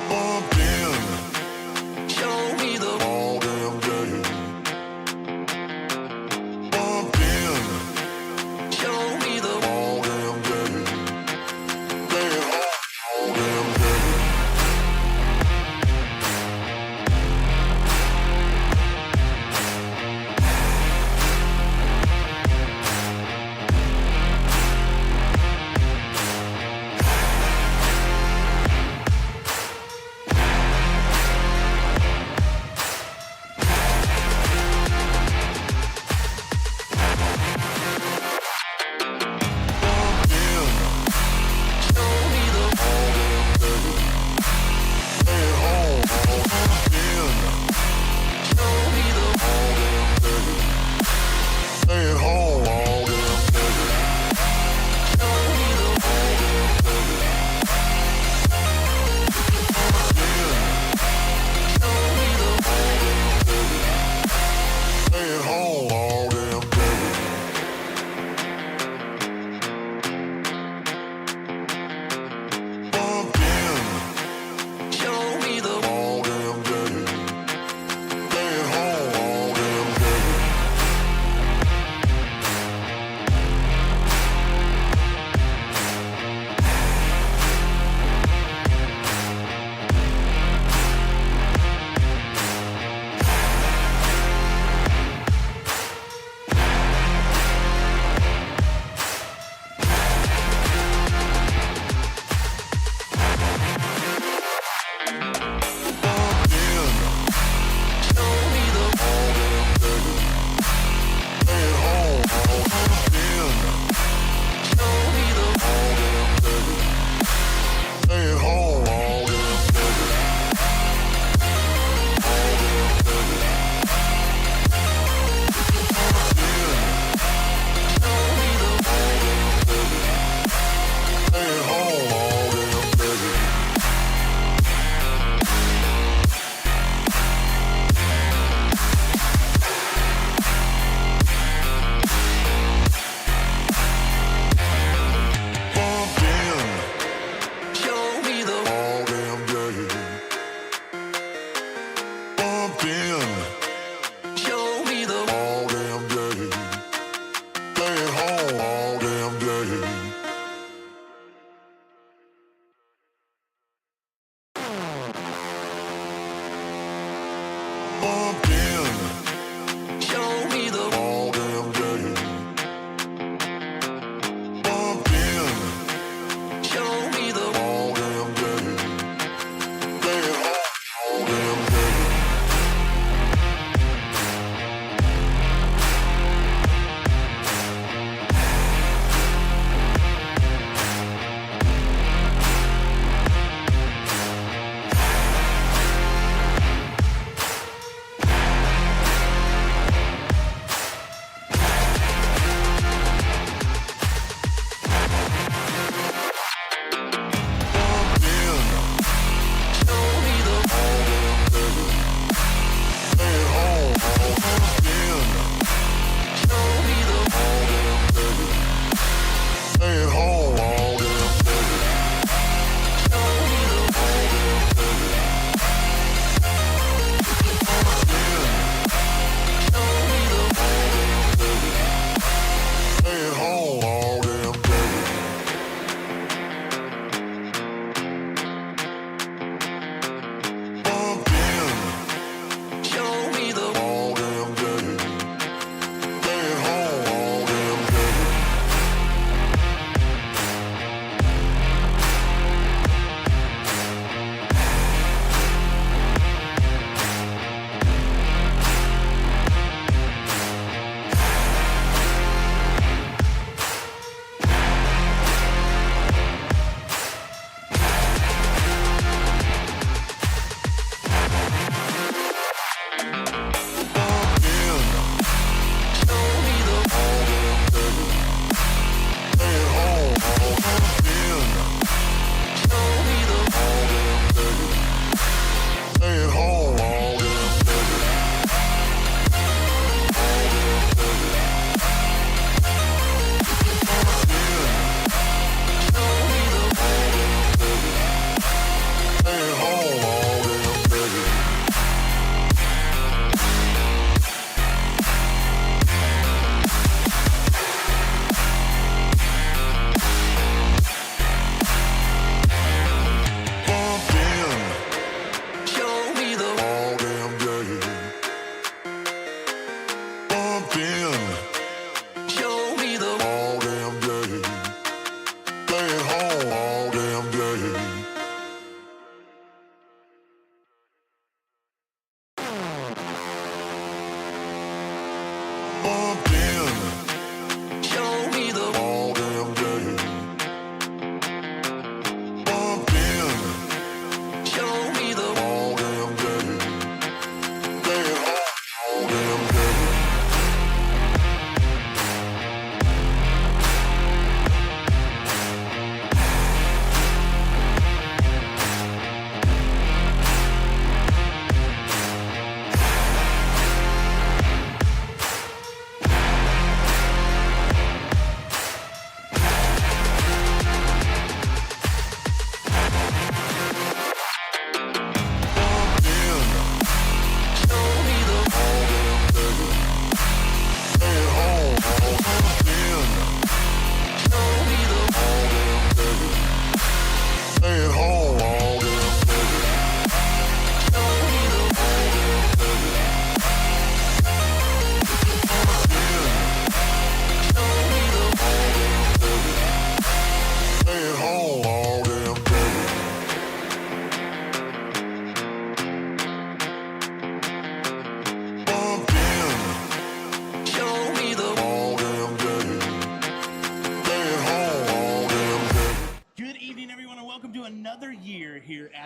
Bumped in, show me the all damn day. Bumped in, show me the all damn day. Playing all damn day.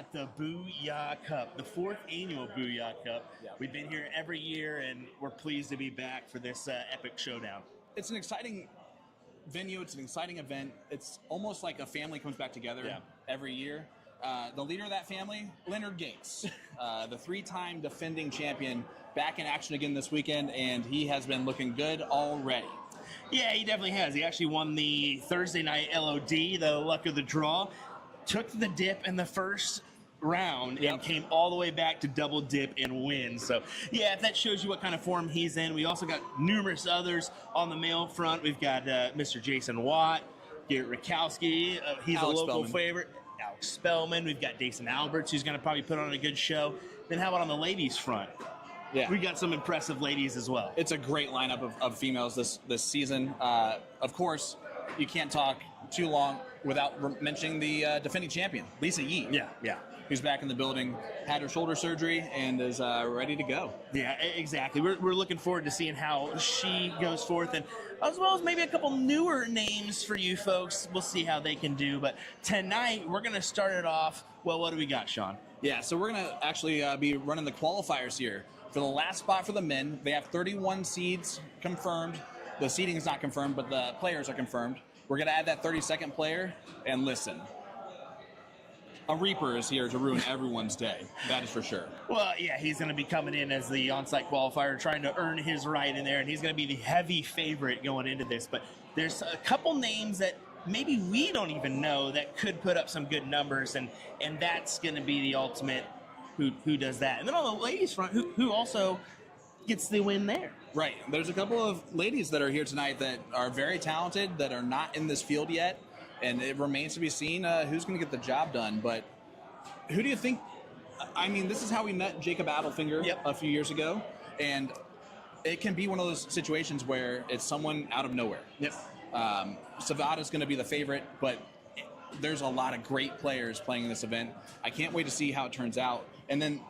at the Booyah Cup, the 4th annual Booyah Cup. Yeah. We've been here every year, and we're pleased to be back for this epic showdown. It's an exciting venue. It's an exciting event. It's almost like a family comes back together every year. The leader of that family, Leonard Gates, the 3-time defending champion, back in action again this weekend, and he has been looking good already. Yeah, he definitely has. He actually won the Thursday night LOD, the luck of the draw, took the dip in the first round and came all the way back to double dip and win. So, yeah, that shows you what kind of form he's in. We also got numerous others on the male front. We've got Mr. Jason Watt, Garrett Rakowski. He's Alex a local Spellman. favorite. Alex Spellman. We've got Dason Alberts, who's going to probably put on a good show. Then how about on the ladies' front? Yeah. We got some impressive ladies as well. It's a great lineup of females this season. Of course, you can't talk too long without mentioning the defending champion, Lisa Yee. Yeah. Who's back in the building, had her shoulder surgery, and is ready to go. Yeah, exactly. We're looking forward to seeing how she goes forth, and as well as maybe a couple newer names for you folks. We'll see how they can do. But tonight, we're going to start it off. Well, what do we got, Sean? Yeah, so we're going to actually be running the qualifiers here. For the last spot for the men, they have 31 seeds confirmed. The seeding is not confirmed, but the players are confirmed. We're going to add that 32nd player, and listen. A Reaper is here to ruin everyone's day. That is for sure. Well, yeah, he's going to be coming in as the on-site qualifier, trying to earn his right in there, and he's going to be the heavy favorite going into this. But there's a couple names that maybe we don't even know that could put up some good numbers, and that's going to be the ultimate who does that. And then on the ladies' front, who also gets the win there. Right. There's a couple of ladies that are here tonight that are very talented, that are not in this field yet. And it remains to be seen who's going to get the job done. But who do you think? I mean, this is how we met Jacob Adelfinger a few years ago. And it can be one of those situations where it's someone out of nowhere. Yep. Savada's going to be the favorite, but there's a lot of great players playing in this event. I can't wait to see how it turns out. And then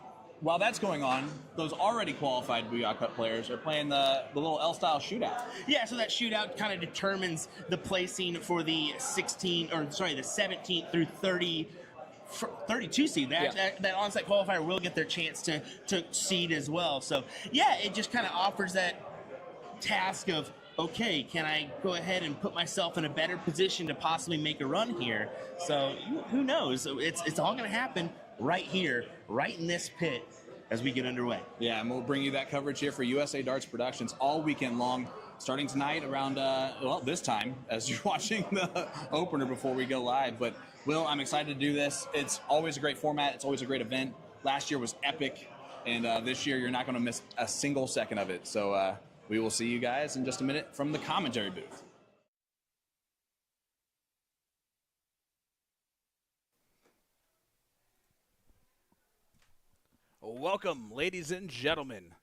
while that's going on, those already qualified Booyah Cup players are playing the little L-style shootout. Yeah, so that shootout kind of determines the placing for the 17th through 32 seed. That on-site qualifier will get their chance to seed as well. So, yeah, it just kind of offers that task of, okay, can I go ahead and put myself in a better position to possibly make a run here? So, who knows? It's all going to happen right here, right in this pit as we get underway. Yeah, and we'll bring you that coverage here for USA Darts Productions all weekend long, starting tonight around, this time, as you're watching the opener before we go live. But, Will, I'm excited to do this. It's always a great format. It's always a great event. Last year was epic, and this year you're not going to miss a single second of it. So we will see you guys in just a minute from the commentary booth. Welcome, ladies and gentlemen,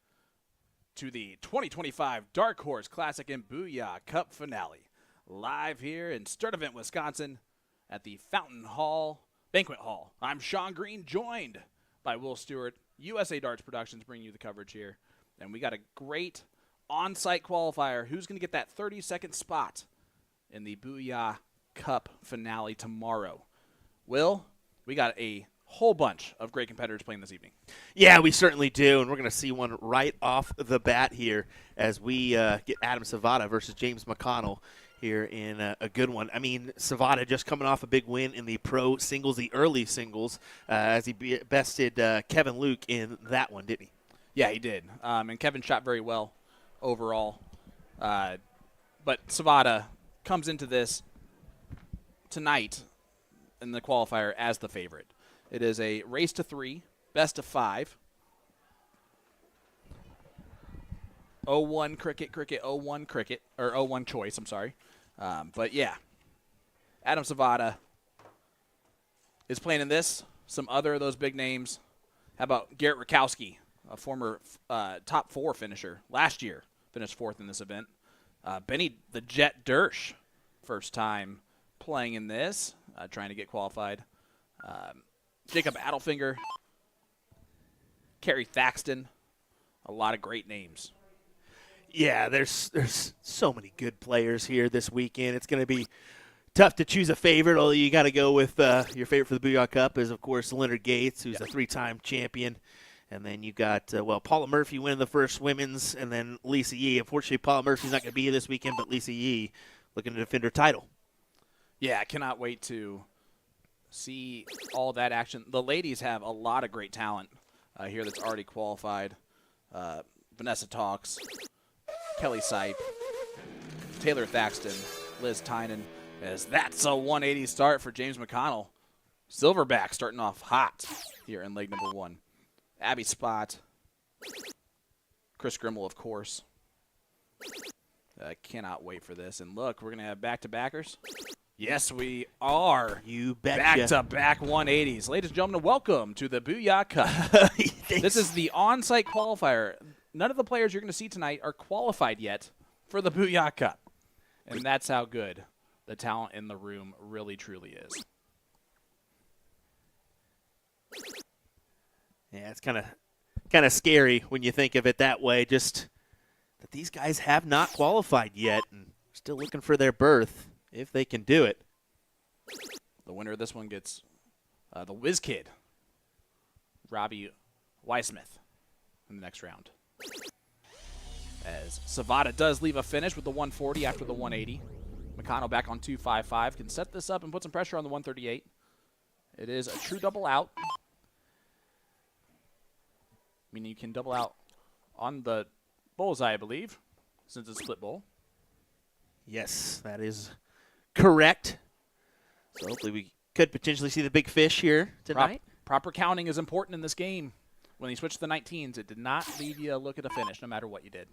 to the 2025 Dark Horse Classic and Booyah Cup finale, live here in Sturtevant, Wisconsin, at the Banquet Hall. I'm Sean Green, joined by Will Stewart. USA Darts Productions bringing you the coverage here, and we got a great on-site qualifier. Who's going to get that 32nd spot in the Booyah Cup finale tomorrow? Will, we got a whole bunch of great competitors playing this evening. Yeah, we certainly do, and we're going to see one right off the bat here as we get Adam Savada versus James McConnell here in a good one. I mean, Savada just coming off a big win in the pro singles, the early singles, as he bested Kevin Luke in that one, didn't he? Yeah, he did, and Kevin shot very well overall. But Savada comes into this tonight in the qualifier as the favorite. It is a race to 3, best of 5. 0-1 cricket, 0-1 cricket, or 0-1 choice, I'm sorry. But yeah, Adam Savada is playing in this. Some other of those big names. How about Garrett Rakowski, a former top 4 finisher last year, finished 4th in this event. Benny the Jet Dersh, first time playing in this, trying to get qualified. Jacob Adelfinger, Kerry Thaxton, a lot of great names. Yeah, there's so many good players here this weekend. It's going to be tough to choose a favorite, although you got to go with your favorite for the Booyah Cup is, of course, Leonard Gates, who's a 3-time champion. And then you got, Paula Murphy winning the first women's, and then Lisa Yee. Unfortunately, Paula Murphy's not going to be here this weekend, but Lisa Yee looking to defend her title. Yeah, I cannot wait to see all that action. The ladies have a lot of great talent here that's already qualified. Vanessa Talks, Kelly Sipe, Taylor Thaxton, Liz Tynan. As that's a 180 start for James McConnell. Silverback starting off hot here in leg number 1. Abby Spot, Chris Grimmel, of course. I cannot wait for this. And look, we're going to have back-to-backers. Yes, we are. You betcha. Back-to-back 180s. Ladies and gentlemen, welcome to the Booyah Cup. This is the on-site qualifier. None of the players you're going to see tonight are qualified yet for the Booyah Cup. And that's how good the talent in the room really, truly is. Yeah, it's kind of scary when you think of it that way, just that these guys have not qualified yet and still looking for their berth if they can do it. The winner of this one gets the Whiz Kid, Robbie Weismith, in the next round. As Savada does leave a finish with the 140 after the 180. McConnell back on 255. Can set this up and put some pressure on the 138. It is a true double out. Meaning you can double out on the bullseye, I believe, since it's split bowl. Yes, that is correct. So hopefully we could potentially see the big fish here tonight. Proper counting is important in this game. When you switch to the 19s, it did not leave you a look at a finish, no matter what you did.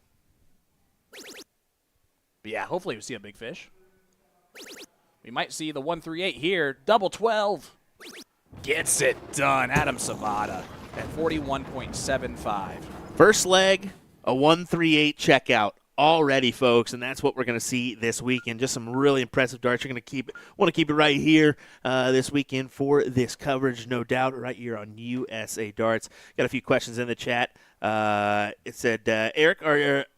But yeah, hopefully we see a big fish. We might see the 138 here. Double 12. Gets it done. Adam Savada at 41.75. First leg, a 138 checkout already, folks, and that's what we're going to see this weekend. Just some really impressive darts. You're going to want to keep it right here this weekend for this coverage, no doubt, right here on USA Darts. Got a few questions in the chat. It said, Eric,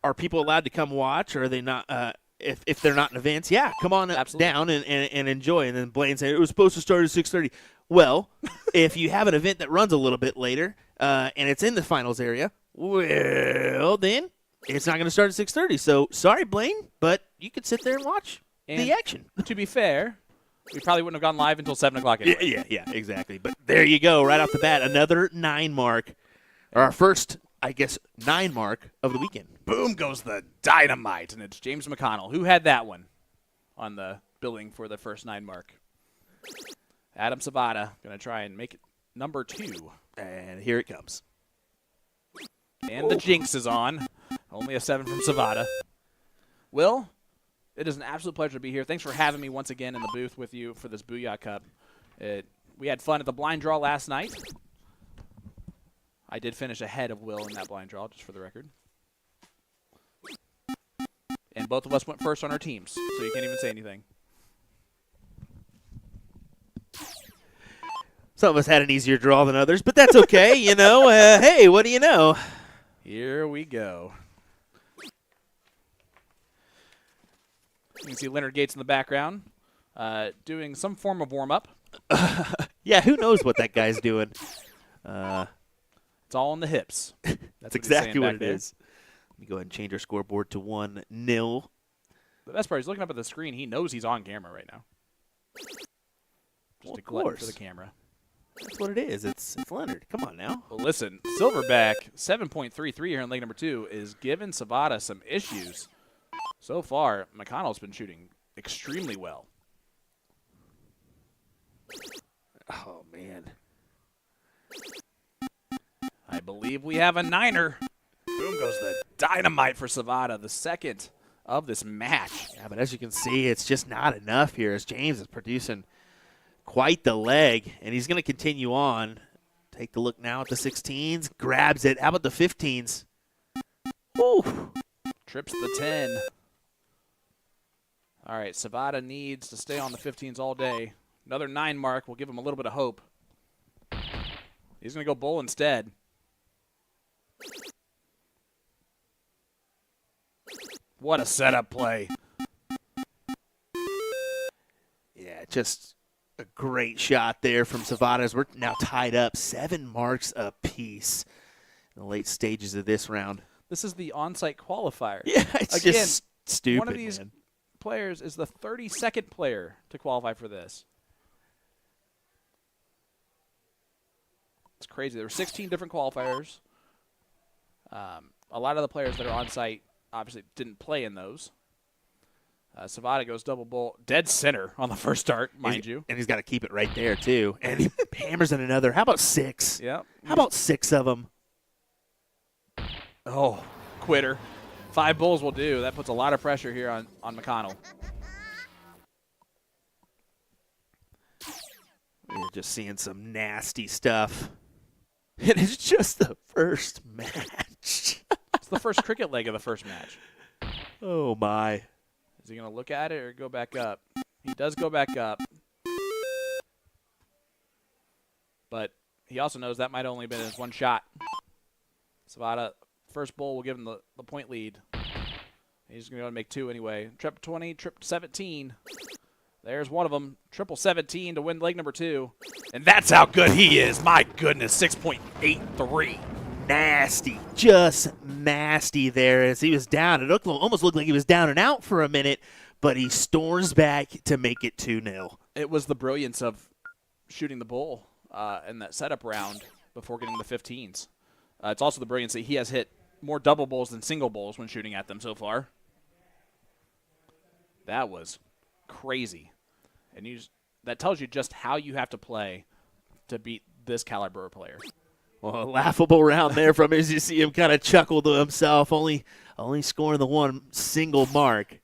are people allowed to come watch, or are they not? If they're not in events, yeah, come on down and enjoy. And then Blaine said it was supposed to start at 6:30. Well, if you have an event that runs a little bit later and it's in the finals area, well, then it's not going to start at 6:30. So sorry, Blaine, but you could sit there and watch the action. To be fair, we probably wouldn't have gone live until 7 o'clock anyway. Yeah, exactly. But there you go, right off the bat, another 9 mark, or our first, I guess, 9 mark of the weekend. Boom goes the dynamite, and it's James McConnell who had that one on the billing for the first 9 mark. Adam Savada going to try and make it number 2. And here it comes. And the jinx is on. Only a 7 from Savada. Will, it is an absolute pleasure to be here. Thanks for having me once again in the booth with you for this Booyah Cup. We had fun at the blind draw last night. I did finish ahead of Will in that blind draw, just for the record. And both of us went first on our teams, so you can't even say anything. Some of us had an easier draw than others, but that's okay, you know. Hey, what do you know? Here we go. You can see Leonard Gates in the background doing some form of warm-up. Yeah, who knows what that guy's doing? It's all in the hips. That's exactly what it is. Let me go ahead and change our scoreboard to 1-0. The best part is looking up at the screen. He knows he's on camera right now. Just a glutton for the camera. That's what it is. It's Leonard. Come on now. Well, listen, Silverback 7.33 here in leg number 2 is giving Savada some issues. So far, McConnell's been shooting extremely well. Oh, man. I believe we have a 9er. Boom goes the dynamite for Savada, the second of this match. Yeah, but as you can see, it's just not enough here as James is producing quite the leg, and he's going to continue on. Take the look now at the 16s. Grabs it. How about the 15s? Woo! Trips the 10. All right, Savada needs to stay on the 15s all day. Another 9 mark will give him a little bit of hope. He's going to go bull instead. What a setup play. just a great shot there from Savada as we're now tied up 7 marks apiece in the late stages of this round. This is the on-site qualifier. Yeah, it's Again, just stupid, one of these man. players is the 32nd player to qualify for this. It's crazy. There were 16 different qualifiers. A lot of the players that are on site obviously didn't play in those. Savada goes double bowl, dead center on the first start, mind you. And he's got to keep it right there, too. And he hammers in another. How about 6? Yeah. How about 6 of them? Oh, quitter. 5 bowls will do. That puts a lot of pressure here on McConnell. We're just seeing some nasty stuff. And it's just the first match. It's the first cricket leg of the first match. Oh, my. Is he going to look at it or go back up? He does go back up. But he also knows that might only have been his one shot. Savada, first bowl will give him the point lead. He's going to go and make 2 anyway. Trip 20, trip 17. There's one of them. Triple 17 to win leg number 2. And that's how good he is. My goodness, 6.83. Nasty. Just nasty there as he was down. It almost looked like he was down and out for a minute, but he storms back to make it 2-0. It was the brilliance of shooting the bull in that setup round before getting the 15s. It's also the brilliance that he has hit more double bowls than single bowls when shooting at them so far. That was crazy. And that tells you just how you have to play to beat this caliber of player. Well, a laughable round there from as you see him kind of chuckle to himself, only scoring the one single mark.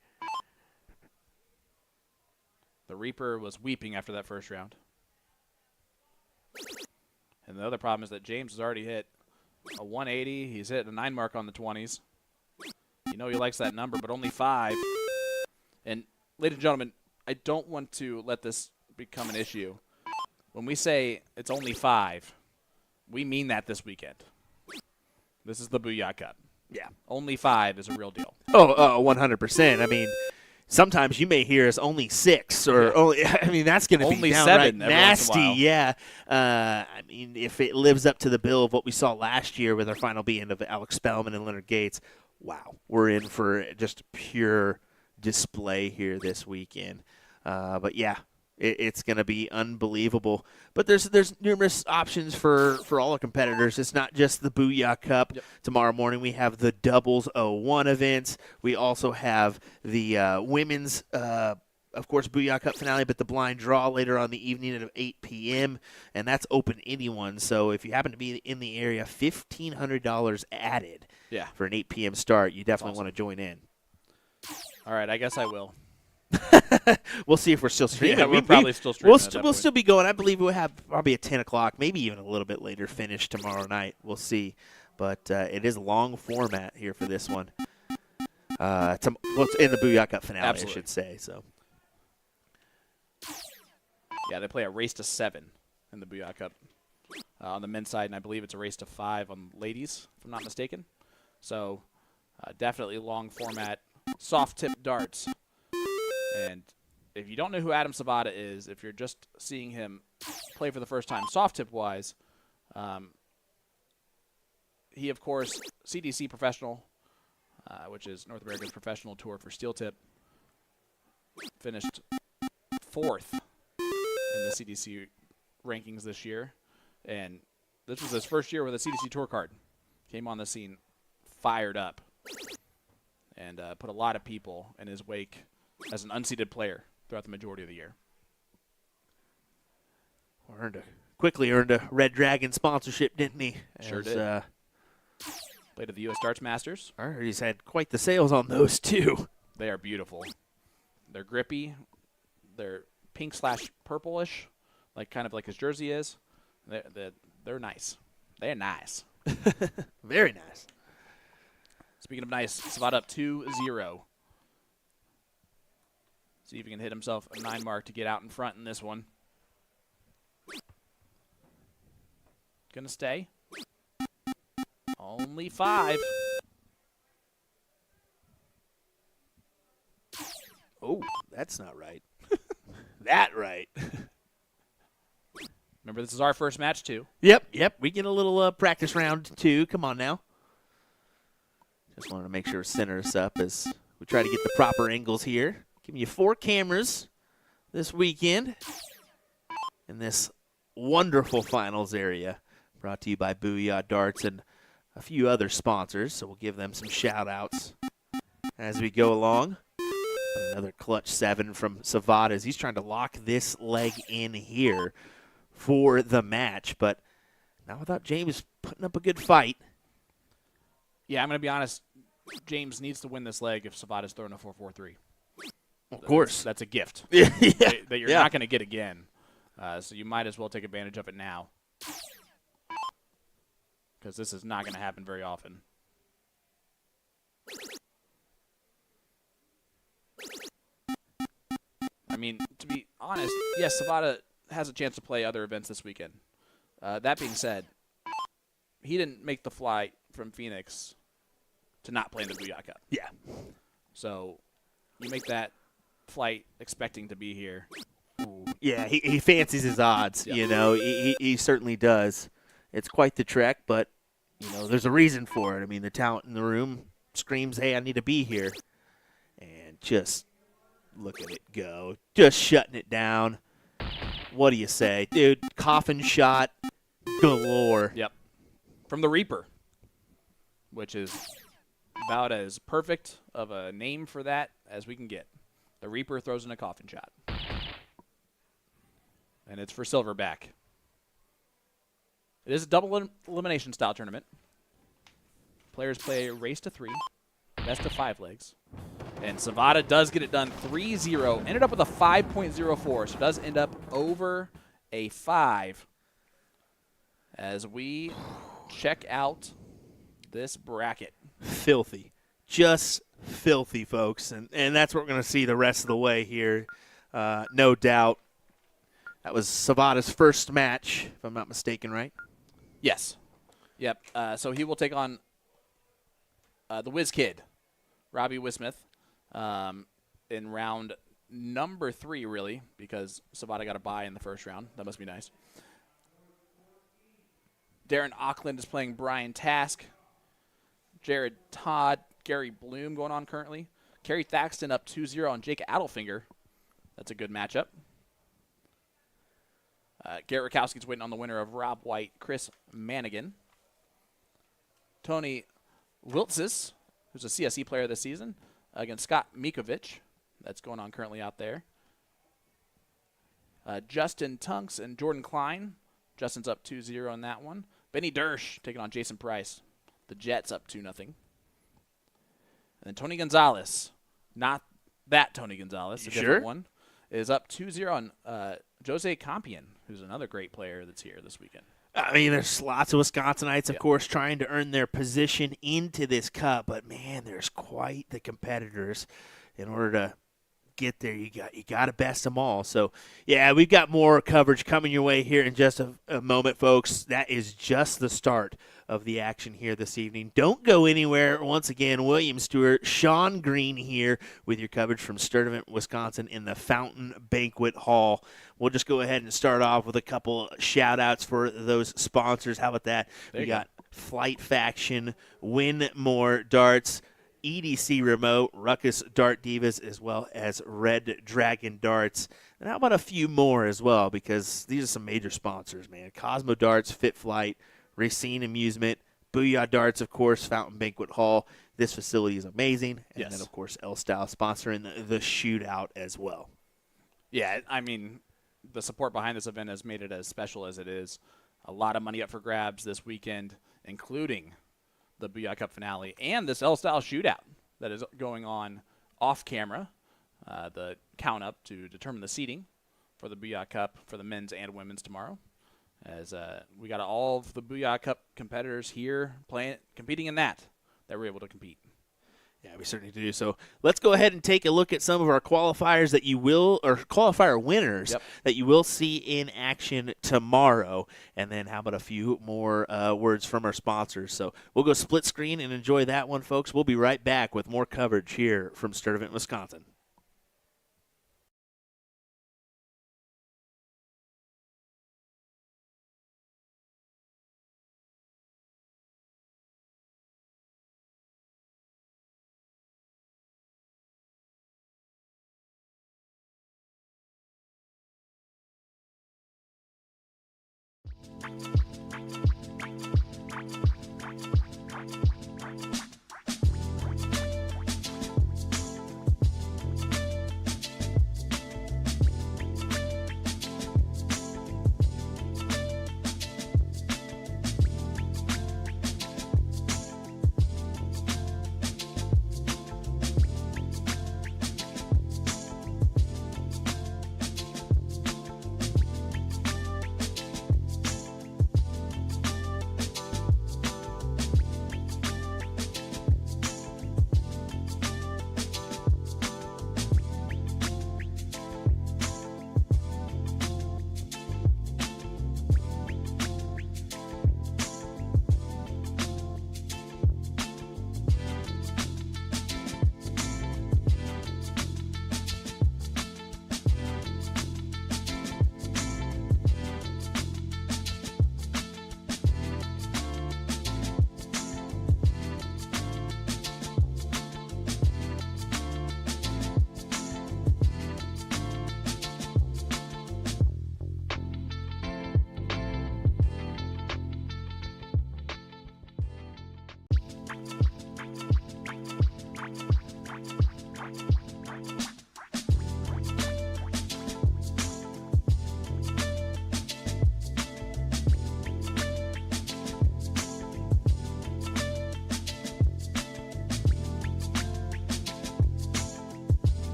The Reaper was weeping after that first round. And the other problem is that James has already hit a 180. He's hit a 9 mark on the 20s. You know he likes that number, but only 5. And, ladies and gentlemen, I don't want to let this become an issue. When we say it's only 5, we mean that this weekend. This is the Booyah Cup. Yeah. Only 5 is a real deal. Oh, 100%. I mean, sometimes you may hear us only 6 or only. I mean, that's going to be Only downright 7 every once in a nasty. while. Yeah. I mean, if it lives up to the bill of what we saw last year with our final being of Alex Spellman and Leonard Gates, wow, we're in for just pure display here this weekend. But yeah. It's going to be unbelievable. But there's numerous options for all our competitors. It's not just the Booyah Cup. Yep. Tomorrow morning we have the Doubles 01 events. We also have the women's, of course, Booyah Cup finale, but the blind draw later on the evening at 8 p.m., and that's open to anyone. So if you happen to be in the area, $1,500 added for an 8 p.m. start. You definitely want to join in. All right, I guess I will. We'll see if we're still streaming. Yeah, we're probably still streaming. We'll still be going. I believe we'll have probably a 10 o'clock, maybe even a little bit later finish tomorrow night. We'll see. But it is long format here for this one. It's in the Booyah Cup finale, Absolutely. I should say. So. Yeah, they play a race to 7 in the Booyah Cup on the men's side, and I believe it's a race to 5 on ladies, if I'm not mistaken. So definitely long format, soft tip darts. And if you don't know who Adam Savada is, if you're just seeing him play for the first time soft tip wise, he, of course, CDC professional, which is North American Professional Tour for steel tip, finished 4th in the CDC rankings this year. And this was his first year with a CDC Tour card. Came on the scene fired up and put a lot of people in his wake as an unseeded player throughout the majority of the year. Quickly earned a Red Dragon sponsorship, didn't he? Sure did. Played at the U.S. Darts Masters. I heard he's had quite the sales on those, too. They are beautiful. They're grippy. They're pink/purplish, kind of like his jersey is. They're nice. They're nice. Very nice. Speaking of nice, Savada up 2-0. See if he can hit himself a 9 mark to get out in front in this one. Gonna stay. Only 5. Oh, that's not right. that right. Remember, this is our first match, too. Yep. We get a little practice round 2. Come on now. Just wanted to make sure to center us up as we try to get the proper angles here. Giving you 4 cameras this weekend in this wonderful finals area. Brought to you by Booyah Darts and a few other sponsors, so we'll give them some shout-outs as we go along. Another clutch 7 from Savada as he's trying to lock this leg in here for the match, but not without James putting up a good fight. Yeah, I'm going to be honest. James needs to win this leg if Savada's throwing a 4-4-3. Of course. That's a gift Yeah. that you're not going to get again. So you might as well take advantage of it now, because this is not going to happen very often. I mean, to be honest, yes, Savada has a chance to play other events this weekend. That being said, he didn't make the flight from Phoenix to not play in the Booyah Cup. Yeah. So you make that flight expecting to be here. Yeah, he fancies his odds, Yep. you know. He certainly does. It's quite the trek, but, you know, there's a reason for it. I mean, the talent in the room screams, hey, I need to be here. And just look at it go. Just shutting it down. What do you say? Dude, coffin shot galore. Yep. From the Reaper, which is about as perfect of a name for that as we can get. The Reaper throws in a coffin shot. And it's for Silverback. It is a double elimination style tournament. Players play a race to 3, best of 5 legs. And Savada does get it done 3-0. Ended up with a 5.04, so does end up over a 5 as we check out this bracket. Filthy. Just filthy, folks. And that's what we're going to see the rest of the way here, no doubt. That was Savada's first match, if I'm not mistaken, right? Yes. Yep. So he will take on the Whiz Kid, Robbie Wismith, in round number 3, really, because Savada got a bye in the first round. That must be nice. Darren Auckland is playing Brian Task. Jared Todd, Gary Bloom going on currently. Kerry Thaxton up 2-0 on Jake Adelfinger. That's a good matchup. Garrett Rakowski's waiting on the winner of Rob White, Chris Manigan. Tony Wiltzis, who's a CSE player this season, against Scott Mikovic. That's going on currently out there. Justin Tunks and Jordan Klein. Justin's up 2-0 on that one. Benny Dersch taking on Jason Price. The Jets up 2-0. And then Tony Gonzalez, not that Tony Gonzalez, a different one, is up 2-0 on Jose Campion, who's another great player that's here this weekend. I mean, there's lots of Wisconsinites, of course, trying to earn their position into this cup, but man, there's quite the competitors. In order to get there, you got to best them all. So, yeah, we've got more coverage coming your way here in just a moment, folks. That is just the start of the action here this evening. Don't go anywhere. Once again, William Stewart, Sean Green here with your coverage from Sturtevant, Wisconsin in the Fountain Banquet Hall. We'll just go ahead and start off with a couple shout-outs for those sponsors. How about that? We got Flight Faction, Win More Darts, EDC Remote, Ruckus Dart Divas, as well as Red Dragon Darts. And how about a few more as well, because these are some major sponsors, man. Cosmo Darts, Fit Flight, Racine Amusement, Booyah Darts, of course, Fountain Banquet Hall. This facility is amazing. And then, of course, L-Style sponsoring the shootout as well. Yeah, I mean, the support behind this event has made it as special as it is. A lot of money up for grabs this weekend, including the Booyah Cup finale and this L-Style shootout that is going on off camera, the count up to determine the seeding for the Booyah Cup for the men's and women's tomorrow. As we got all of the Booyah Cup competitors here competing in that we're able to compete. Yeah, we certainly do. So let's go ahead and take a look at some of our qualifiers that you will, or qualifier winners that you will see in action tomorrow. And then how about a few more words from our sponsors? So we'll go split screen and enjoy that one, folks. We'll be right back with more coverage here from Sturtevant, Wisconsin.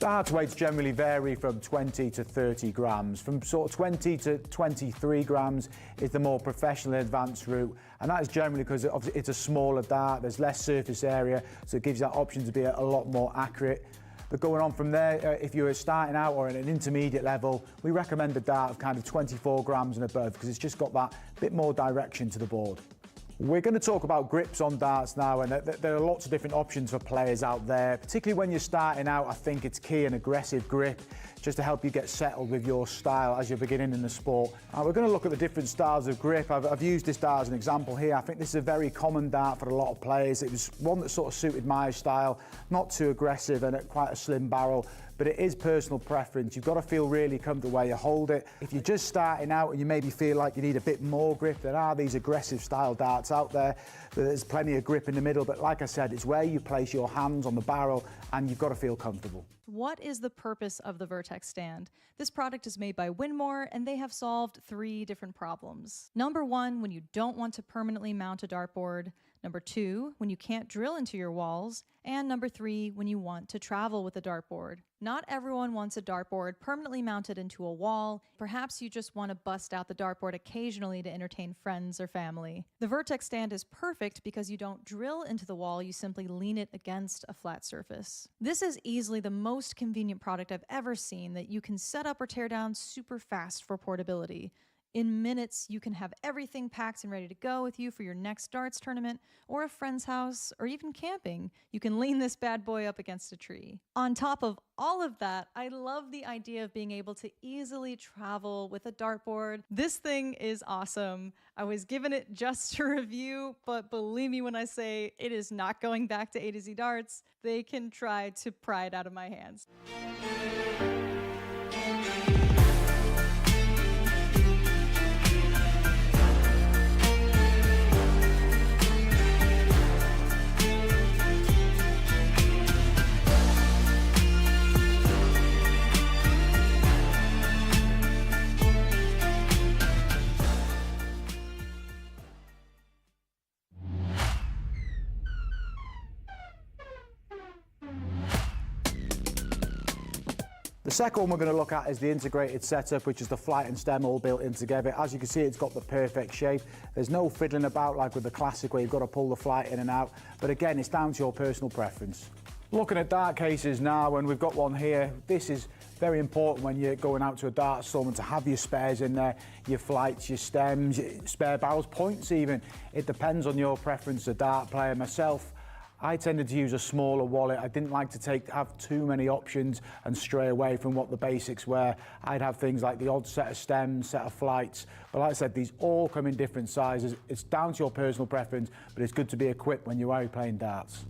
Darts weights generally vary from 20 to 30 grams. From sort of 20 to 23 grams is the more professionally advanced route, and that is generally because it's a smaller dart, there's less surface area, so it gives you that option to be a lot more accurate. But going on from there, if you're starting out or at an intermediate level, we recommend a dart of kind of 24 grams and above because it's just got that bit more direction to the board. We're going to talk about grips on darts now, and there are lots of different options for players out there. Particularly when you're starting out, I think it's key an aggressive grip just to help you get settled with your style as you're beginning in the sport. We're going to look at the different styles of grip. I've used this dart as an example here. I think this is a very common dart for a lot of players. It was one that sort of suited my style, not too aggressive and at quite a slim barrel. But it is personal preference. You've got to feel really comfortable where you hold it. If you're just starting out and you maybe feel like you need a bit more grip, there are these aggressive style darts out there. There's plenty of grip in the middle, but like I said, it's where you place your hands on the barrel and you've got to feel comfortable. What is the purpose of the Vertex stand? This product is made by Winmore, and they have solved 3 different problems. Number 1, when you don't want to permanently mount a dartboard. Number 2, when you can't drill into your walls. And number 3, when you want to travel with a dartboard. Not everyone wants a dartboard permanently mounted into a wall. Perhaps you just want to bust out the dartboard occasionally to entertain friends or family. The Vertex stand is perfect because you don't drill into the wall, you simply lean it against a flat surface. This is easily the most convenient product I've ever seen that you can set up or tear down super fast for portability. In minutes, you can have everything packed and ready to go with you for your next darts tournament or a friend's house or even camping. You can lean this bad boy up against a tree. On top of all of that, I love the idea of being able to easily travel with a dartboard. This thing is awesome. I was given it just to review, but believe me when I say it is not going back to A to Z Darts. They can try to pry it out of my hands. The second one we're going to look at is the integrated setup, which is the flight and stem all built in together. As you can see, it's got the perfect shape. There's no fiddling about like with the classic where you've got to pull the flight in and out. But again, it's down to your personal preference. Looking at dart cases now, and we've got one here. This is very important when you're going out to a dart tournament to have your spares in there, your flights, your stems, spare barrels, points even. It depends on your preference as a dart player. Myself, I tended to use a smaller wallet. I didn't like to have too many options and stray away from what the basics were. I'd have things like the odd set of stems, set of flights. But like I said, these all come in different sizes. It's down to your personal preference, but it's good to be equipped when you are playing darts.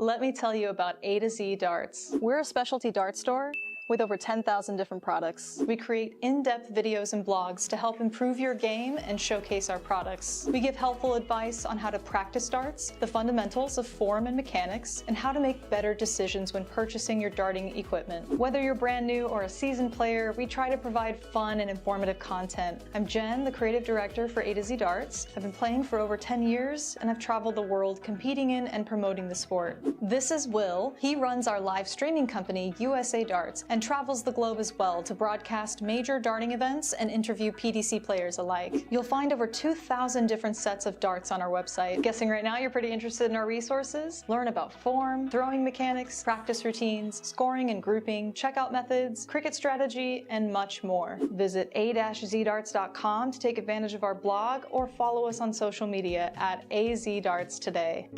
Let me tell you about A to Z Darts. We're a specialty dart store with over 10,000 different products. We create in-depth videos and blogs to help improve your game and showcase our products. We give helpful advice on how to practice darts, the fundamentals of form and mechanics, and how to make better decisions when purchasing your darting equipment. Whether you're brand new or a seasoned player, we try to provide fun and informative content. I'm Jen, the creative director for A to Z Darts. I've been playing for over 10 years, and I've traveled the world competing in and promoting the sport. This is Will. He runs our live streaming company, USA Darts, and and travels the globe as well to broadcast major darting events and interview PDC players alike. You'll find over 2,000 different sets of darts on our website. Guessing right now you're pretty interested in our resources? Learn about form, throwing mechanics, practice routines, scoring and grouping, checkout methods, cricket strategy, and much more. Visit a-zdarts.com to take advantage of our blog or follow us on social media at azdarts today.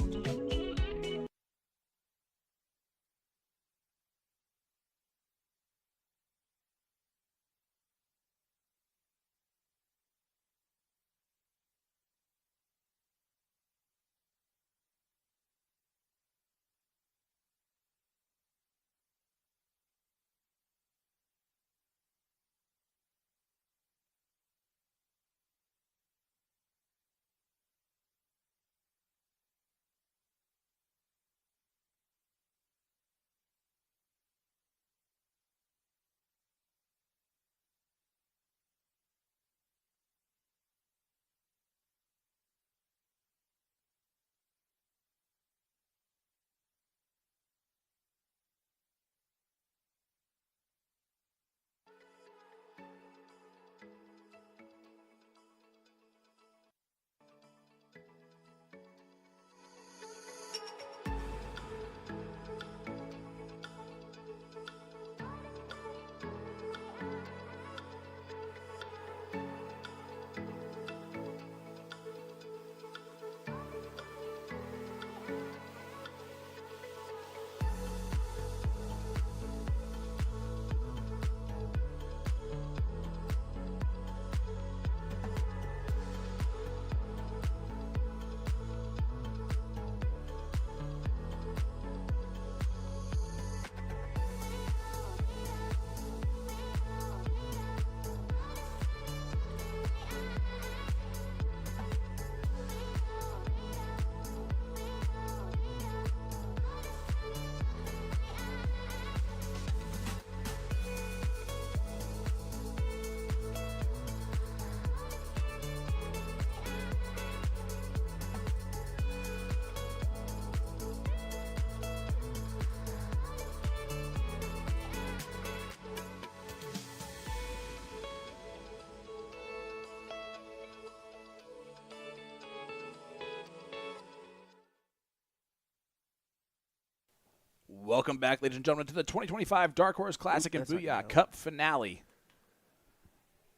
Welcome back, ladies and gentlemen, to the 2025 Dark Horse Classic and Booyah Cup finale.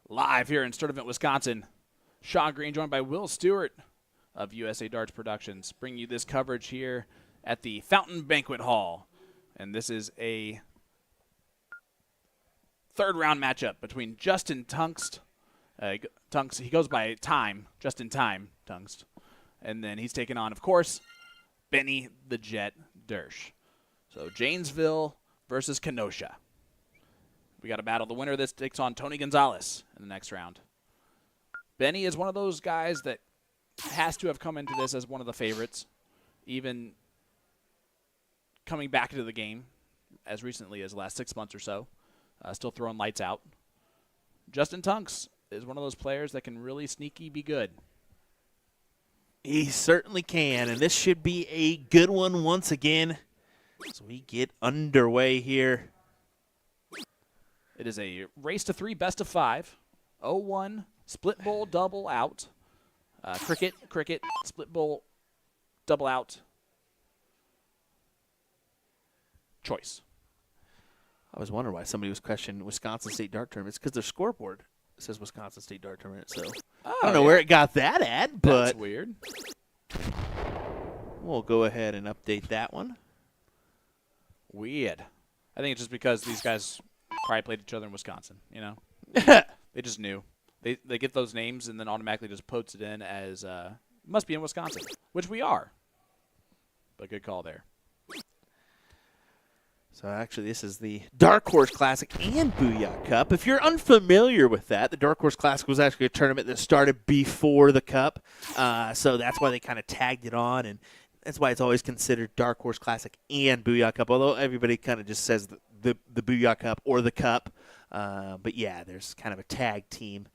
Live here in Sturtevant, Wisconsin. Sean Green joined by Will Stewart of USA Darts Productions, bringing you this coverage here at the Fountain Banquet Hall. And this is a third-round matchup between Justin Tungst. He goes by Time, Justin Time Tungst. And then he's taking on, of course, Benny the Jet Dersch. So Janesville versus Kenosha. We got a battle. The winner of this takes on Tony Gonzalez in the next round. Benny is one of those guys that has to have come into this as one of the favorites, even coming back into the game as recently as the last 6 months or so, still throwing lights out. Justin Tunks is one of those players that can really sneaky be good. He certainly can, and this should be a good one once again as we get underway here. It is a race to 3, best of 5, 0-1, split bowl, double out, cricket, split bowl, double out, choice. I was wondering why somebody was questioning Wisconsin State Dart Tournament. It's because their scoreboard says Wisconsin State Dart Tournament, so I don't know where it got that at, but that's weird. We'll go ahead and update that one. Weird. I think it's just because these guys probably played each other in Wisconsin, you know? They just knew. They get those names and then automatically just puts it in as must be in Wisconsin, which we are. But good call there. So actually, this is the Dark Horse Classic and Booyah Cup. If you're unfamiliar with that, the Dark Horse Classic was actually a tournament that started before the Cup. So that's why they kind of tagged it on, and that's why it's always considered Dark Horse Classic and Booyah Cup, although everybody kind of just says the Booyah Cup or the Cup. But yeah, there's kind of a tag team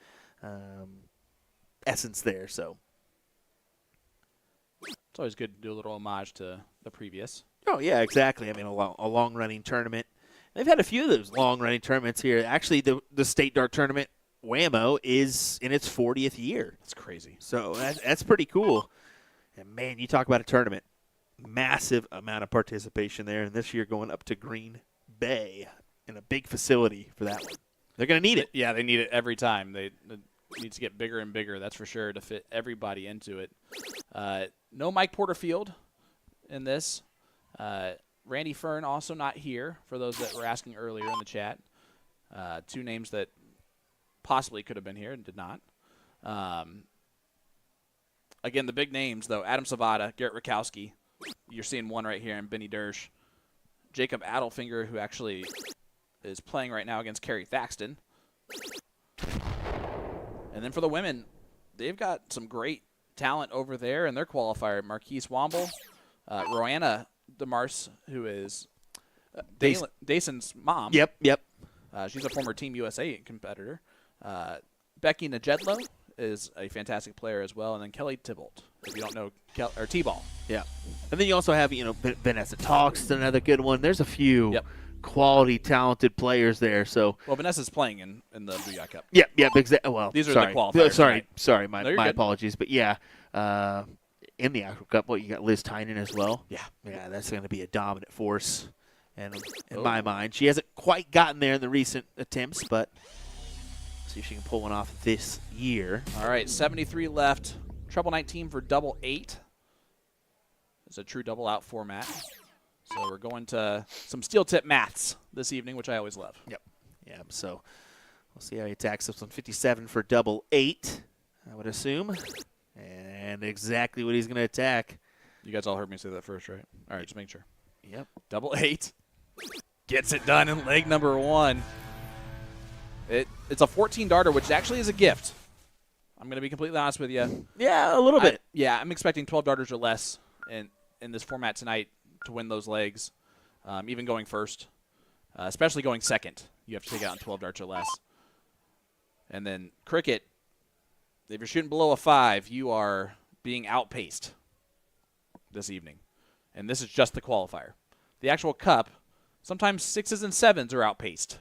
essence there. So it's always good to do a little homage to the previous. Oh, yeah, exactly. I mean, a long-running tournament. They've had a few of those long-running tournaments here. Actually, the state dart tournament, Whammo, is in its 40th year. That's crazy. So that's pretty cool. And, man, you talk about a tournament. Massive amount of participation there. And this year going up to Green Bay in a big facility for that one. They're going to need it. Yeah, they need it every time. It needs to get bigger and bigger, that's for sure, to fit everybody into it. No Mike Porterfield in this. Randy Fern also not here, for those that were asking earlier in the chat. Two names that possibly could have been here and did not. Again, the big names, though, Adam Savada, Garrett Rakowski. You're seeing one right here, and Benny Dersch. Jacob Adelfinger, who actually is playing right now against Kerry Thaxton. And then for the women, they've got some great talent over there in their qualifier. Marquise Womble, Roanna DeMars, who is Dayson's mom. Yep. She's a former Team USA competitor. Becky Najedlo is a fantastic player as well. And then Kelly Tybalt, if you don't know, or T-Ball. Yeah. And then you also have, Vanessa Talks, another good one. There's a few quality, talented players there. So well, Vanessa's playing in the Booyah Cup. Yep. Exactly. Well, these are the qualifiers. Sorry. No, My apologies. But yeah, in the actual cup, you got Liz Tynan as well. Yeah, that's going to be a dominant force. And in my mind, she hasn't quite gotten there in the recent attempts, but see if she can pull one off this year. All right, 73 left. Treble 19 for double 8. It's a true double out format. So we're going to some steel tip maths this evening, which I always love. Yep. So we'll see how he attacks this one. 57 for double 8, I would assume. And exactly what he's going to attack. You guys all heard me say that first, right? All right, just make sure. Yep. Double 8. Gets it done in leg number 1. It's a 14 darter, which actually is a gift. I'm going to be completely honest with you. Yeah, a little bit. I'm expecting 12 darters or less in this format tonight to win those legs, even going first, especially going second. You have to take it out on 12 darts or less. And then cricket, if you're shooting below a 5, you are being outpaced this evening. And this is just the qualifier. The actual cup, sometimes 6s and 7s are outpaced.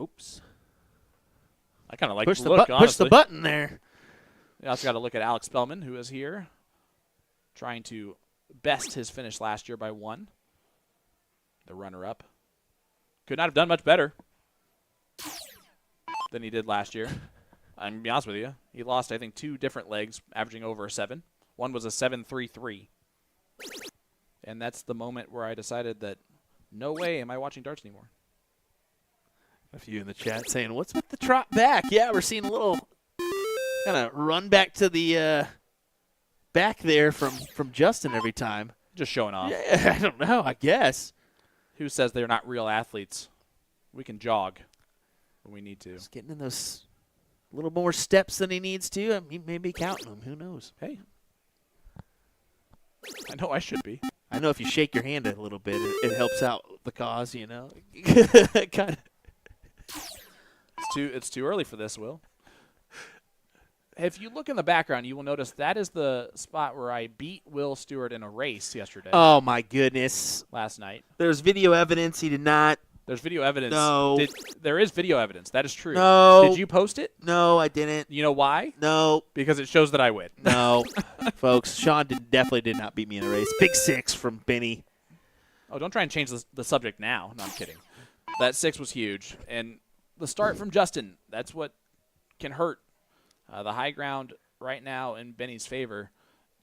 Oops. I kind of like push the look, push the button there. You also got to look at Alex Spellman, who is here, trying to best his finish last year by 1. The runner-up. Could not have done much better than he did last year. I'm going to be honest with you. He lost, I think, 2 different legs, averaging over a 7. One was a 7.33. And that's the moment where I decided that no way am I watching darts anymore. A few in the chat saying, what's with the trot back? Yeah, we're seeing a little kind of run back to the back there from Justin every time. Just showing off. Yeah, I don't know, I guess. Who says they're not real athletes? We can jog when we need to. Just getting in those little more steps than he needs to. He may be counting them. Who knows? Hey. I know I should be. I know if you shake your hand a little bit, it helps out the cause, kind of. It's too early for this, Will. If you look in the background, you will notice that is the spot where I beat Will Stewart in a race yesterday. Oh, my goodness. Last night. There's video evidence he did not. There's video evidence. No. There is video evidence. That is true. No. Did you post it? No, I didn't. You know why? No. Because it shows that I win. No. Folks, Sean definitely did not beat me in a race. Big 6 from Benny. Oh, don't try and change the subject now. No, I'm kidding. That 6 was huge. And the start from Justin, that's what can hurt. The high ground right now in Benny's favor.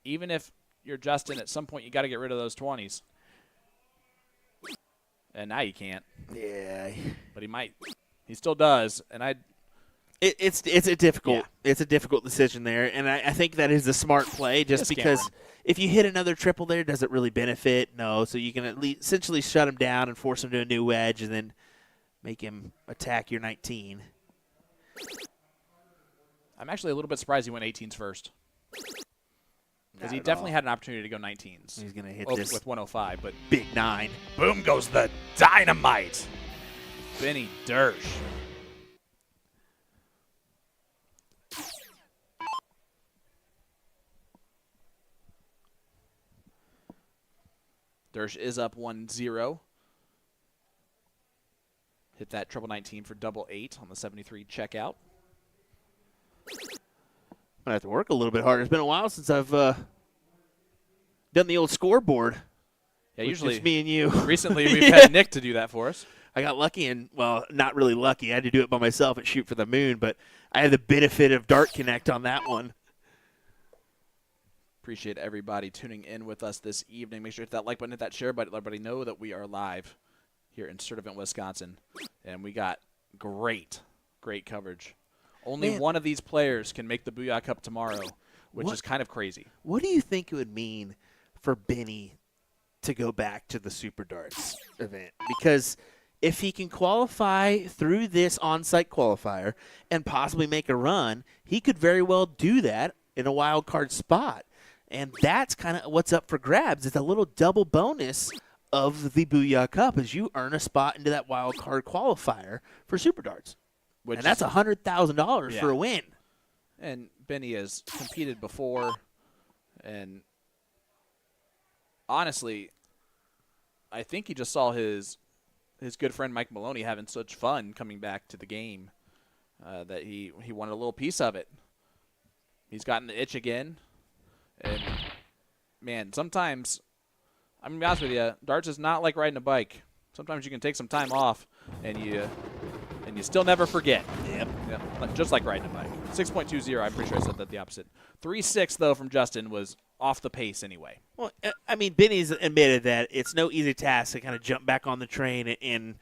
Even if you're Justin, at some point you got to get rid of those 20s. And now you can't. Yeah. But he might. He still does. And it's a difficult decision there, and I think that is a smart play just because if you hit another triple there, does it really benefit? No. So you can at least essentially shut him down and force him to a new wedge and then make him attack your 19. I'm actually a little bit surprised he went 18s first. Because he definitely had an opportunity to go 19s. He's going to hit this with 105, but big 9. Boom goes the dynamite. Benny Dersch. Dersh is up 1-0. Hit that triple 19 for double 8 on the 73 checkout. I have to work a little bit harder. It's been a while since I've done the old scoreboard. Yeah, Which usually is me and you. Recently, we've had Nick to do that for us. I got lucky, and, well, not really lucky. I had to do it by myself at Shoot for the Moon, but I had the benefit of Dart Connect on that one. Appreciate everybody tuning in with us this evening. Make sure to hit that like button, hit that share button, let everybody know that we are live here in Sturtevant, Wisconsin. And we got great coverage. Only one of these players can make the Booyah Cup tomorrow, which is kind of crazy. What do you think it would mean for Benny to go back to the Super Darts event? Because if he can qualify through this on-site qualifier and possibly make a run, he could very well do that in a wild card spot. And that's kind of what's up for grabs. It's a little double bonus of the Booyah Cup as you earn a spot into that wild card qualifier for Super Darts. And that's $100,000 for a win. And Benny has competed before, and honestly, I think he just saw his good friend Mike Maloney having such fun coming back to the game that he wanted a little piece of it. He's gotten the itch again, and man, sometimes, I'm gonna be honest with you, darts is not like riding a bike. Sometimes you can take some time off, and you still never forget. Yep. Just like riding a bike. 6.20, I'm pretty sure I said that the opposite. 3.6, though, from Justin was off the pace anyway. Well, I mean, Benny's admitted that it's no easy task to kind of jump back on the train, and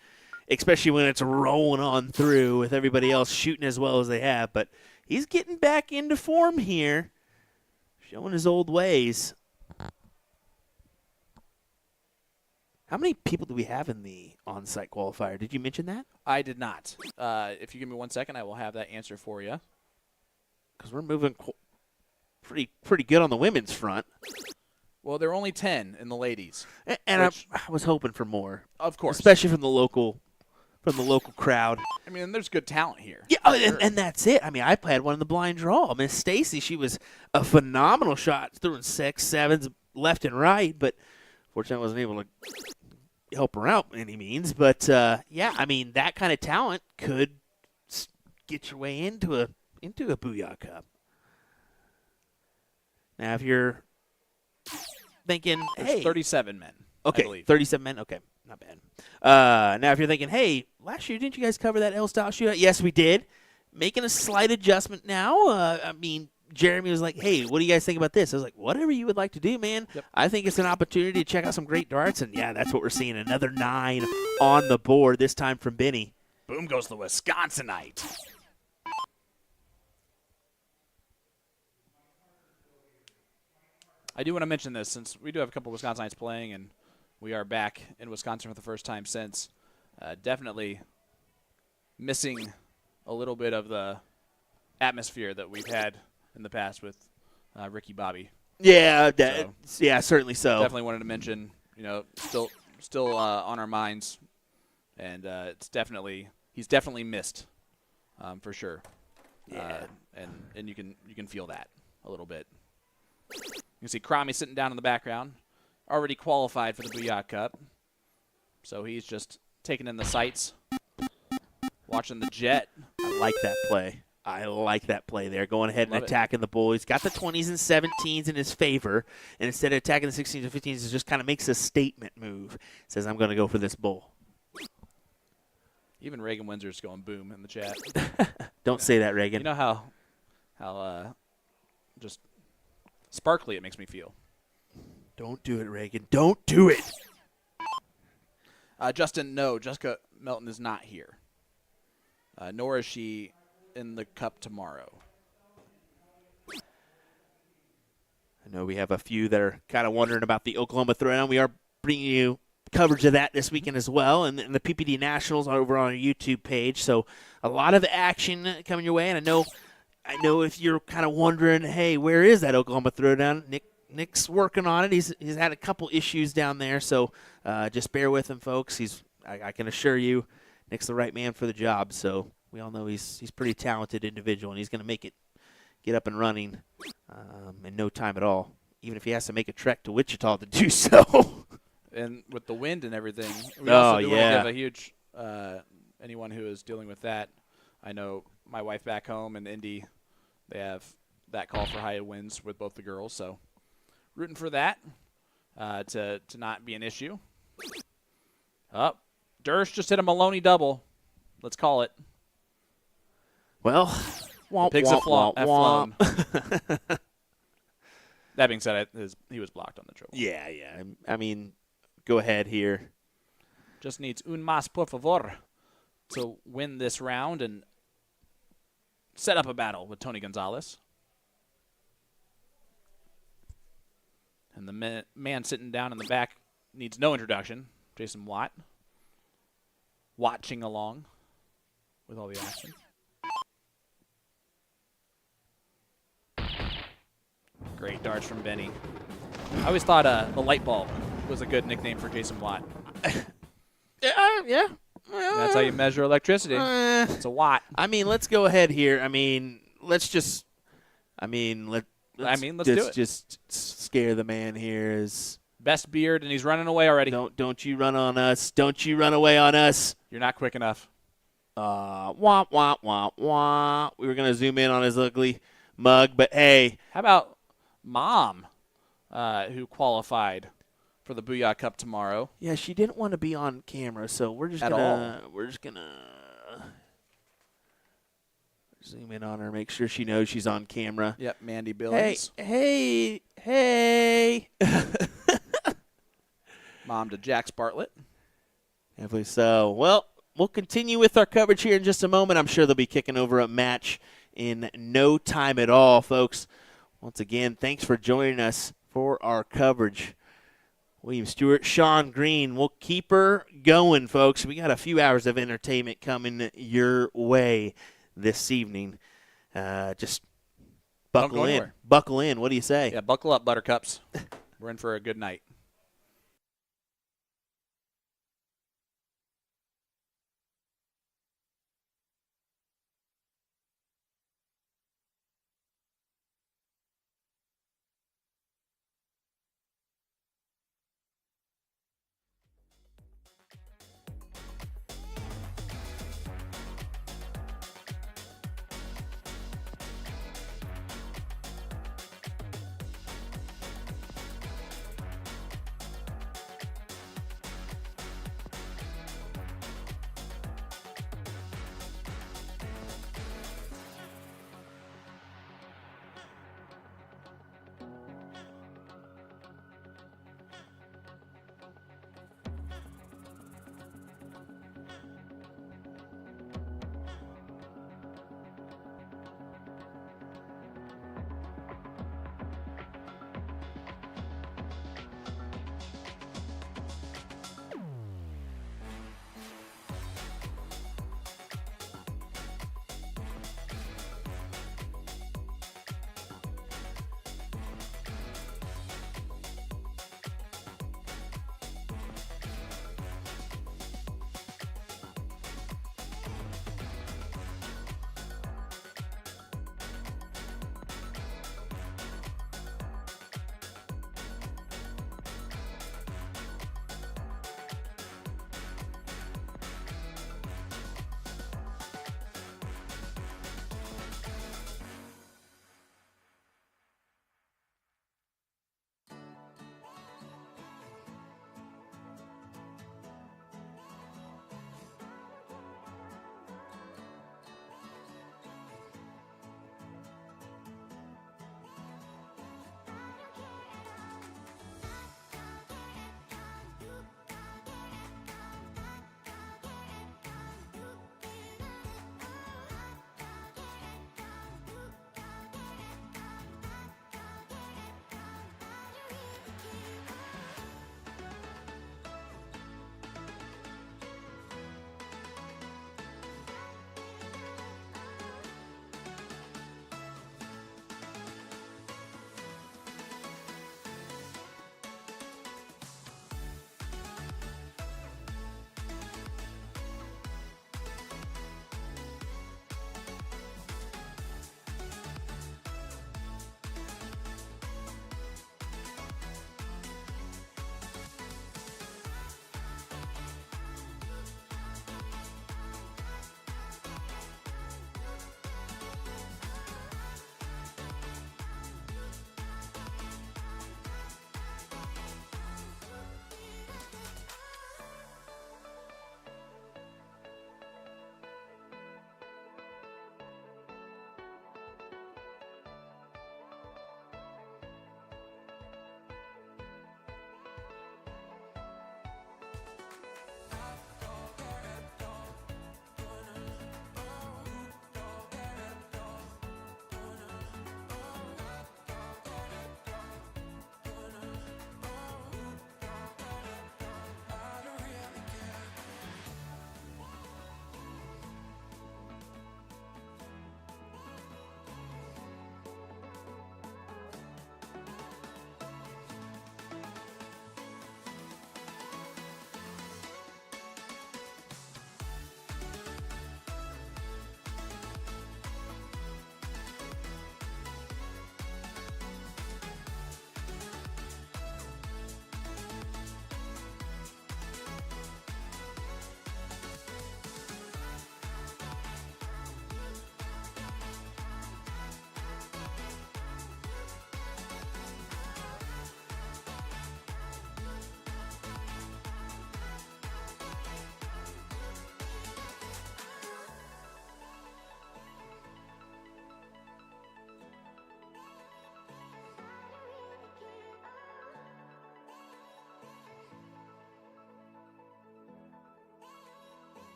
especially when it's rolling on through with everybody else shooting as well as they have. But he's getting back into form here, showing his old ways. How many people do we have in the on-site qualifier? Did you mention that? I did not. If you give me 1 second, I will have that answer for you. Because we're moving pretty good on the women's front. Well, there are only 10 in the ladies. And I was hoping for more. Of course. Especially from the local crowd. I mean, there's good talent here. Yeah, and that's it. I mean, I had one in the blind draw. Miss Stacy, she was a phenomenal shot, throwing 6, 7s left and right, but fortunately I wasn't able to help her out by any means. But, yeah, I mean, that kind of talent could get your way into a Booyah Cup. Now, if you're thinking, There's 37 men, okay, I believe. 37 men? Okay, not bad. Now, if you're thinking, hey, last year, didn't you guys cover that L-style shootout? Yes, we did. Making a slight adjustment now. I mean, Jeremy was like, hey, what do you guys think about this? I was like, whatever you would like to do, man. Yep. I think it's an opportunity to check out some great darts. And, yeah, that's what we're seeing. Another 9 on the board, this time from Benny. Boom goes the Wisconsinite. I do want to mention this, since we do have a couple of Wisconsinites playing, and we are back in Wisconsin for the first time since. Definitely missing a little bit of the atmosphere that we've had in the past with Ricky Bobby. Yeah, yeah, certainly so. Definitely wanted to mention, still on our minds, and he's definitely missed, for sure. Yeah, and you can feel that a little bit. You can see Cromie sitting down in the background, already qualified for the Booyah Cup, so he's just taking in the sights, watching the jet. I like that play. I like that play there, going ahead and attacking the bull. He's got the 20s and 17s in his favor, and instead of attacking the 16s and 15s, he just kind of makes a statement move. Says, I'm going to go for this bull. Even Reagan Windsor's going boom in the chat. Don't say that, Reagan. You know how just sparkly it makes me feel. Don't do it, Reagan. Don't do it. Justin, no, Jessica Melton is not here. Nor is she in the cup tomorrow. I know we have a few that are kind of wondering about the Oklahoma Throwdown. We are bringing you coverage of that this weekend as well, and the PPD Nationals are over on our YouTube page. So a lot of action coming your way, and I know if you're kind of wondering, hey, where is that Oklahoma Throwdown? Nick's working on it. He's had a couple issues down there, so just bear with him, folks. I can assure you, Nick's the right man for the job. So we all know he's a pretty talented individual, and he's going to make it get up and running in no time at all, even if he has to make a trek to Wichita to do so. and with the wind and everything. We Oh, also do want to yeah. give a huge anyone who is dealing with that. I know my wife back home in Indy, they have that call for high winds with both the girls, so rooting for that to not be an issue. Up, Durst just hit a Maloney double. Let's call it. Well, Pigs have flown. That being said, he was blocked on the triple. Yeah. I mean, go ahead here. Just needs un más por favor to win this round and set up a battle with Tony Gonzalez. And the man sitting down in the back needs no introduction, Jason Watt, watching along with all the action. Great darts from Benny. I always thought the light bulb was a good nickname for Jason Watt. Yeah. That's how you measure electricity. It's a watt. I mean, let's go ahead here. I mean, let's do it. Just scare the man here. Best beard, and he's running away already. Don't you run on us. Don't you run away on us. You're not quick enough. Wah, wah, wah, wah. We were going to zoom in on his ugly mug, but hey. How about Mom, who qualified for the Booyah Cup tomorrow? Yeah, she didn't want to be on camera, so we're just gonna zoom in on her, make sure she knows she's on camera. Yep, Mandy Billings. Hey. Mom to Jax Bartlett. Definitely so. Well, we'll continue with our coverage here in just a moment. I'm sure they'll be kicking over a match in no time at all, folks. Once again, thanks for joining us for our coverage. William Stewart, Sean Green, we'll keep her going, folks. We got a few hours of entertainment coming your way this evening. Just buckle in. Anywhere. Buckle in. What do you say? Yeah, buckle up, Buttercups. We're in for a good night.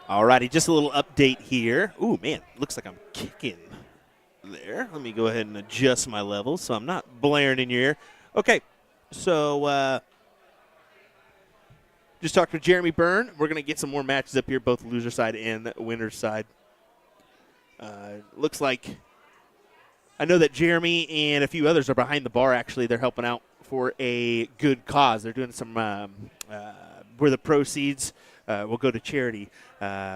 Alrighty, just a little update here. Ooh, man, looks like I'm kicking there. Let me go ahead and adjust my levels so I'm not blaring in your ear. Okay, so just talked to Jeremy Byrne. We're going to get some more matches up here, both loser side and winner side. Looks like I know that Jeremy and a few others are behind the bar, actually. They're helping out for a good cause. They're doing some where the proceeds will go to charity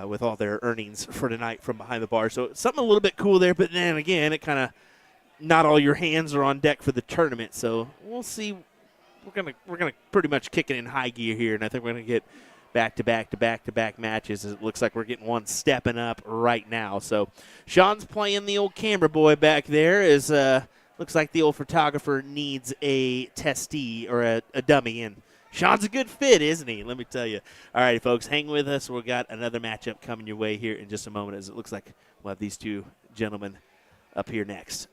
with all their earnings for tonight from behind the bar. So something a little bit cool there, but then again, it kind of not all your hands are on deck for the tournament. So we'll see. We're gonna pretty much kick it in high gear here, and I think we're gonna get back-to-back matches. It looks like we're getting one stepping up right now. So Sean's playing the old camera boy back there. Looks like the old photographer needs a testee or a dummy in. Sean's a good fit, isn't he? Let me tell you. All right, folks, hang with us. We've got another matchup coming your way here in just a moment, as it looks like we'll have these two gentlemen up here next.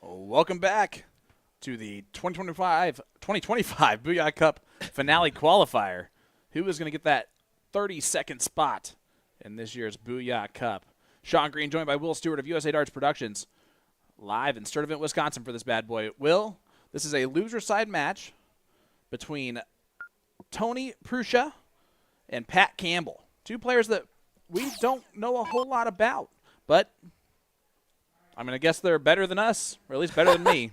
Welcome back to the 2025 Booyah Cup finale qualifier. Who is going to get that 32nd spot in this year's Booyah Cup? Sean Green joined by Will Stewart of USA Darts Productions, live in Sturtevant, Wisconsin for this bad boy. Will, this is a loser side match between Tony Pruscia and Pat Campbell, two players that we don't know a whole lot about, but I'm going to guess they're better than us, or at least better than me.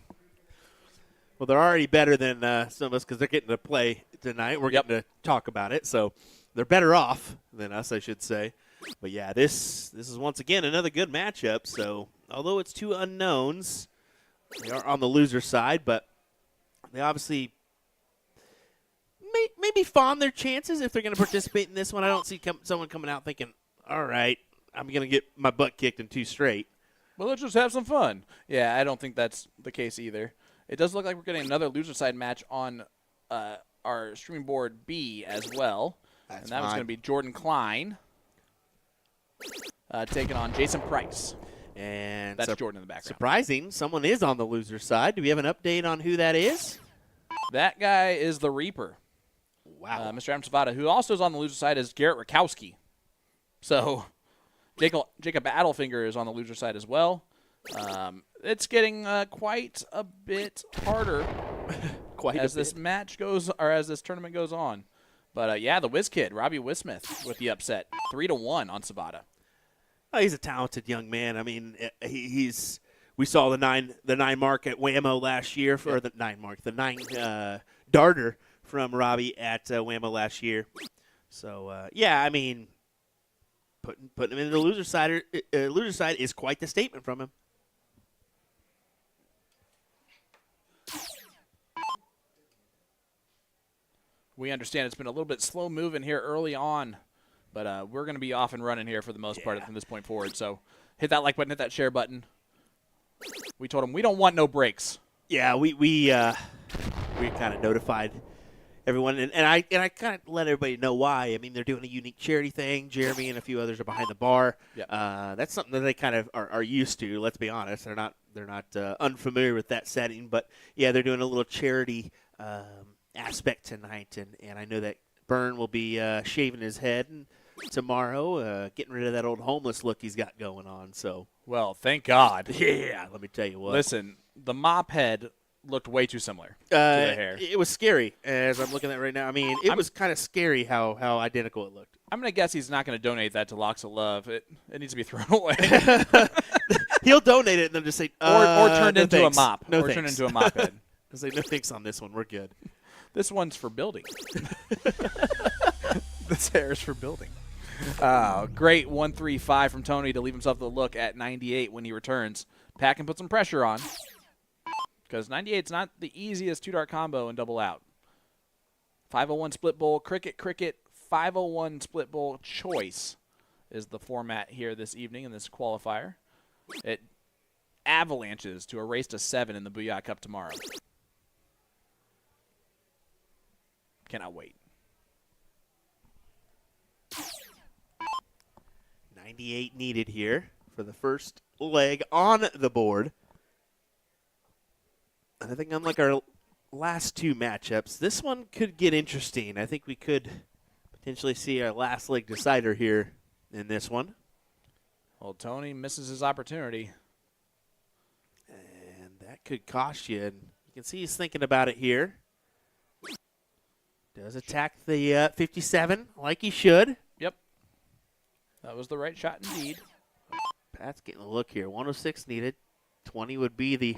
Well, they're already better than some of us because they're getting to play tonight. We're getting to talk about it, so they're better off than us, I should say. But, yeah, this is once again another good matchup. So, although it's two unknowns, they are on the loser side, but they obviously maybe fawn their chances if they're going to participate in this one. I don't see someone coming out thinking, all right, I'm going to get my butt kicked in 2 straight. Well, let's just have some fun. Yeah, I don't think that's the case either. It does look like we're getting another loser side match on our streaming board B as well. That's and that was going to be Jordan Klein taking on Jason Price. And that's Jordan in the background. Surprising, someone is on the loser side. Do we have an update on who that is? That guy is the Reaper. Wow. Mr. Adam Savada, who also is on the loser side, is Garrett Rakowski. So Jacob Adelfinger is on the loser side as well. It's getting quite a bit harder as this match goes, or as this tournament goes on. But yeah, the Whiz Kid, Robbie Wismith, with the upset, 3-1 on Savada. Oh, he's a talented young man. I mean, we saw the nine mark at Whammo last year for the 9 darter from Robbie at Whammo last year. So yeah, I mean, putting him in the loser side is quite the statement from him. We understand it's been a little bit slow moving here early on, but we're going to be off and running here for the most part from this point forward. So hit that like button, hit that share button. We told them we don't want no breaks. Yeah, we kind of notified everyone, and I kind of let everybody know why. I mean, they're doing a unique charity thing. Jeremy and a few others are behind the bar. Yeah. That's something that they kind of are used to. Let's be honest, they're not unfamiliar with that setting. But yeah, they're doing a little charity aspect tonight, and I know that Byrne will be shaving his head tomorrow, getting rid of that old homeless look he's got going on. So, well, thank God. Yeah, let me tell you what. Listen, the mop head looked way too similar to the hair. It was scary as I'm looking at it right now. I mean, it was kind of scary how identical it looked. I'm going to guess he's not going to donate that to Locks of Love. It needs to be thrown away. He'll donate it and then just say, or turned no into thanks. a mop. No or thanks. turned into a mop head. I'll say, no thanks on this one. We're good. This one's for building. This hair is for building. Great 1-3-5 from Tony to leave himself the look at 98 when he returns. Pat can put some pressure on because 98's not the easiest 2-dart combo and double out. 501 split bowl, cricket, 501 split bowl choice is the format here this evening in this qualifier. It avalanches to a race to 7 in the Booyah Cup tomorrow. Cannot wait. 98 needed here for the first leg on the board. And I think unlike our last 2 matchups, this one could get interesting. I think we could potentially see our last leg decider here in this one. Well, Tony misses his opportunity. And that could cost you. And you can see he's thinking about it here. Does attack the 57 like he should. Yep. That was the right shot indeed. Pat's getting a look here. 106 needed. 20 would be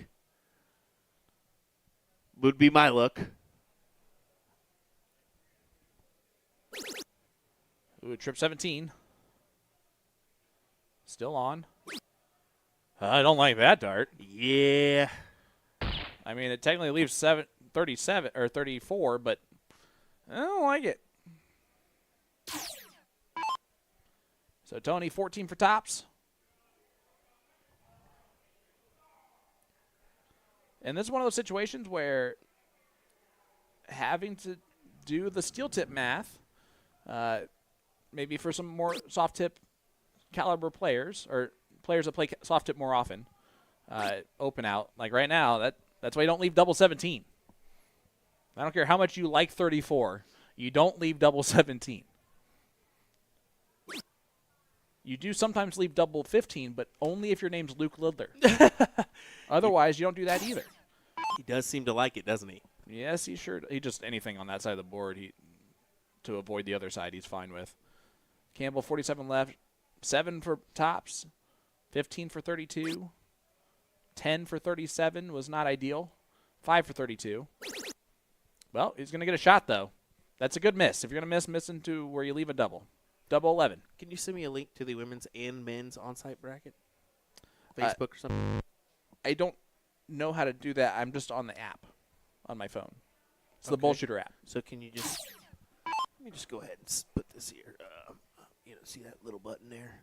my look. Ooh, trip 17. Still on. I don't like that dart. Yeah. I mean, it technically leaves 37 or 34, but I don't like it. So Tony, 14 for tops. And this is one of those situations where having to do the steel tip math, maybe for some more soft tip caliber players or players that play soft tip more often, open out. Like right now, that's why you don't leave double 17. I don't care how much you like 34. You don't leave double 17. You do sometimes leave double 15, but only if your name's Luke Lidler. Otherwise, you don't do that either. He does seem to like it, doesn't he? Yes, he sure. He just anything on that side of the board. To avoid the other side, he's fine with. Campbell 47 left, 7 for tops, 15 for 32, 10 for 37 was not ideal, 5 for 32. Well, he's going to get a shot, though. That's a good miss. If you're going to miss into where you leave a double. Double 11. Can you send me a link to the women's and men's on-site bracket? Facebook or something? I don't know how to do that. I'm just on the app on my phone. It's the Bullshooter app. So can you just – let me just go ahead and put this here. See that little button there?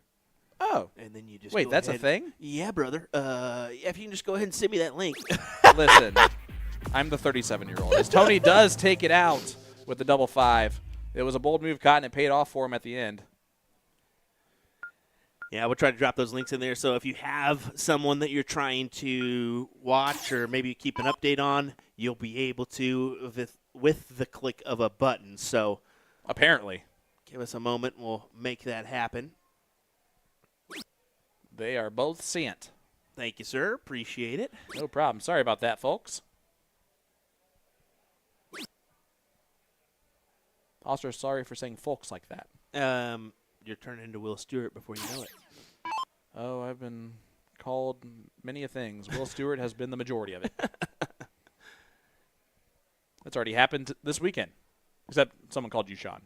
Oh. And then you just wait, go that's ahead. a thing? Yeah, brother. If you can just go ahead and send me that link. Listen, I'm the 37-year-old. As Tony does take it out with the double 5. It was a bold move caught, and it paid off for him at the end. Yeah, we'll try to drop those links in there. So if you have someone that you're trying to watch or maybe keep an update on, you'll be able to with the click of a button. So apparently. Give us a moment. We'll make that happen. They are both sent. Thank you, sir. Appreciate it. No problem. Sorry about that, folks. Also, sorry for saying folks like that. You're turning into Will Stewart before you know it. Oh, I've been called many a things. Will Stewart has been the majority of it. That's already happened this weekend, except someone called you Sean.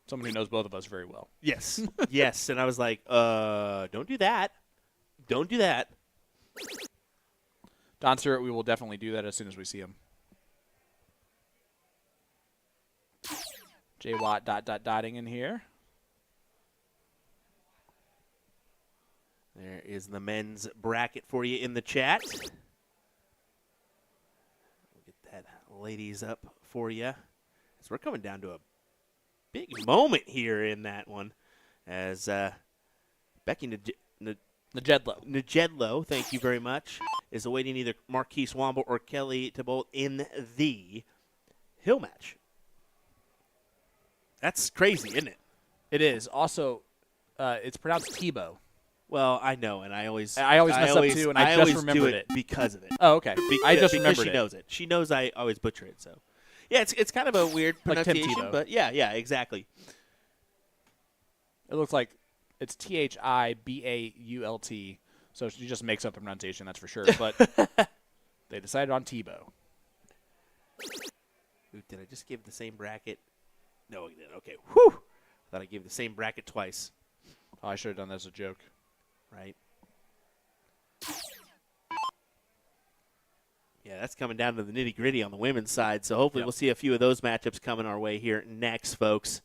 Someone who knows both of us very well. Yes. Yes. And I was like, don't do that. Don't do that. Don Stewart, we will definitely do that as soon as we see him. J. Watt dotting in here. There is the men's bracket for you in the chat. We'll get that ladies up for you. So we're coming down to a big moment here in that one as Becky Najedlow, thank you very much, is awaiting either Marquise Womble or Kelly Thibault in the Hill match. That's crazy, isn't it? It is. Also, it's pronounced Tebow. Well, I know, and I always mess up too, and I just remembered it because of it. Oh, okay. I just remembered because she knows it. She knows I always butcher it. So, yeah, it's kind of a weird pronunciation, Tebow. but yeah, exactly. It looks like it's Thibault, so she just makes up the pronunciation, that's for sure. But they decided on Tebow. Ooh, did I just give the same bracket? No, I didn't. Okay. Whew. I thought I gave the same bracket twice. Oh, I should have done that as a joke. Right. Yeah, that's coming down to the nitty-gritty on the women's side, so hopefully we'll see a few of those matchups coming our way here next, folks.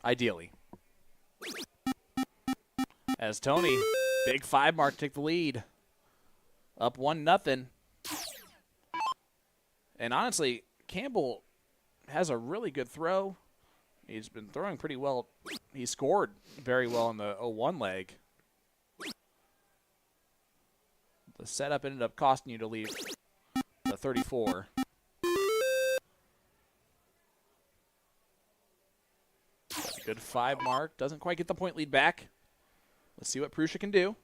Ideally. As Tony, big 5 mark, take the lead. Up 1-0. And honestly, Campbell has a really good throw. He's been throwing pretty well. He scored very well in the 0-1 leg. The setup ended up costing you to leave the 34. Got a good 5 mark. Doesn't quite get the point lead back. Let's see what Prussia can do.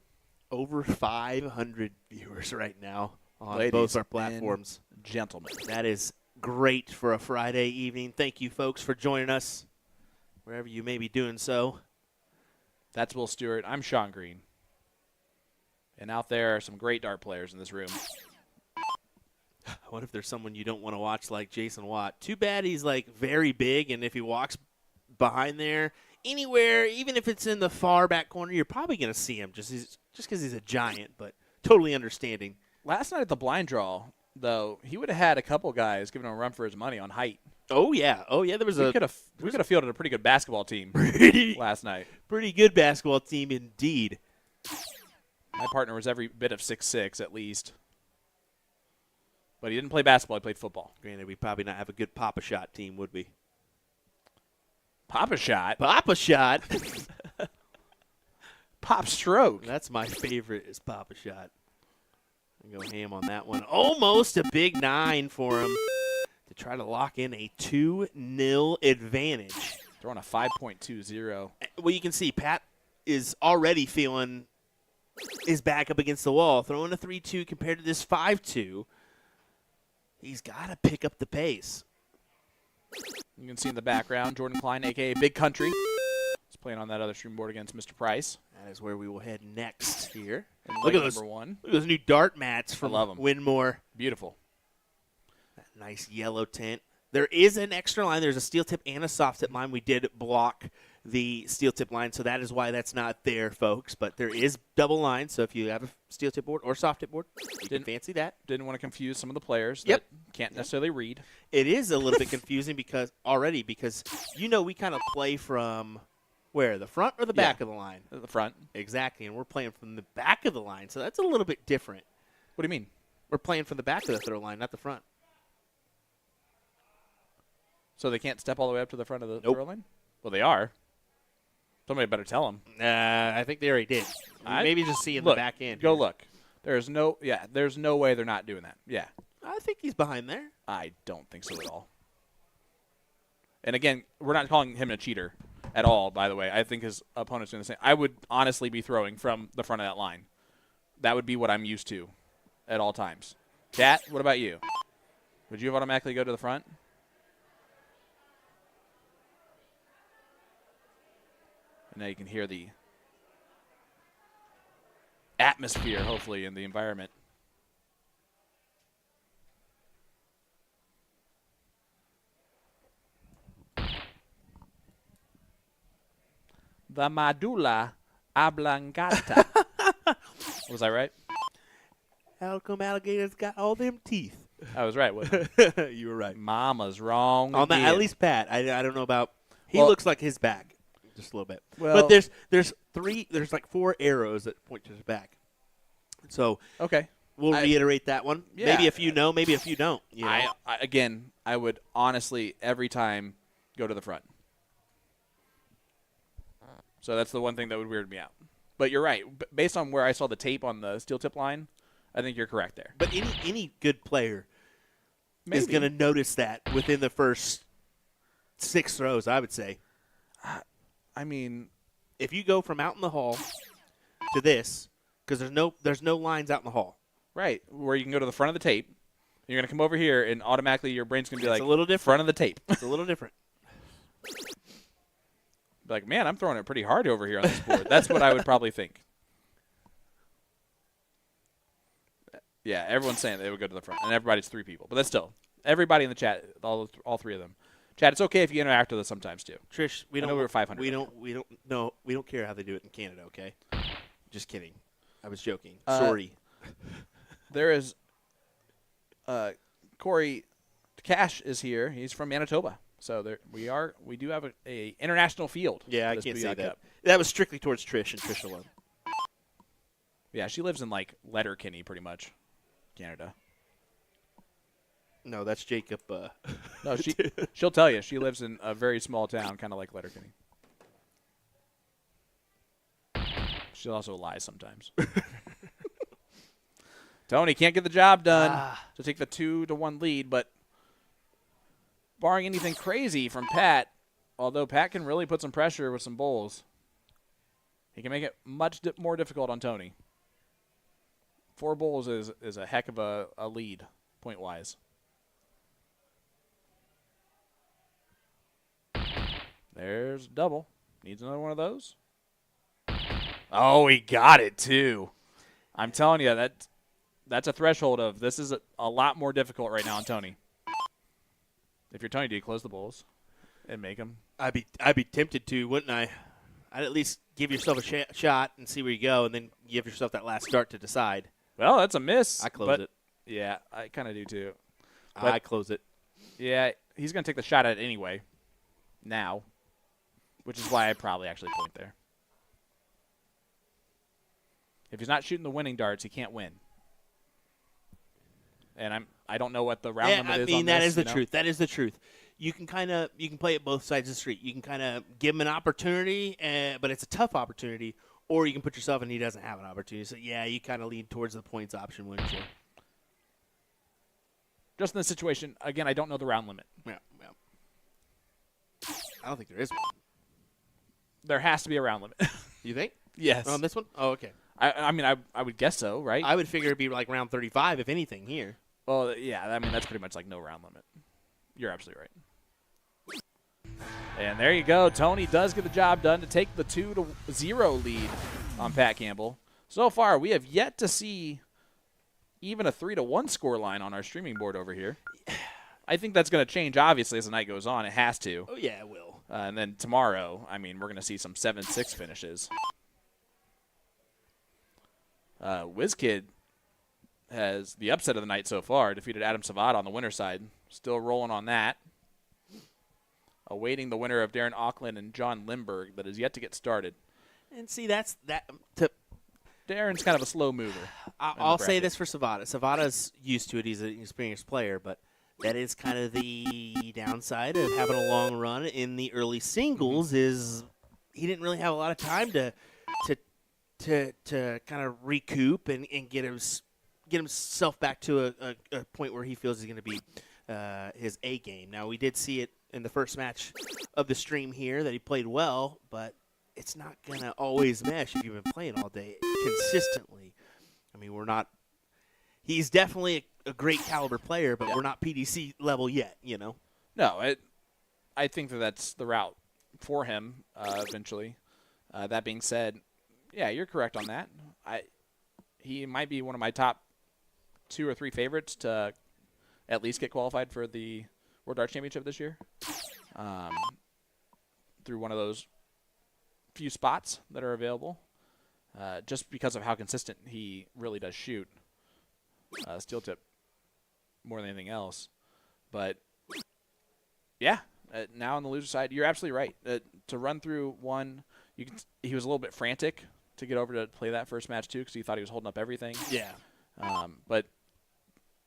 Over 500 viewers right now on Ladies both our platforms. and gentlemen. That is great for a Friday evening. Thank you, folks, for joining us, wherever you may be doing so. That's Will Stewart. I'm Sean Green. And out there are some great dart players in this room. What if there's someone you don't want to watch like Jason Watt? Too bad he's like very big, and if he walks behind there anywhere, even if it's in the far back corner, you're probably going to see him just because he's a giant, but totally understanding. Last night at the blind draw, though, he would have had a couple guys giving him a run for his money on height. Oh yeah. There was we could have fielded a pretty good basketball team last night. Pretty good basketball team indeed. My partner was every bit of 6'6", at least. But he didn't play basketball, he played football. Granted, we'd probably not have a good Papa Shot team, would we? Papa Shot? Papa Shot? Pop stroke. That's my favorite is Papa Shot. Go ham on that one. Almost a big 9 for him to try to lock in a 2-0 advantage. Throwing a 5.20. Well, you can see Pat is already feeling his back up against the wall. Throwing a 3-2 compared to this 5-2. He's got to pick up the pace. You can see in the background Jordan Klein, a.k.a. Big Country. He's playing on that other stream board against Mr. Price. That is where we will head next here. And Look at number 1. Look at those new dart mats from love 'em. Winmore. Beautiful. That nice yellow tint. There is an extra line. There's a steel tip and a soft tip line. We did block the steel tip line, so that is why that's not there, folks. But there is double lines, so if you have a steel tip board or soft tip board, you can fancy that. Didn't want to confuse some of the players Yep. that can't necessarily read. It is a little bit confusing because we kind of play from where? The front or the back of the line? At the front. Exactly, and we're playing from the back of the line, so that's a little bit different. What do you mean? We're playing from the back of the throw line, not the front. So they can't step all the way up to the front of the Nope. throw line? Well, they are. Somebody better tell them. I think they already did. Maybe just see in the back end. Go here. look. There's no way they're not doing that. Yeah. I think he's behind there. I don't think so at all. And again, we're not calling him a cheater at all, by the way. I think his opponent's doing the same. I would honestly be throwing from the front of that line. That would be what I'm used to at all times. Kat, what about you? Would you automatically go to the front? And now you can hear the atmosphere, hopefully, in the environment. The medulla oblongata. Was I right? How come alligators got all them teeth? I was right, wasn't I? You were right. Mama's wrong. On that, again. at least Pat. I don't know about. He Well- looks like his back, just a little bit. Well- but there's like 4 arrows that point to his back. So Okay. we'll reiterate that one. Yeah. Maybe if you know, maybe if you don't. You know? Again, I would honestly every time go to the front. So that's the one thing that would weird me out. But you're right. Based on where I saw the tape on the steel tip line, I think you're correct there. But any good player is Maybe. going to notice that within the first 6 throws, I would say. I mean, If you go from out in the hall to this, because there's no lines out in the hall. right, where you can go to the front of the tape. You're going to come over here, and automatically your brain's going to be It's like, a little different. front of the tape. It's a little different. Be like, man, I'm throwing it pretty hard over here on this board. That's what I would probably think. Yeah, everyone's saying they would go to the front, and everybody's 3 people. But that's still, everybody in the chat, all 3 of them. Chat, it's okay if you interact with us sometimes too. Trish, I know we're 500 We right don't care how they do it in Canada. Okay, just kidding. I was joking. Uh, Sorry. There is Corey Cash is here. He's from Manitoba. So there we do have a international field. Yeah, I this can't Booyah say that. Cup. That was strictly towards Trish and Trish alone. Yeah, she lives in like Letterkenny pretty much, Canada. No, that's Jacob. No, she'll tell you. She lives in a very small town, kind of like Letterkenny. She'll also lie sometimes. Tony can't get the job done to take the 2-1 lead, but barring anything crazy from Pat, although Pat can really put some pressure with some bowls, he can make it much more difficult on Tony. 4 bowls is a heck of a lead, point-wise. There's double. Needs another one of those. Oh, he got it, too. I'm telling you, that's a threshold of this is a lot more difficult right now on Tony. If you're Tony, do you close the bowls and make them? I'd be tempted to, wouldn't I? I'd at least give yourself a shot and see where you go, and then give yourself that last start to decide. Well, that's a miss. I close it. Yeah, I kind of do, too. I close it. Yeah, he's going to take the shot at it anyway. Now. Which is why I probably actually point there. If he's not shooting the winning darts, he can't win. And I don't know what the round limit is on this. I mean, that is the you know? truth. That is the truth. You can play it both sides of the street. You can kind of give him an opportunity, but it's a tough opportunity, or you can put yourself in he doesn't have an opportunity. So, yeah, you kind of lean towards the points option, wouldn't you? Just in this situation, again, I don't know the round limit. Yeah. I don't think there is one. There has to be a round limit. You think? Yes. On this one? Oh, okay. I mean, I would guess so, right? I would figure it'd be like round 35, if anything, here. Well, yeah, I mean, that's pretty much like no round limit. You're absolutely right. And there you go. Tony does get the job done to take the 2-0 lead on Pat Campbell. So far, we have yet to see even a 3-1 score line on our streaming board over here. I think that's going to change, obviously, as the night goes on. It has to. Oh, yeah, it will. And then tomorrow, I mean, we're going to see some 7-6 finishes. WizKid has the upset of the night so far. Defeated Adam Savada on the winner's side. Still rolling on that. Awaiting the winner of Darren Auckland and John Lindbergh that is yet to get started. And see, that's that. Darren's kind of a slow mover. I'll say this for Savada. Savada's used to it. He's an experienced player, but that is kind of the downside of having a long run in the early singles is he didn't really have a lot of time to kind of recoup and get himself back to a point where he feels he's going to be his A game. Now, we did see it in the first match of the stream here that he played well, but it's not going to always mesh if you've been playing all day consistently. I mean, he's definitely a great caliber player, but we're not PDC level yet, you know? No, I think that's the route for him eventually. That being said, yeah, you're correct on that. He might be one of my top 2 or 3 favorites to at least get qualified for the World Darts Championship this year through one of those few spots that are available just because of how consistent he really does shoot. Steel tip more than anything else. But, yeah, now on the loser side, you're absolutely right. To run through one, he was a little bit frantic to get over to play that first match, too, because he thought he was holding up everything. Yeah. But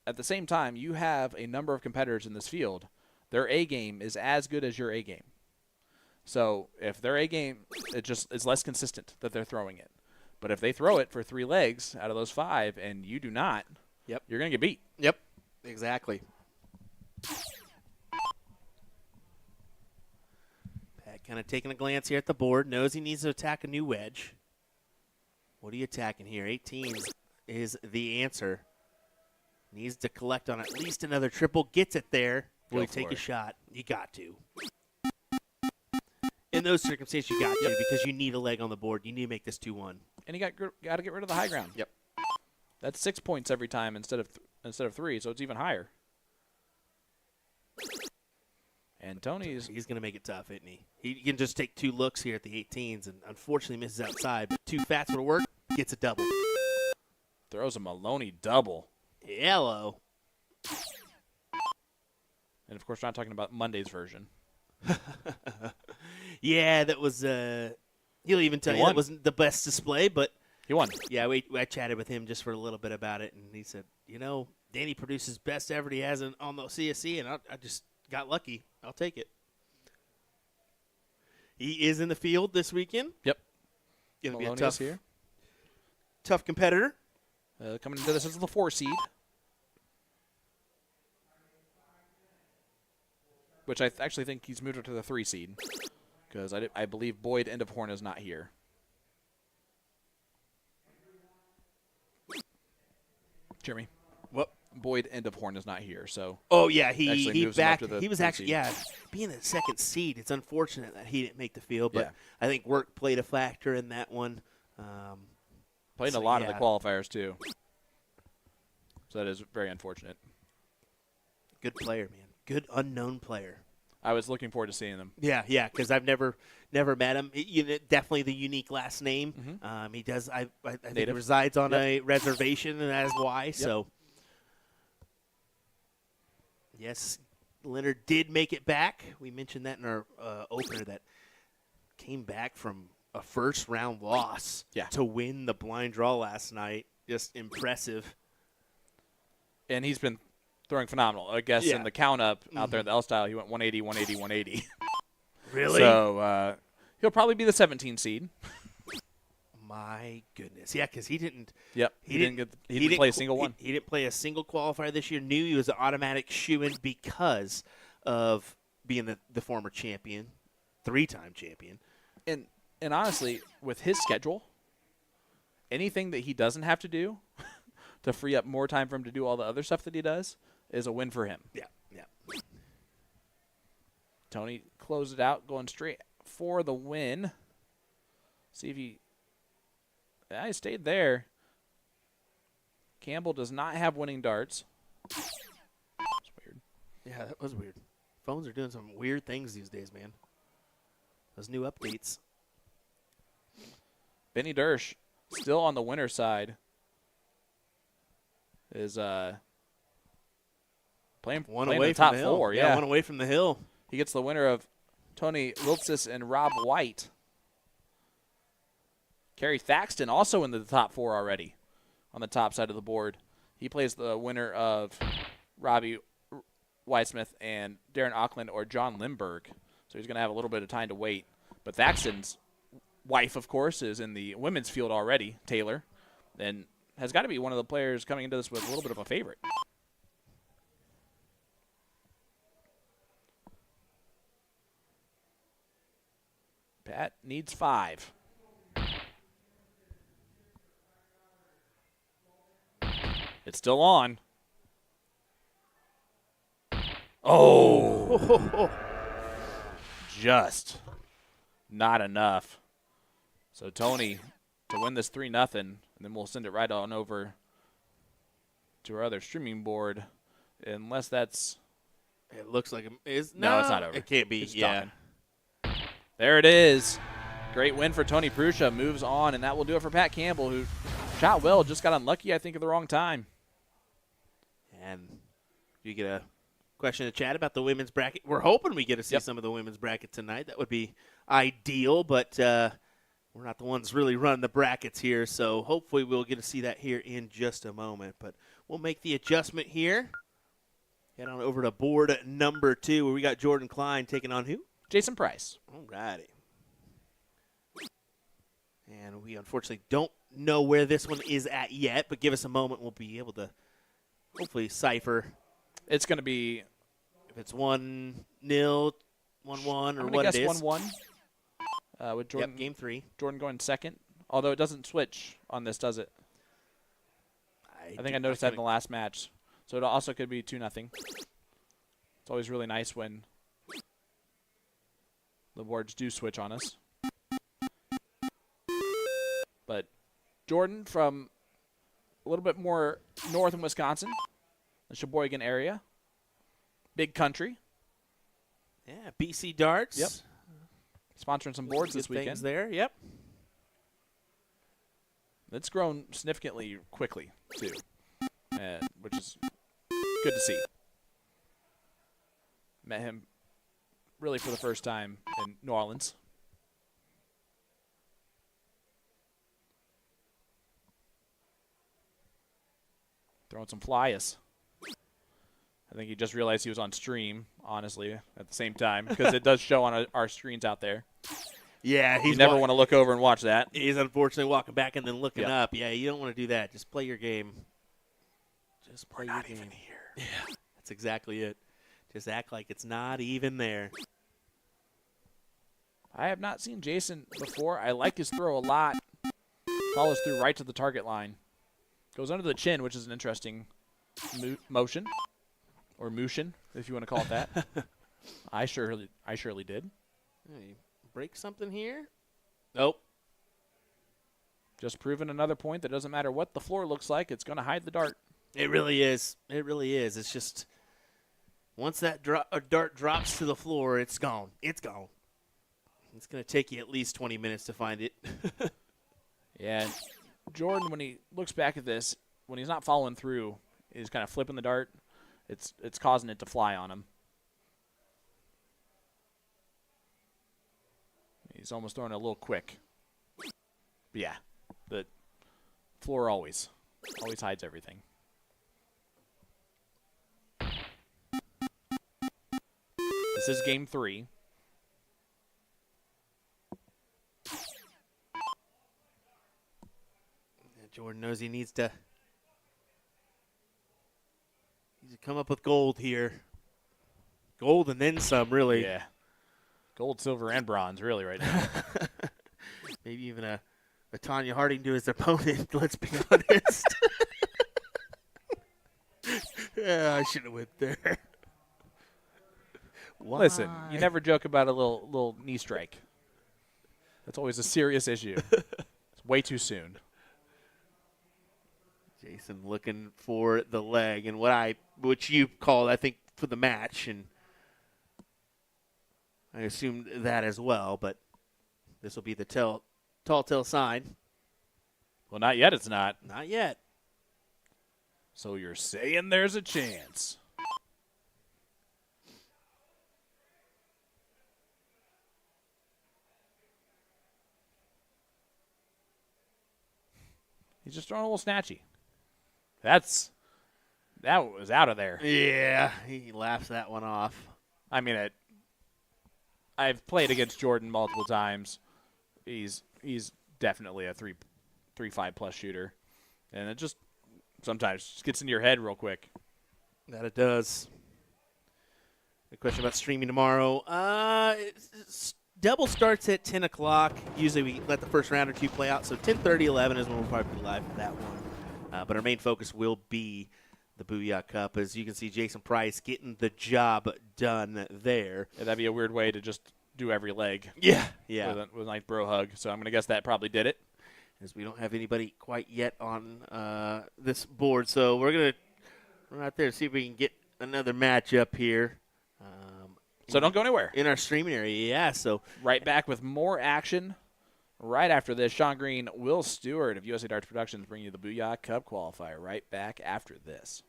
at the same time, you have a number of competitors in this field. Their A game is as good as your A game. So if their A game is less consistent that they're throwing it. But if they throw it for 3 legs out of those 5 and you do not, you're going to get beat. Yep, exactly. Pat kind of taking a glance here at the board, knows he needs to attack a new wedge. What are you attacking here? 18s is the answer. Needs to collect on at least another triple. Gets it there. Will he take a shot? You got to. In those circumstances, you got to because you need a leg on the board. You need to make this 2-1. And you got to get rid of the high ground. Yep. That's 6 points every time instead of 3, so it's even higher. And Tony's he's going to make it tough, isn't he? He can just take 2 looks here at the 18s and unfortunately misses outside. But 2 fats would work. Gets a double. throws a Maloney double. Yellow. And, of course, we're not talking about Monday's version. Yeah, that was he'll even tell you that wasn't the best display, but he won. Yeah, I chatted with him just for a little bit about it, and he said, Danny produces best ever he has on the CSC, and I just got lucky. I'll take it. He is in the field this weekend. Yep. Going to be a tough competitor. Coming into this as the 4 seed. Which I actually think he's moved up to the 3 seed. Because I believe Boyd Endofhorn is not here. Jeremy. What? Boyd Endofhorn is not here, so. Oh yeah, he backed. He was actually being the 2nd seed. It's unfortunate that he didn't make the field, but yeah. I think work played a factor in that one. Played a lot of the qualifiers too, so that is very unfortunate. Good player, man. Good unknown player. I was looking forward to seeing him. Yeah, because I've never met him. Definitely the unique last name. Mm-hmm. He does. I think he resides on a reservation, and that is why. Yep. So, yes, Leonard did make it back. We mentioned that in our opener that came back from a first-round loss to win the blind draw last night. Just impressive. And he's been throwing phenomenal. I guess in the count-up out there in the L-Style, he went 180, 180, 180. Really? So he'll probably be the 17 seed. my goodness. Yeah, because he didn't. Yep. He didn't play a single one. He didn't play a single qualifier this year. Knew he was an automatic shoo-in because of being the former champion, 3-time champion. And honestly, with his schedule, anything that he doesn't have to do to free up more time for him to do all the other stuff that he does is a win for him. Yeah. Tony closed it out, going straight for the win. See if he stayed there. Campbell does not have winning darts. That's weird. Yeah, that was weird. Phones are doing some weird things these days, man. Those new updates. Benny Dersch, still on the winner's side, is playing away the from top the hill. four. Yeah, one away from the hill. He gets the winner of Tony Wiltsis and Rob White. Kerry Thaxton also in the top four already on the top side of the board. He plays the winner of Robbie Whitesmith and Darren Auckland or John Lindberg. So he's going to have a little bit of time to wait. But Thaxton's wife, of course, is in the women's field already, Taylor, and has got to be one of the players coming into this with a little bit of a favorite. Pat needs 5. It's still on. Oh. Just not enough. So Tony to win this 3-0, and then we'll send it right on over to our other streaming board, unless that's. It looks like it is. No, it's not over. It can't be. It's yeah. done. There it is. Great win for Tony Prusha. Moves on, and that will do it for Pat Campbell, who shot well, just got unlucky, I think, at the wrong time. And you get a question to chat about the women's bracket. We're hoping we get to see some of the women's bracket tonight. That would be ideal, but we're not the ones really running the brackets here, so hopefully we'll get to see that here in just a moment. But we'll make the adjustment here. Head on over to board number 2, where we got Jordan Klein taking on who? Jason Price. All righty. And we unfortunately don't know where this one is at yet, but give us a moment. We'll be able to hopefully cipher. It's going to be. If it's 1-0, 1-1, or what it is. I'm going to guess 1-1 with Jordan. Yep, game 3. Jordan going second, although it doesn't switch on this, does it? I think I noticed that in the last match. So it also could be 2-0. It's always really nice when the boards do switch on us. But Jordan from a little bit more north in Wisconsin, the Sheboygan area. Big country. Yeah, BC Darts. Yep. Sponsoring some boards this Good weekend. things there, yep. It's grown significantly quickly, too, which is good to see. Met him really for the first time in New Orleans. Throwing some flyers. I think he just realized he was on stream, honestly, at the same time, because it does show on our screens out there. Yeah, You never want to look over and watch that. He's unfortunately walking back and then looking up. Yeah, you don't want to do that. Just play your game. Just play your game. We're not even here. Yeah, that's exactly it. Just act like it's not even there. I have not seen Jason before. I like his throw a lot. Follows through right to the target line. Goes under the chin, which is an interesting motion. Or motion, if you want to call it that. I surely did. Hey, break something here? Nope. Just proving another point that doesn't matter what the floor looks like, it's going to hide the dart. It really is. It really is. It's just once that dart drops to the floor, it's gone. It's gone. It's going to take you at least 20 minutes to find it. Yeah. Jordan, when he looks back at this, when he's not following through, he's kind of flipping the dart. It's causing it to fly on him. He's almost throwing it a little quick. But yeah, the floor always hides everything. This is game 3. Jordan knows he needs to come up with gold here. Gold and then some, really. Yeah. Gold, silver, and bronze, really, right now. Maybe even a Tanya Harding to his opponent, let's be honest. Yeah, I should have went there. Listen, you never joke about a little knee strike. That's always a serious issue. It's way too soon. Jason looking for the leg and what you called, I think, for the match, and I assumed that as well, but this will be the tall tale sign. Well, not yet, it's not. Not yet. So you're saying there's a chance. He's just throwing a little snatchy. That was out of there. Yeah, he laughs that one off. I mean, I've played against Jordan multiple times. He's definitely a 3-5 plus shooter, and it just sometimes just gets into your head real quick. That it does. A question about streaming tomorrow. Double starts at 10 o'clock. Usually we let the first round or two play out, so 10:30, 11 is when we'll probably be live for that one. But our main focus will be the Booyah Cup. As you can see, Jason Price getting the job done there. Yeah, that'd be a weird way to just do every leg. Yeah. With a nice bro hug. So I'm going to guess that probably did it. As we don't have anybody quite yet on this board. So we're going to run out there and see if we can get another match up here. So don't go anywhere. In our streaming area, yeah. So right back with more action right after this. Sean Green, Will Stewart of USA Darts Productions bring you the Booyah Cup qualifier right back after this.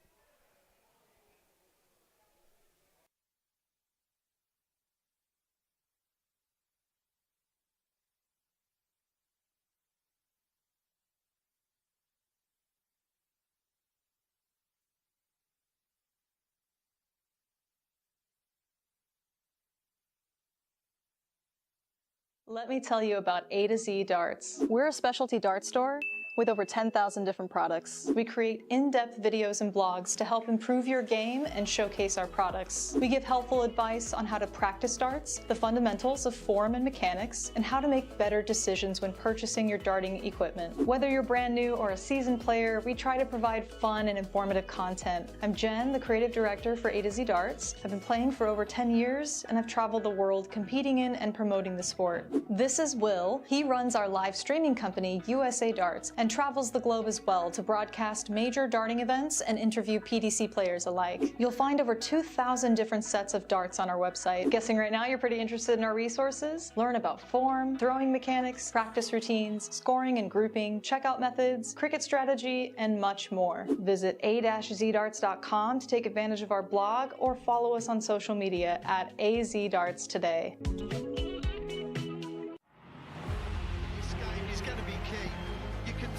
Let me tell you about A to Z Darts. We're a specialty dart store with over 10,000 different products. We create in-depth videos and blogs to help improve your game and showcase our products. We give helpful advice on how to practice darts, the fundamentals of form and mechanics, and how to make better decisions when purchasing your darting equipment. Whether you're brand new or a seasoned player, we try to provide fun and informative content. I'm Jen, the creative director for A to Z Darts. I've been playing for over 10 years, and I've traveled the world competing in and promoting the sport. This is Will. He runs our live streaming company, USA Darts, and travels the globe as well to broadcast major darting events and interview PDC players alike. You'll find over 2,000 different sets of darts on our website. Guessing right now you're pretty interested in our resources? Learn about form, throwing mechanics, practice routines, scoring and grouping, checkout methods, cricket strategy, and much more. Visit a-zdarts.com to take advantage of our blog or follow us on social media at AZDarts today.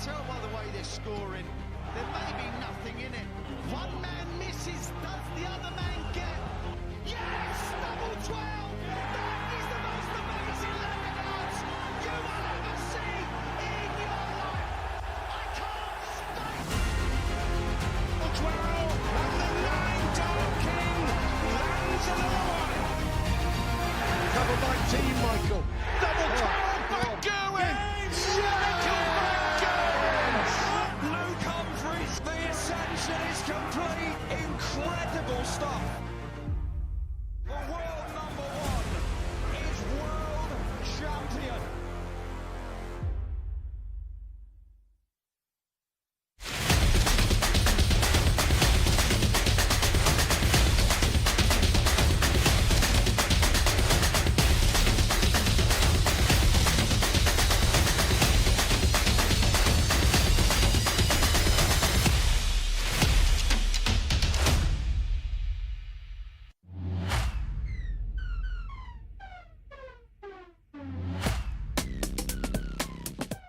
Tell by the way they're scoring, there may be nothing in it. One man misses, does the other man get? Yes! Double 12! That is the most amazing leg dance you will ever see in your life! I can't state! 12, and the 9 Dart King lands another one! Covered by Team Michael. Double 12, back going! The ascension is complete. Incredible stuff. The world number one is world champion.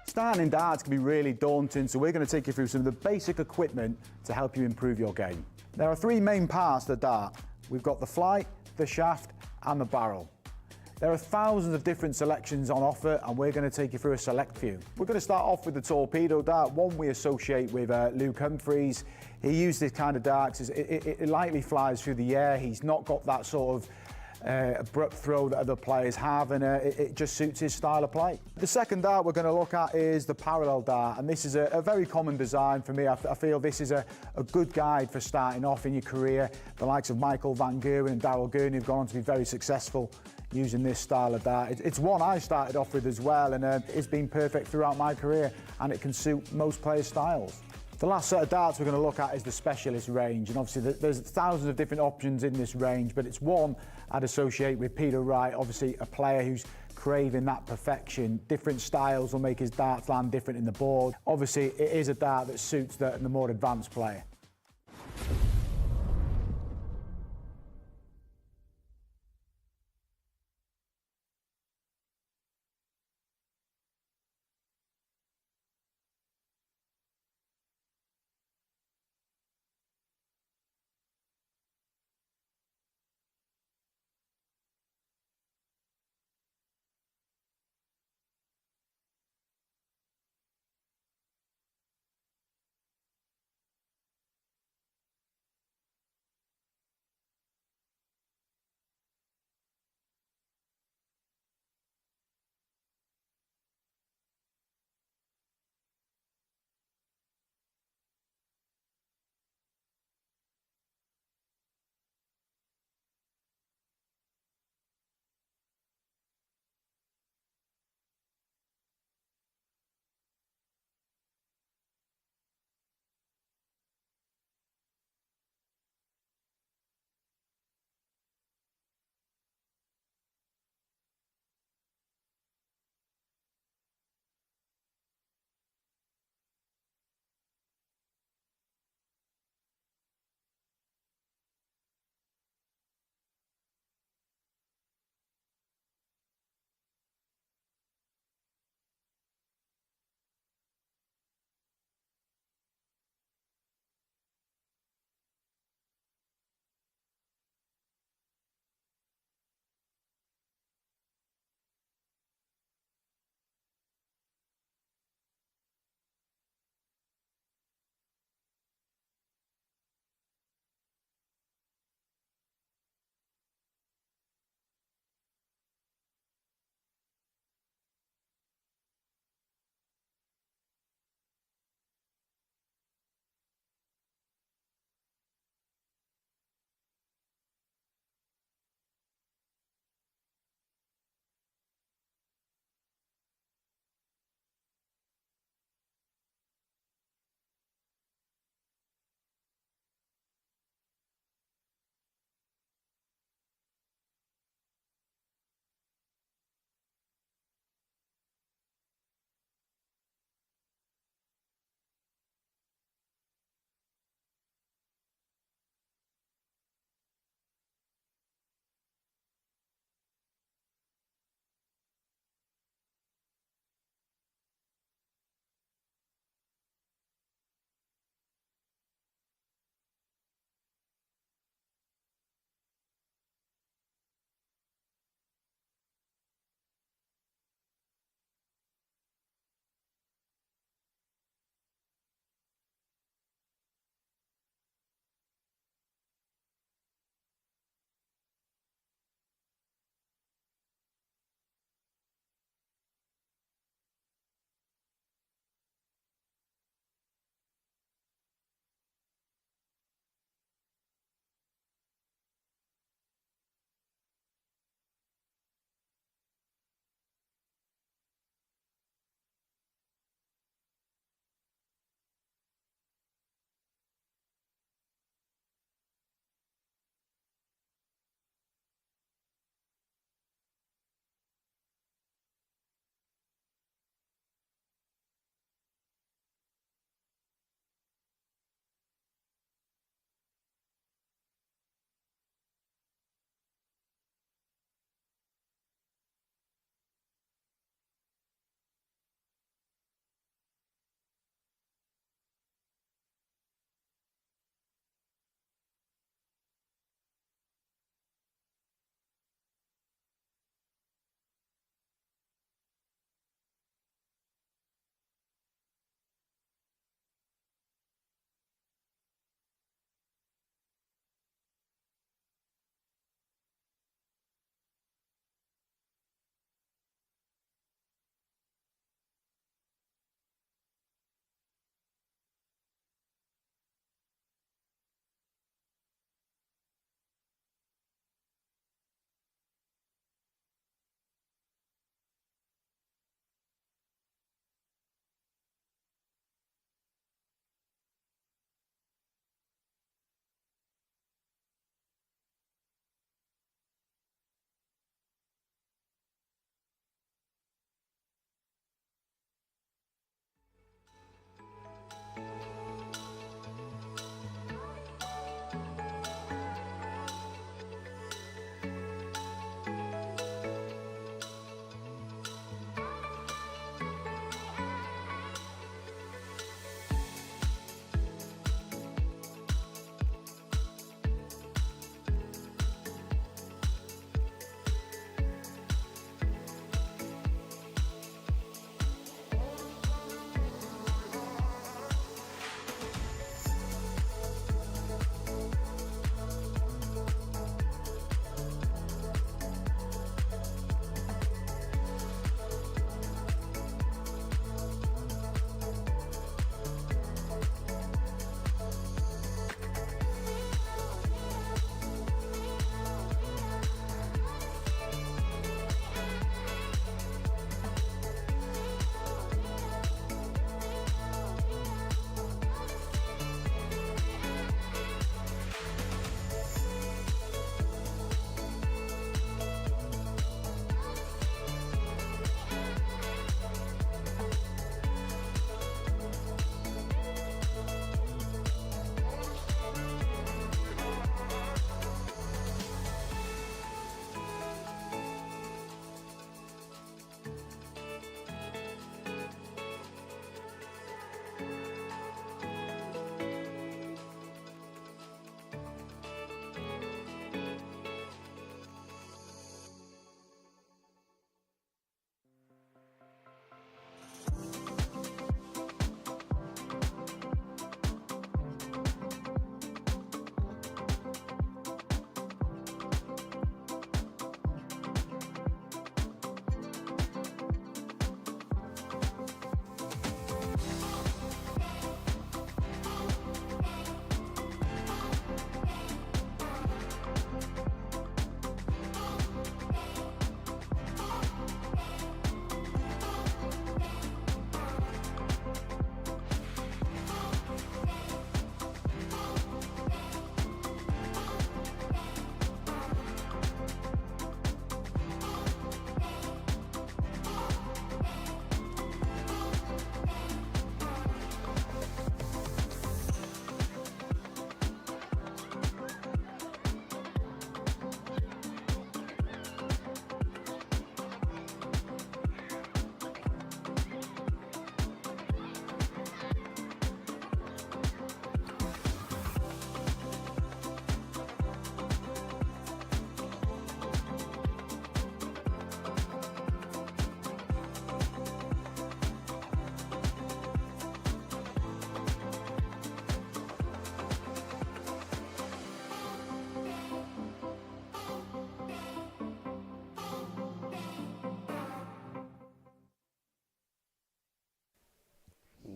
Starting in darts can be really daunting, so we're going to take you through some of the basic equipment to help you improve your game. There are three main parts to the dart. We've got the flight, the shaft, and the barrel. There are thousands of different selections on offer, and we're going to take you through a select few. We're going to start off with the torpedo dart, one we associate with Luke Humphries. He used this kind of dart because it lightly flies through the air. He's not got that sort of abrupt throw that other players have, and it just suits his style of play. The second dart we're going to look at is the parallel dart, and this is a very common design for me. I feel this is a good guide for starting off in your career. The likes of Michael Van Gerwen and Darrell Gurney have gone on to be very successful using this style of dart. It's one I started off with as well, and it's been perfect throughout my career, and it can suit most players' styles. The last set of darts we're going to look at is the specialist range, and obviously there's thousands of different options in this range, but it's one I'd associate with Peter Wright, obviously a player who's craving that perfection. Different styles will make his darts land different in the board. Obviously it is a dart that suits the more advanced player.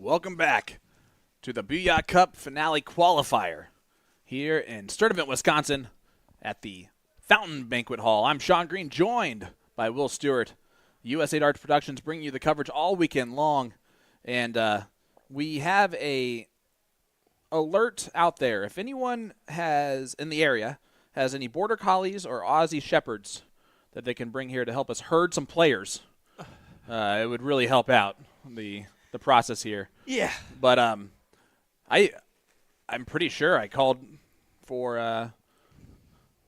Welcome back to the Booyah Cup Finale Qualifier here in Sturtevant, Wisconsin at the Fountain Banquet Hall. I'm Sean Green, joined by Will Stewart. USA Darts Productions bringing you the coverage all weekend long. And we have a alert out there. If anyone has, in the area, has any Border Collies or Aussie Shepherds that they can bring here to help us herd some players, it would really help out the process here. Yeah. But I'm pretty sure I called for a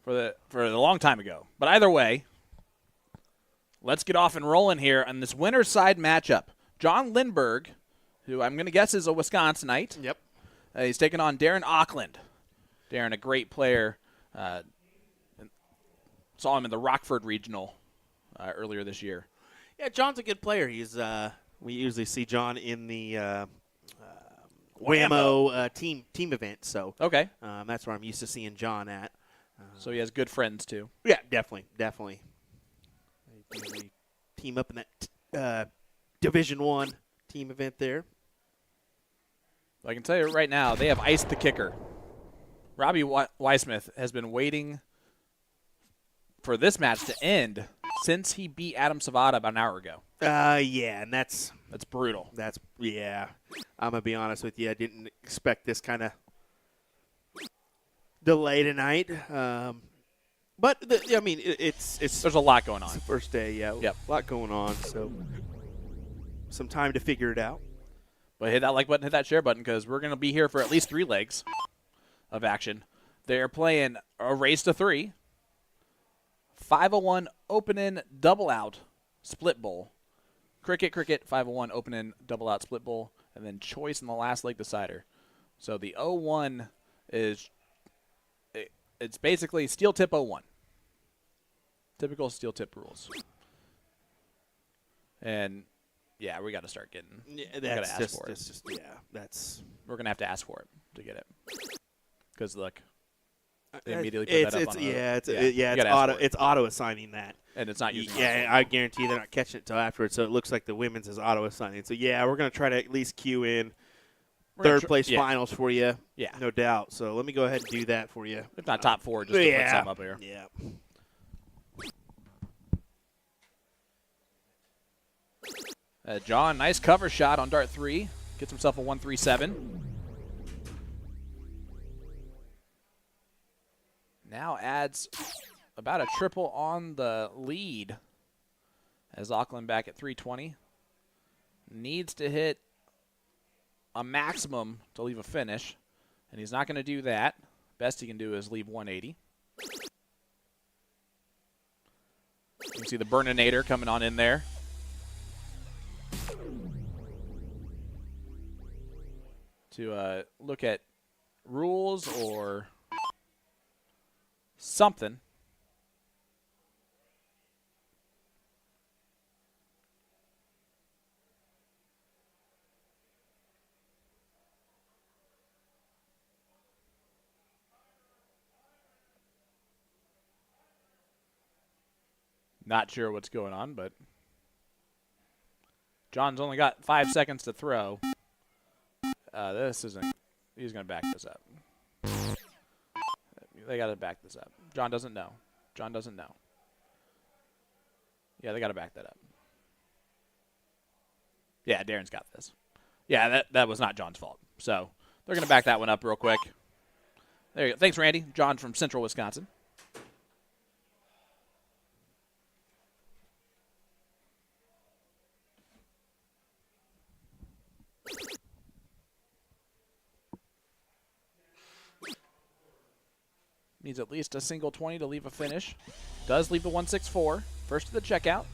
long time ago. But either way, let's get off and rolling here on this winner's side matchup. John Lindberg, who I'm going to guess is a Wisconsinite. Yep. He's taking on Darren Auckland. Darren, a great player. Saw him in the Rockford Regional earlier this year. Yeah, John's a good player. He's we usually see John in the Whammo team event, so Okay. that's where I'm used to seeing John at. So he has good friends, too. Yeah, definitely. We team up in that Division I team event there. I can tell you right now, they have iced the kicker. Robbie Weissmith has been waiting for this match to end since he beat Adam Savada about an hour ago. Yeah, and that's brutal. yeah. I'm gonna be honest with you. I didn't expect this kind of delay tonight. But it's There's a lot going on. the first day. Yeah, Yep. a lot going on. So some time to figure it out. But hit that like button, hit that share button, because we're going to be here for at least 3 legs of action. They're playing a race to 3, 501 open-in double-out split bowl. Cricket, 501 open-in double-out split bowl, and then choice in the last leg decider. So the 0-1 is it's basically steel tip 0-1. Typical steel tip rules. And yeah, we got to start getting. Yeah, we got to ask just, for it. that's just that's. We're gonna have to ask for it to get it. Because look, they It's immediately put that up on it's auto. It's auto assigning that. and it's not using. Yeah, I guarantee they're not catching it until afterwards. So it looks like the women's is auto assigning. So yeah, we're gonna try to at least queue in third place finals for you. Yeah, no doubt. So let me go ahead and do that for you. if not top 4, just to put some up here. Yeah. John, nice cover shot on dart 3. Gets himself a 137. Now adds about a triple on the lead as Auckland back at 320. Needs to hit a maximum to leave a finish, and he's not going to do that. Best he can do is leave 180. You can see the Burninator coming on in there. To look at rules or something. Not sure what's going on, but John's only got 5 seconds to throw. This isn't. He's going to back this up. They got to back this up. John doesn't know. John doesn't know. Yeah, they got to back that up. Yeah, Darren's got this. Yeah, that was not John's fault. So they're going to back that one up real quick. There you go. Thanks, Randy. John from Central Wisconsin. Needs at least a single 20 to leave a finish. Does leave the 164. First to the checkout.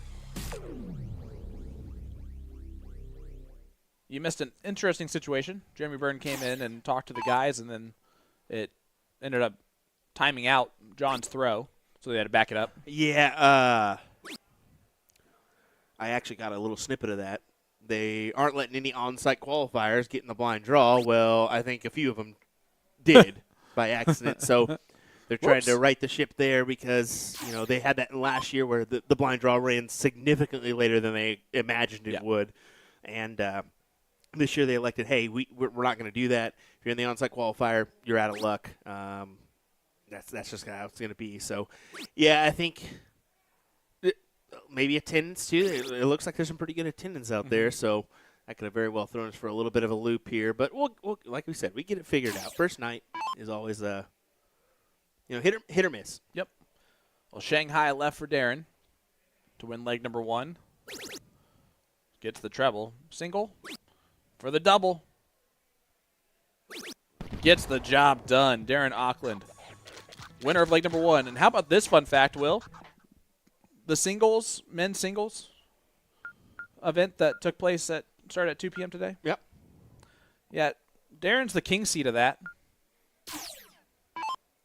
You missed an interesting situation. Jeremy Byrne came in and talked to the guys, and then it ended up timing out John's throw, so they had to back it up. Yeah, I actually got a little snippet of that. They aren't letting any on-site qualifiers get in the blind draw. Well, I think a few of them did by accident, so they're trying to right the ship there because, you know, they had that last year where the blind draw ran significantly later than they imagined it would. And This year they elected, hey, we're not going to do that. If you're in the onsite qualifier, you're out of luck. That's just how it's going to be. So, yeah, I think maybe attendance too. It looks like there's some pretty good attendance out there. So I could have very well thrown us for a little bit of a loop here. But we'll like we said, we get it figured out. First night is always hit or miss. Yep. Well, Shanghai left for Darren to win leg number 1. Gets the treble. Single for the double. Gets the job done. Darren Auckland, winner of leg number 1. And how about this fun fact, Will? The men's singles event that took place started at 2 p.m. today? Yep. Yeah, Darren's the king seat of that.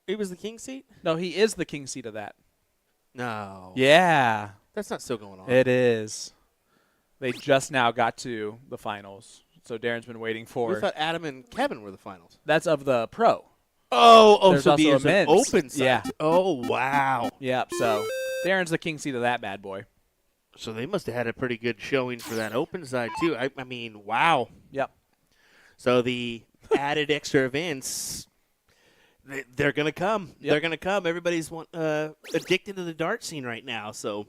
He was the king seat? No, he is the king seat of that. No. Yeah. That's not still going on. It is. They just now got to the finals. So Darren's been waiting for. We thought Adam and Kevin were the finals. That's of the pro. There's also so a men's. open side. Yeah. Oh, wow. Yep. So Darren's the king seat of that bad boy. So they must have had a pretty good showing for that open side, too. I mean, wow. Yep. So the added extra events, they're going to come. Yep. They're going to come. Everybody's addicted to the dart scene right now. So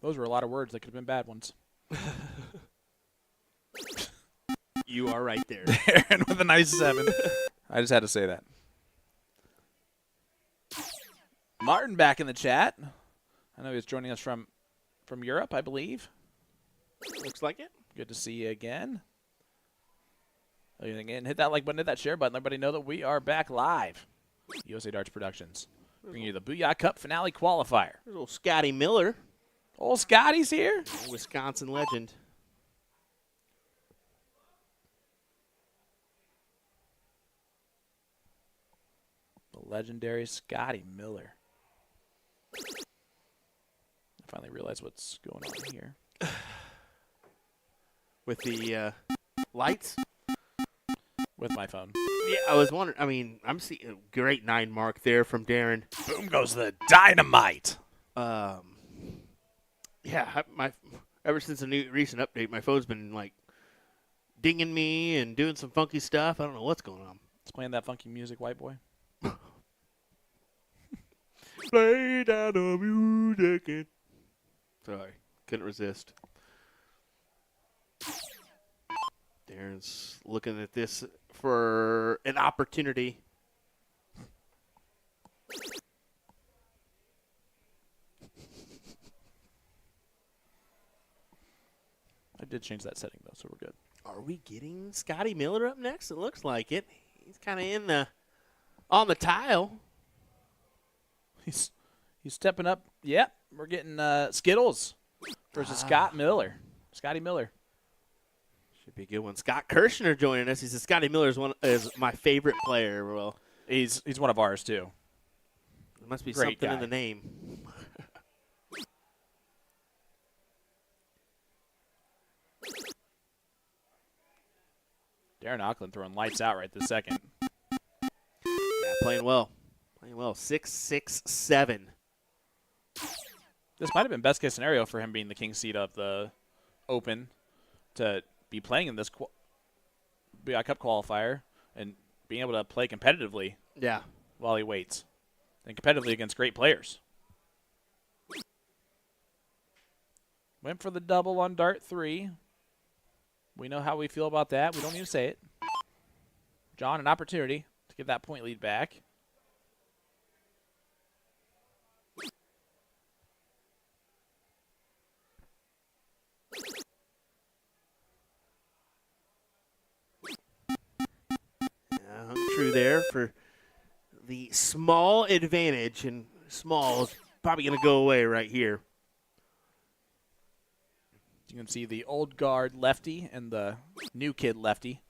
those were a lot of words that could have been bad ones. you are right there. Darren with a nice 7. I just had to say that. Martin back in the chat. I know he was joining us from Europe, I believe. Looks like it. Good to see you again. Again, hit that like button, hit that share button. Let everybody know that we are back live. USA Darts Productions. Bringing you the Booyah Cup Finale Qualifier. There's little Scotty Miller. Old Scotty's here. Wisconsin legend. The legendary Scotty Miller. I finally realized what's going on here. With the lights? With my phone. Yeah, I was wondering. I mean, I'm seeing a great 9 mark there from Darren. Boom goes the dynamite. Yeah, ever since the recent update, my phone's been like dinging me and doing some funky stuff. I don't know what's going on. It's playing that funky music, white boy. Play down the music. Sorry, couldn't resist. Darren's looking at this for an opportunity. I did change that setting, though, so we're good. Are we getting Scotty Miller up next? It looks like it. He's kind of on the tile. He's stepping up. Yep, we're getting Skittles versus Scotty Miller. Should be a good one. Scott Kirshner joining us. He says Scotty Miller is my favorite player. Well, he's one of ours too. There must be Great something guy. in the name. Darren Auckland throwing lights out right this second. Yeah, playing well. 6-6-7. This might have been best case scenario for him being the king seed of the Open to be playing in this Booyah Cup qualifier and being able to play competitively. Yeah. While he waits, and competitively against great players. Went for the double on dart 3. We know how we feel about that. We don't need to say it. John, an opportunity to give that point lead back. Hung true there for the small advantage, and small is probably going to go away right here. You can see the old guard lefty and the new kid lefty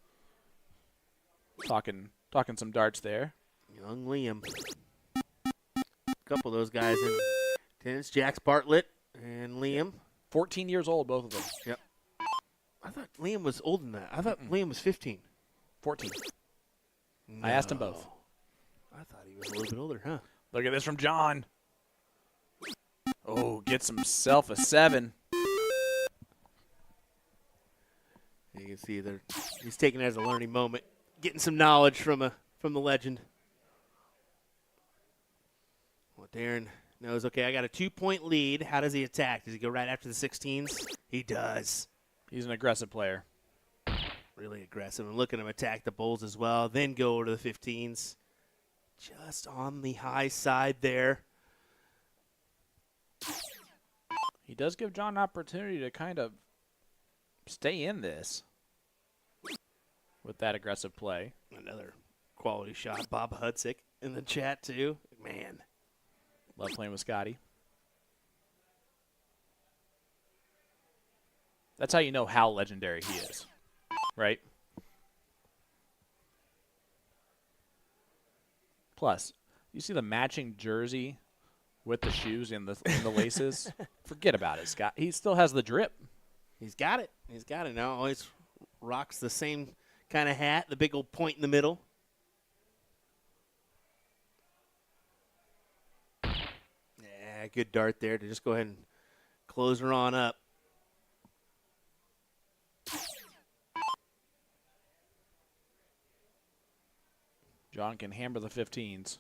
talking some darts there. Young Liam. A couple of those guys in tennis. Jax Bartlett and Liam. 14 years old, both of them. Yep. I thought Liam was older than that. I thought Liam was 15. 14. No. I asked them both. I thought he was a little bit older, huh? Look at this from John. Oh, gets himself a 7. You can see that he's taking it as a learning moment, getting some knowledge from the legend. Well, Darren knows, okay, I got a 2-point lead. How does he attack? Does he go right after the 16s? He does. He's an aggressive player. Really aggressive. And look at him attack the bowls as well, then go over to the 15s. Just on the high side there. He does give John an opportunity to kind of stay in this with that aggressive play. Another quality shot. Bob Hudsick in the chat, too. Man. Love playing with Scotty. That's how you know how legendary he is, right? Plus, you see the matching jersey with the shoes and the laces. Forget about it, Scott. He still has the drip. He's got it. He's got it now. Always rocks the same kind of hat, the big old point in the middle. Yeah, good dart there to just go ahead and close her on up. John can hammer the 15s.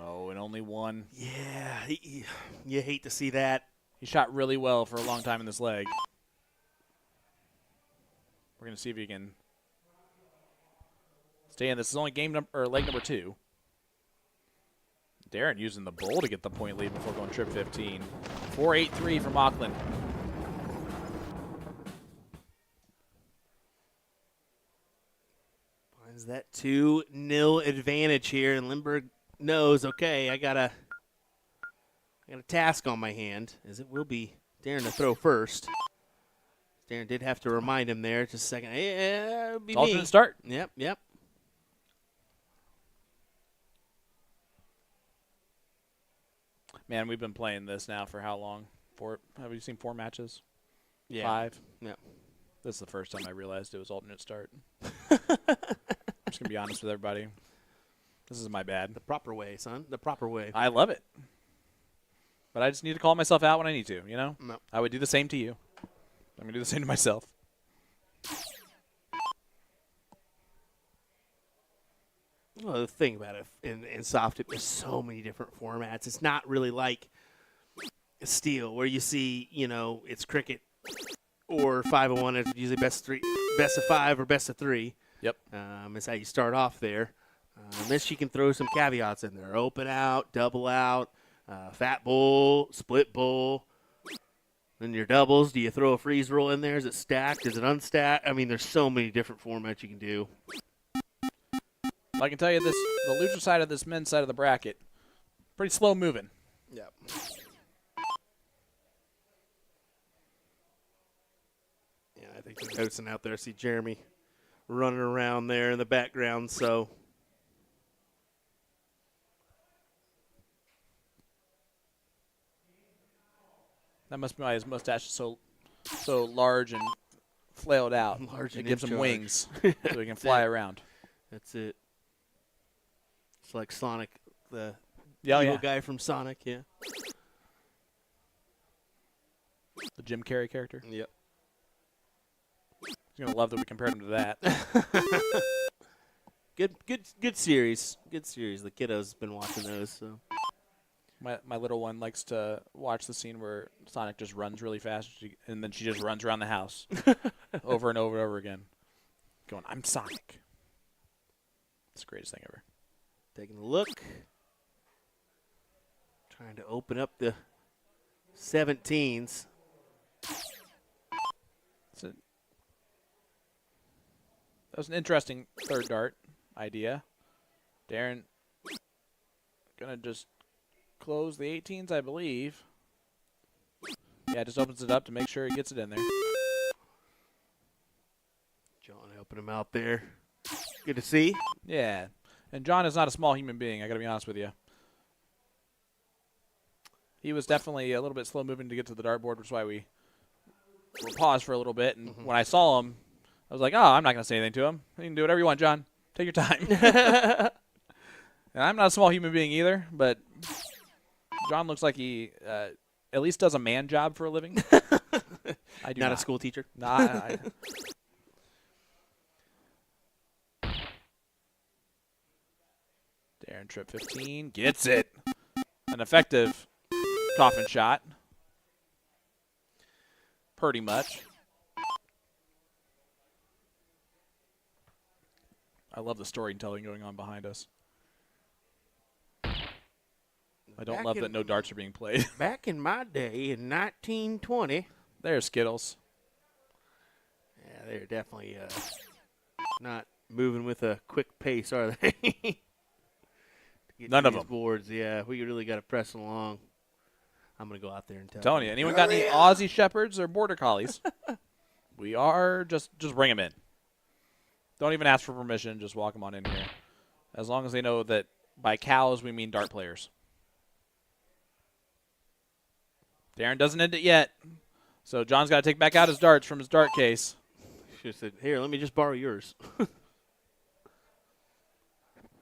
Oh, and only one. Yeah, you hate to see that. He shot really well for a long time in this leg. We're going to see if he can stay in. This is only leg number 2. Darren using the bowl to get the point lead before going trip 15. 4-8-3 from Auckland. Finds that 2-0 advantage here, and Lindbergh knows, okay, I got a task on my hand, as it will be Darren to throw first. Darren did have to remind him there just a second. Yeah, it'll be me. Alternate start. Yep. Man, we've been playing this now for how long? Have you seen 4 matches? Yeah. 5? Yeah. This is the first time I realized it was alternate start. I'm just going to be honest with everybody. This is my bad. The proper way, son. The proper way. I love it. But I just need to call myself out when I need to, you know? No. I would do the same to you. I'm going to do the same to myself. Well, the thing about it in soft, there's so many different formats. It's not really like steel where you see, it's cricket or 5-on-1. It's usually best of 5 or best of 3. Yep. Is how you start off there. This you can throw some caveats in there: open out, double out, fat bowl, split bowl. Then your doubles, do you throw a freeze roll in there? Is it stacked? Is it unstacked? I mean, there's so many different formats you can do. I can tell you this: the loser side of this men's side of the bracket, pretty slow moving. Yep. Yeah, I think they're noticing out there. I see Jeremy running around there in the background, so. That must be why his mustache is so large and flailed out. Large it and gives in him charge. wings so he can fly around. That's it. It's like Sonic, the Yeah, evil guy from Sonic, yeah. The Jim Carrey character. Yep. He's going to love that we compared him to that. Good series. Good series. The kiddo's been watching those, so. My little one likes to watch the scene where Sonic just runs really fast, and then she just runs around the house over and over and over again, going, "I'm Sonic." It's the greatest thing ever. Taking a look. Trying to open up the 17s. That was an interesting third dart idea. Darren going to just close the 18s, I believe. Yeah, just opens it up to make sure he gets it in there. John helping him out there. Good to see. Yeah, and John is not a small human being, I got to be honest with you. He was definitely a little bit slow moving to get to the dartboard, which is why we were paused for a little bit. And when I saw him, I was like, oh, I'm not going to say anything to him. You can do whatever you want, John. Take your time. And I'm not a small human being either, but John looks like he at least does a man job for a living. I do Not a school teacher. Nah, Darren Tripp 15 gets it. An effective coffin shot. Pretty much. I love the storytelling going on behind us. I don't love that no darts are being played. Back in my day, in 1920. There's Skittles. Yeah, they're definitely not moving with a quick pace, are they? None of them. Boards, yeah. We really got to press along. I'm going to go out there and tell I'm telling you, anyone got any Aussie Shepherds or Border Collies? We are just bring them in. Don't even ask for permission. Just walk them on in here. As long as they know that by cows we mean dart players. Darren doesn't end it yet. So John's got to take back out his darts from his dart case. Should have said, here, let me just borrow yours.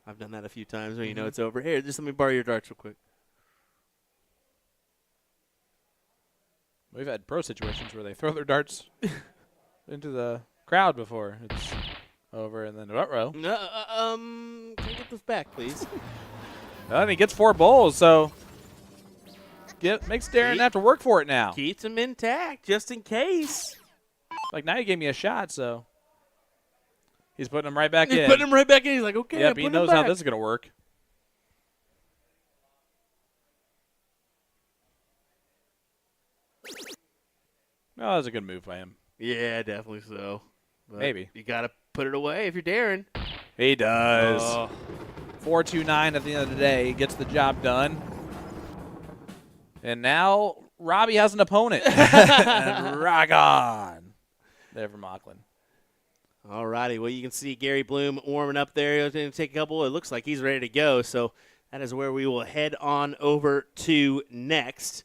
I've done that a few times when you know it's over. Here, just let me borrow your darts real quick. We've had pro situations where they throw their darts into the crowd before it's over, and then uh-oh. Can you get this back, please? And he gets 4 bowls, so makes Darren have to work for it now. Keeps them intact, just in case. Like, now he gave me a shot, so he's putting them right back in. He's putting them right back in. He's like, okay, yep, he knows how this is going to work. No, that was a good move by him. Yeah, definitely so. But maybe. You got to put it away if you're Darren. He does. Oh. 4-2-9 at the end of the day. He gets the job done. And now Robbie has an opponent. And rock on. There from Auckland. All righty. Well, you can see Gary Bloom warming up there. He's going to take a couple. It looks like he's ready to go. So that is where we will head on over to next.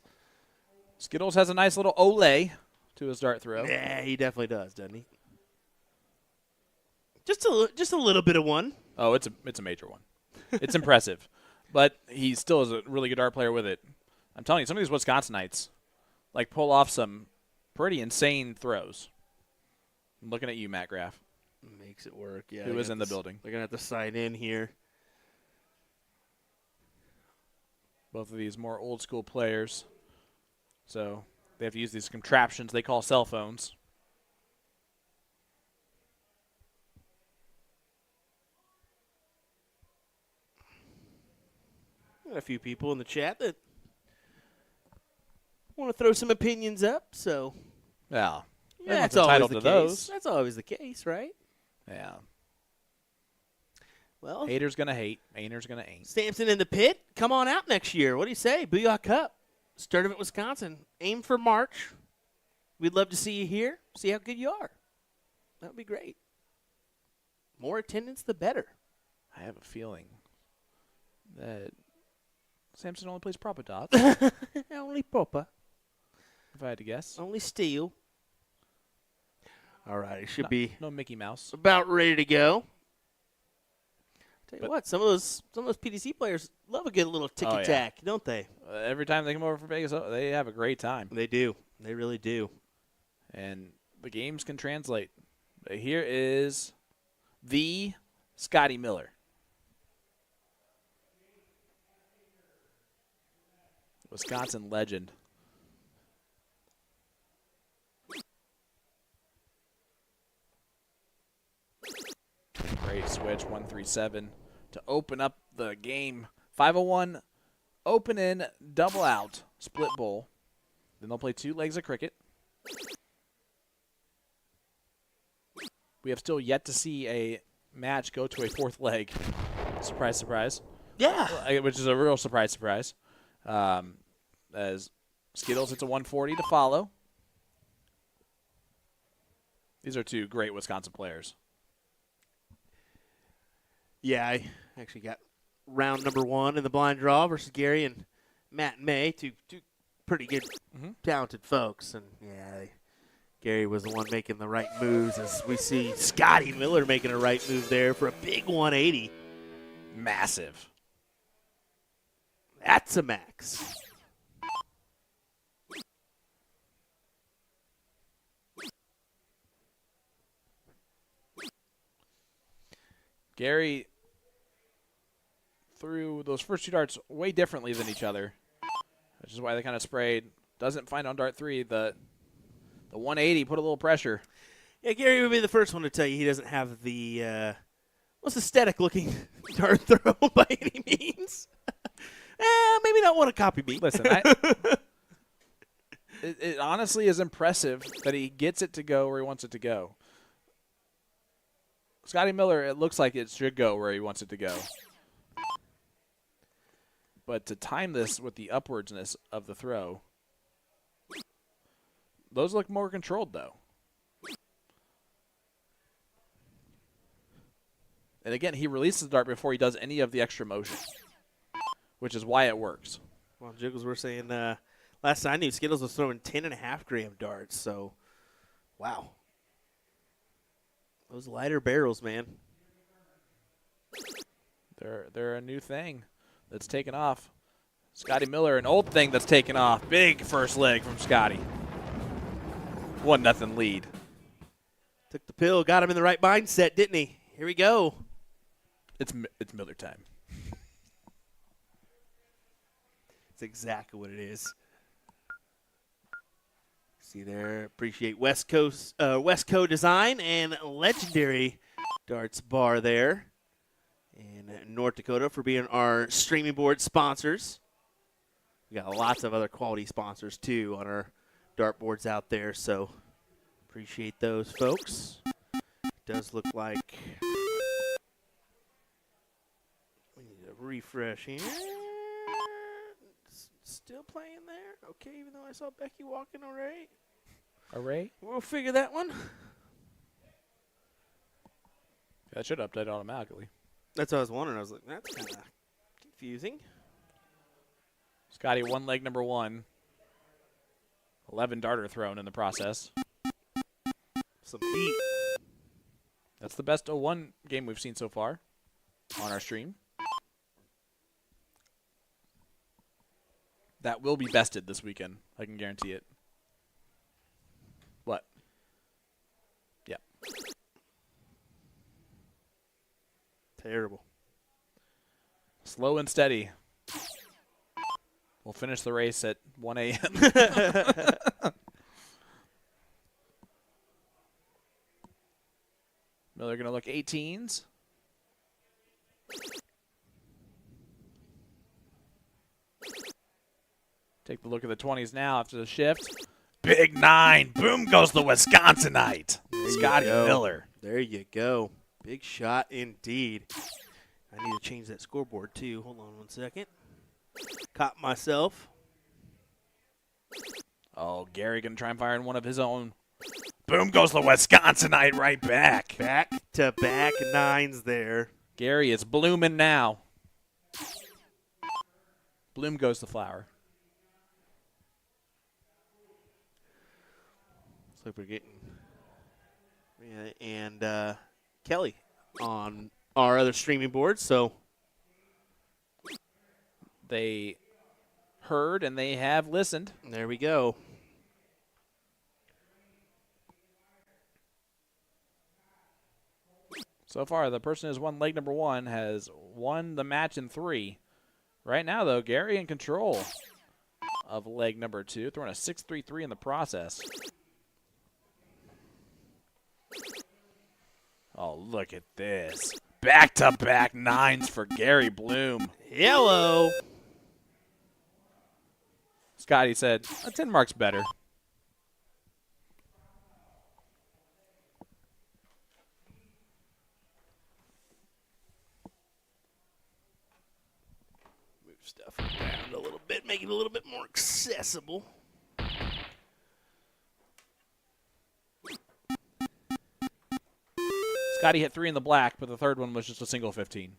Skittles has a nice little ole to his dart throw. Yeah, he definitely does, doesn't he? Just a little bit of one. Oh, it's a major one. It's impressive. But he still is a really good dart player with it. I'm telling you, some of these Wisconsinites pull off some pretty insane throws. I'm looking at you, Matt Graff. Makes it work, yeah. Who is in the building? They're going to have to sign in here. Both of these more old school players. So they have to use these contraptions they call cell phones. Got a few people in the chat that want to throw some opinions up, so Yeah. that's Everyone's always entitled the to case. those. That's always the case, right? Yeah. Well, Haters gonna hate. Ainers gonna ain't. Sampson in the pit. Come on out next year. What do you say? Booyah Cup, Sturtevant, Wisconsin. Aim for March. We'd love to see you here. See how good you are. That would be great. More attendance, the better. I have a feeling that Samson only plays proper dots, Only proper. if I had to guess. Only steel. All right, it should be No Mickey Mouse. about ready to go. Tell you But- what, some of those PDC players love a good little ticky tack, don't they? Every time they come over from Vegas, they have a great time. They do. They really do. And the games can translate. But here is the Scotty Miller. Wisconsin legend. Great switch, 137 to open up the game. 501 open in, double out, split bowl. Then they'll play 2 legs of cricket. We have still yet to see a match go to a 4th leg. Surprise, surprise. Yeah. Which is a real surprise, surprise. As Skittles hits a 140 to follow. These are 2 great Wisconsin players. Yeah, I actually got round number 1 in the blind draw versus Gary and Matt May, two pretty good, talented folks. And, yeah, Gary was the one making the right moves as we see Scotty Miller making a right move there for a big 180. Massive. That's a max. Gary threw those first 2 darts way differently than each other, which is why they kind of sprayed. Doesn't find on dart 3. The 180 put a little pressure. Yeah, Gary would be the first one to tell you he doesn't have the most aesthetic-looking dart throw by any means. Maybe not want to copy me. Listen, it honestly is impressive that he gets it to go where he wants it to go. Scotty Miller, it looks like it should go where he wants it to go. But to time this with the upwardsness of the throw, those look more controlled, though. And again, he releases the dart before he does any of the extra motion, which is why it works. Well, Jiggles were saying last time I knew Skittles was throwing 10.5 gram darts, so wow. Those lighter barrels, man. They're a new thing that's taken off. Scotty Miller, an old thing that's taken off. Big first leg from Scotty. 1-0 lead. Took the pill, got him in the right mindset, didn't he? Here we go. It's Miller time. That's exactly what it is. See there, appreciate West Coast Design and Legendary Darts Bar there in North Dakota for being our streaming board sponsors. We got lots of other quality sponsors too on our dartboards out there, so appreciate those folks. Does look like we need a refresh here. Still playing there? Okay, even though I saw Becky walking, all right. All right. We'll figure that one. That should update automatically. That's what I was wondering. I was like, that's kind of confusing. Scotty, 1 leg number 1. 11 darter thrown in the process. Some heat. That's the best 0-1 game we've seen so far on our stream. That will be bested this weekend. I can guarantee it. What? Yeah. Terrible. Slow and steady. We'll finish the race at 1 a.m. Miller going to look 18s. Take the look at the 20s now after the shift. Big 9. Boom goes the Wisconsinite. Scotty Miller. There you go. Big shot indeed. I need to change that scoreboard too. Hold on one second. Caught myself. Oh, Gary going to try and fire in one of his own. Boom goes the Wisconsinite right back. Back-to-back 9s there. Gary is blooming now. Bloom goes the flower. Looks like we're getting and Kelly on our other streaming board, so they heard and they have listened. There we go. So far, the person who's won leg number 1 has won the match in 3. Right now, though, Gary in control of leg number 2, throwing a 6.33 in the process. Oh, look at this. Back-to-back 9s for Gary Bloom. Hello. Scotty said, a 10 mark's better. Move stuff around a little bit, make it a little bit more accessible. Scotty hit 3 in the black, but the third one was just a single 15.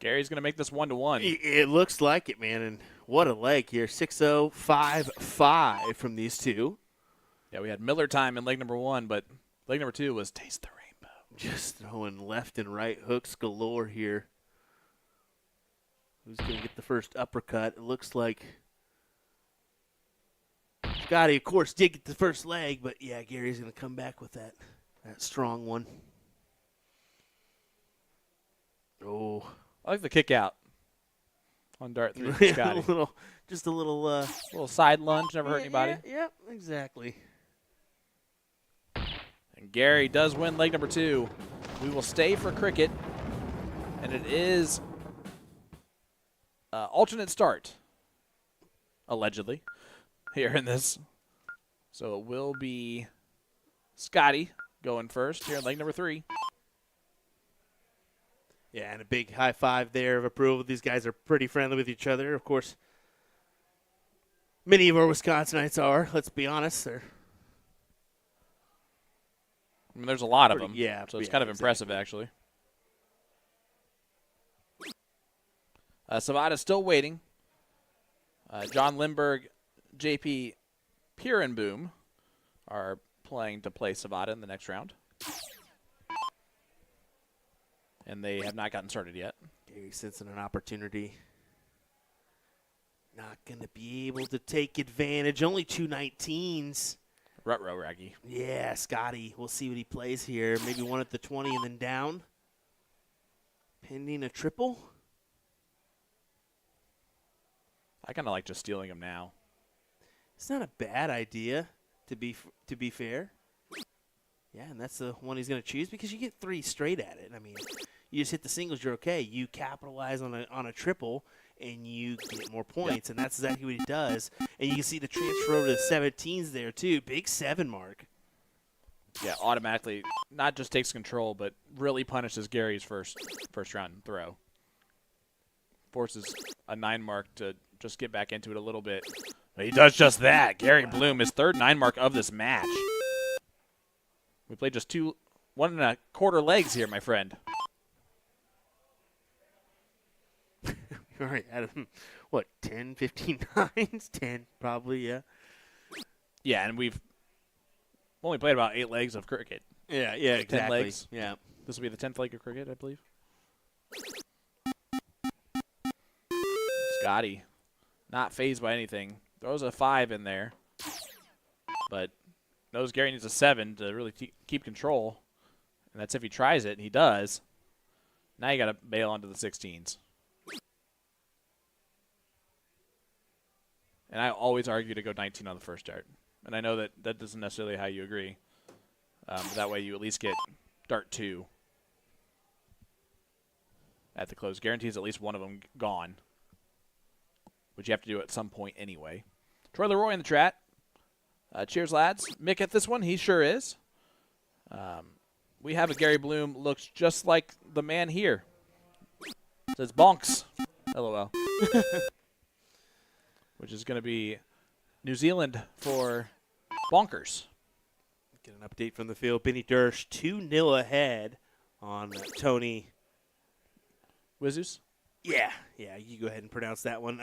Gary's going to make this 1-1. It looks like it, man, and what a leg here. 6-0, 5-5 from these two. Yeah, we had Miller time in leg number 1, but leg number 2 was Taste the Rainbow. Just throwing left and right hooks galore here. Who's going to get the first uppercut? It looks like Scotty, of course, did get the first leg, but yeah, Gary's going to come back with that strong one. Oh. I like the kick out on Dart 3 for Scotty. Just a little side lunge, never hurt anybody. Yeah, exactly. And Gary does win leg number 2. We will stay for cricket, and it is alternate start, allegedly, here in this. So it will be Scotty going first here in leg number 3. Yeah, and a big high five there of approval. These guys are pretty friendly with each other. Of course, many of our Wisconsinites are, let's be honest. I mean, there's a lot of them. Yeah. So it's kind of impressive, actually. Savada's still waiting. John Lindbergh, JP Pierenboom are playing to play Savada in the next round. And they have not gotten started yet. Gary sensing an opportunity. Not going to be able to take advantage. Only 2 19s. Ruh-roh, Raggy. Yeah, Scotty. We'll see what he plays here. Maybe one at the 20 and then down. Pending a triple. I kind of like just stealing him now. It's not a bad idea, to be fair. Yeah, and that's the one he's going to choose because you get 3 straight at it. I mean, you just hit the singles, you're okay. You capitalize on a triple, and you get more points, and that's exactly what he does. And you can see the transfer over to the 17s there, too. Big 7 mark. Yeah, automatically not just takes control, but really punishes Gary's first round throw. Forces a 9 mark to just get back into it a little bit. But he does just that. Gary Bloom, his third 9 mark of this match. We played just 1 1/4 legs here, my friend. All right, out of, what, 10, 15 nines? 10, probably, yeah. Yeah, and we've only played about 8 legs of cricket. Yeah, 10 exactly. legs. Yeah. This will be the 10th leg of cricket, I believe. Scotty, not phased by anything. Throws a 5 in there, but knows Gary needs a 7 to really keep control, and that's if he tries it, and he does. Now you got to bail onto the 16s. And I always argue to go 19 on the first dart. And I know that isn't necessarily how you agree. But that way you at least get dart 2 at the close. Guarantees at least one of them gone, which you have to do at some point anyway. Troy Leroy in the chat. Cheers, lads. Mick at this one. He sure is. We have a Gary Bloom. Looks just like the man here. Says bonks. LOL. Which is going to be New Zealand for bonkers. Get an update from the field. Benny Dersch 2-0 ahead on Tony Wizus? Yeah, you go ahead and pronounce that one.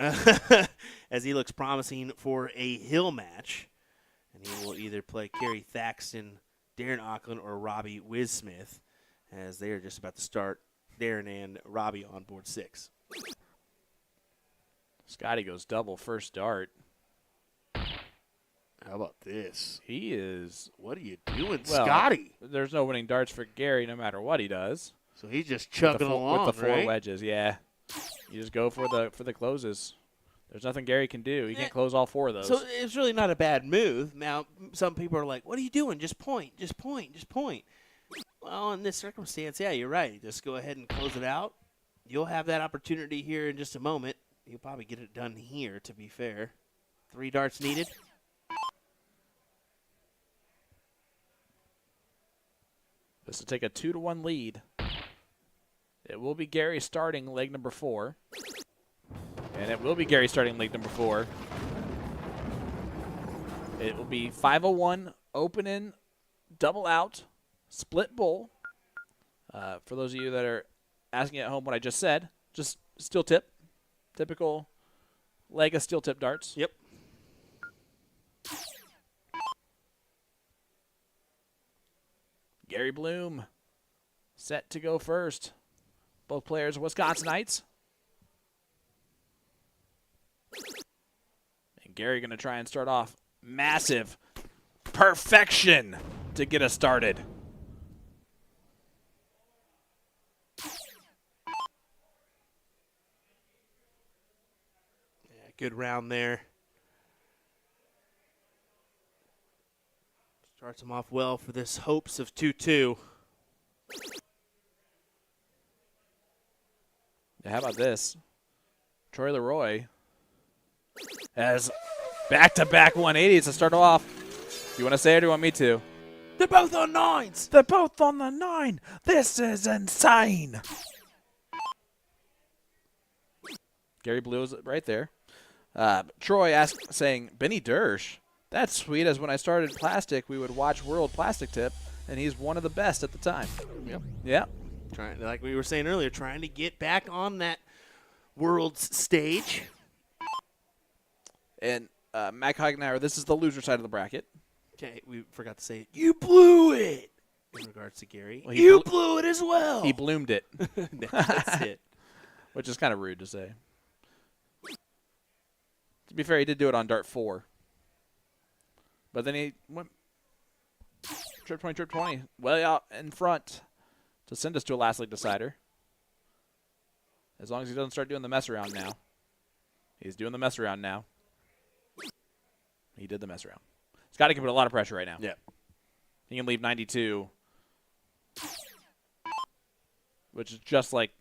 As he looks promising for a hill match. And he will either play Kerry Thaxton, Darren Auckland, or Robbie Wismith, as they are just about to start Darren and Robbie on board 6. Scotty goes double first dart. How about this? He is. What are you doing, Well, Scotty? There's no winning darts for Gary no matter what he does. So he's just chugging along, with the 4 right? wedges. Yeah, you just go for the closes. There's nothing Gary can do. He can't close all 4 of those. So it's really not a bad move. Now, some people are like, what are you doing? Just point, just point, just point. Well, in this circumstance, yeah, you're right. Just go ahead and close it out. You'll have that opportunity here in just a moment. You'll probably get it done here, to be fair. 3 darts needed. This will take a 2-1 lead. It will be Gary starting leg number 4. And it will be Gary starting leg number 4. It will be 501, open in, double out, split bowl. For those of you that are asking at home what I just said, just steel tip. Typical leg of steel tip darts. Yep. Gary Bloom set to go first. Both players are Wisconsinites. And Gary going to try and start off massive perfection to get us started. Yeah, good round there. Starts him off well for this hopes of 2-2. Yeah, how about this? Troy Leroy has back-to-back 180s to start off. Do you want to say it or do you want me to? They're both on 9s. They're both on the 9. This is insane. Gary Blue is right there. Troy saying, Benny Dersch, that's sweet, as when I started plastic, we would watch World Plastic Tip, and he's one of the best at the time. Yep. Yeah. Trying, like we were saying earlier, trying to get back on that world's stage. And Matt Cognauer, this is the loser side of the bracket. Okay, we forgot to say it. You blew it. In regards to Gary, Well, you blew it as well. He bloomed it, That's it. which is kind of rude to say. To be fair, he did do it on dart 4. But then he went trip 20, way out in front to send us to a last league decider. As long as he doesn't start doing the mess around now. He's doing the mess around now. He did the mess around. Scotty can put a lot of pressure right now. Yeah. He can leave 92, which is just like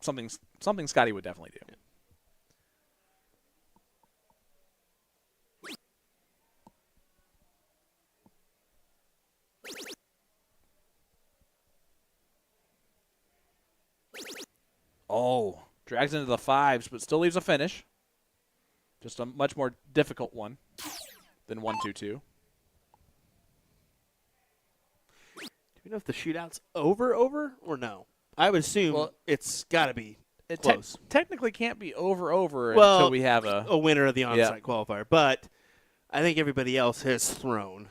something Scotty would definitely do. Yeah. Oh, drags into the 5s, but still leaves a finish. Just a much more difficult one than 1-2-2. Do we know if the shootout's over or no? I would assume it's got to be close. Technically can't be over Well, until we have a winner of the onsite qualifier. But I think everybody else has thrown,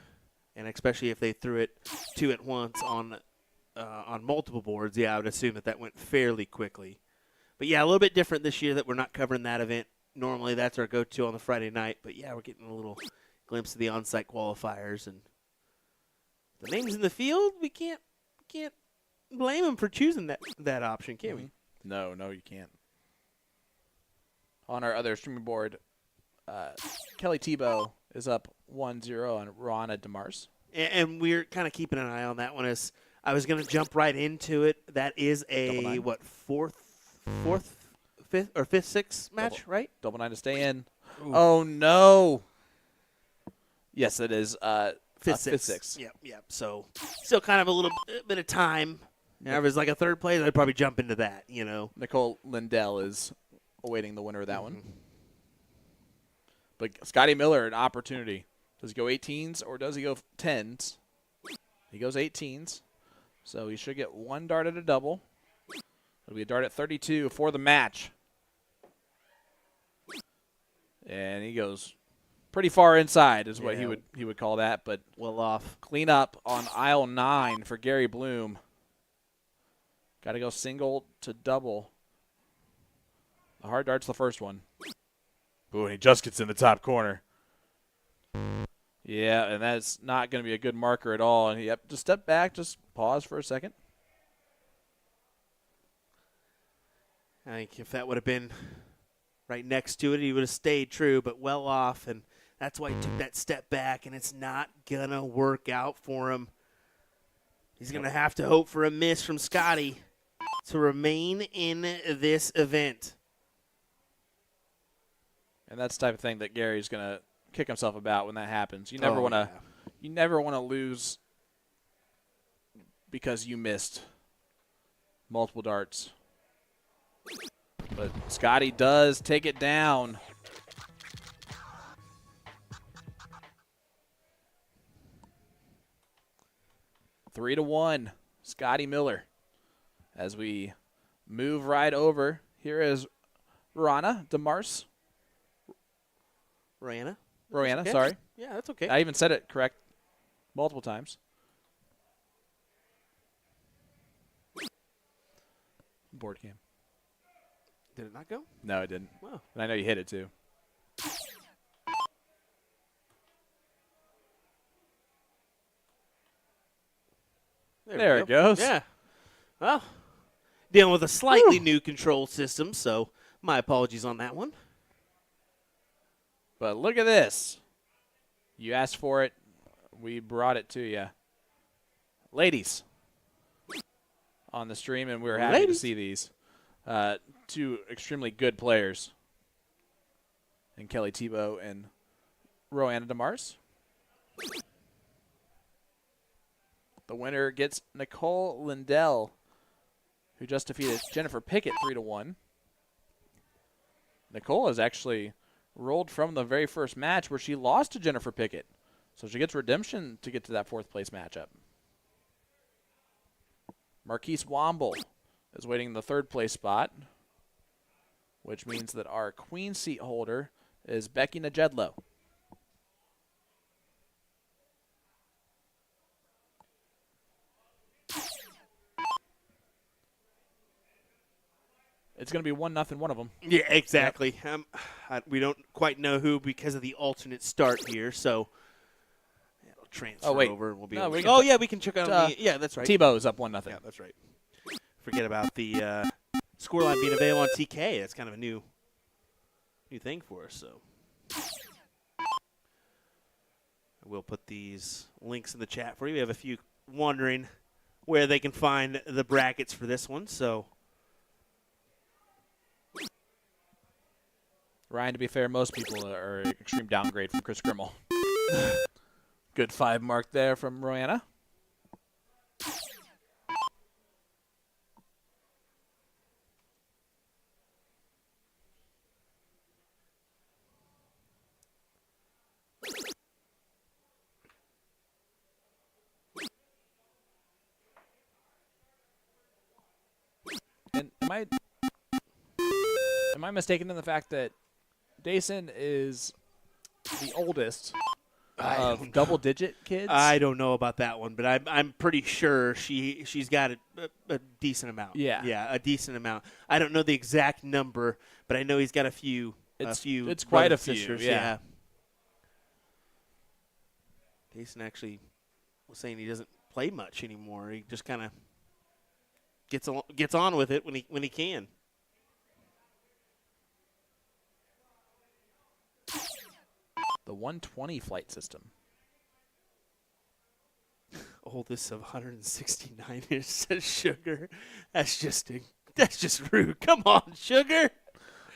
and especially if they threw it 2 at once on multiple boards, I would assume that went fairly quickly. But, yeah, a little bit different this year that we're not covering that event. Normally that's our go-to on the Friday night. But, yeah, we're getting a little glimpse of the onsite qualifiers. And the names in the field, we can't blame them for choosing that option, can we? No, you can't. On our other streaming board, Kelly Tebow is up 1-0 on Rana DeMars. And we're kind of keeping an eye on that one. As I was going to jump right into it. That is a fifth, sixth match, right? Double 9 to stay in. Ooh. Oh no! Yes, it is. Fifth, six. Yep. So still kind of a little bit of time. Now, if it was like a third place, I'd probably jump into that. Nicole Lindell is awaiting the winner of that one. But Scotty Miller, an opportunity. Does he go 18s or does he go 10s? He goes 18s. So he should get one dart at a double. It'll be a dart at 32 for the match. And he goes pretty far inside is what he would call that. But well off. Clean up on aisle 9 for Gary Bloom. Got to go single to double. The hard dart's the first one. Ooh, and he just gets in the top corner. Yeah, and that's not going to be a good marker at all. And just step back, just pause for a second. I think if that would have been right next to it, he would have stayed true, but well off. And that's why he took that step back, and it's not going to work out for him. He's going to have to hope for a miss from Scotty to remain in this event. And that's the type of thing that Gary's going to kick himself about when that happens. You never want to lose because you missed multiple darts. But Scotty does take it down. Three to 1, Scotty Miller. As we move right over, here is Rana DeMars. Roanna, okay. Sorry. Yeah, that's okay. I even said it correct multiple times. Board cam. Did it not go? No, it didn't. Wow. And I know you hit it too. There it goes. Yeah. Well, dealing with a slightly new control system, so my apologies on that one. But look at this. You asked for it. We brought it to you. Ladies on the stream, and we were happy to see these. Two extremely good players in Kelly Tebow and Roanna DeMars. The winner gets Nicole Lindell, who just defeated Jennifer Pickett 3-1. Nicole has actually rolled from the very first match where she lost to Jennifer Pickett. So she gets redemption to get to that 4th place matchup. Marquise Womble is waiting in the 3rd place spot, which means that our queen seat holder is Becky Najedlow. It's going to be 1-0 one of them. Yeah, exactly. We don't quite know who because of the alternate start here, so it'll transfer over. And we'll be we can check out. Yeah, that's right. Tebow is up 1-0. Yeah, that's right. Forget about the scoreline being available on TK. That's kind of a new thing for us. So we'll put these links in the chat for you. We have a few wondering where they can find the brackets for this one. So. Ryan, to be fair, most people are an extreme downgrade from Chris Grimmel. Good 5 mark there from Roanna. And am I mistaken in the fact that Dayson is the oldest of double-digit kids? I don't know about that one, but I'm pretty sure she's got a decent amount. Yeah, a decent amount. I don't know the exact number, but I know he's got a few. It's quite a few. Sisters. Yeah. Dayson actually was saying he doesn't play much anymore. He just kind of gets on with it when he can. The 120 flight system. Oldest of 169 years, says Sugar. That's just rude. Come on, Sugar.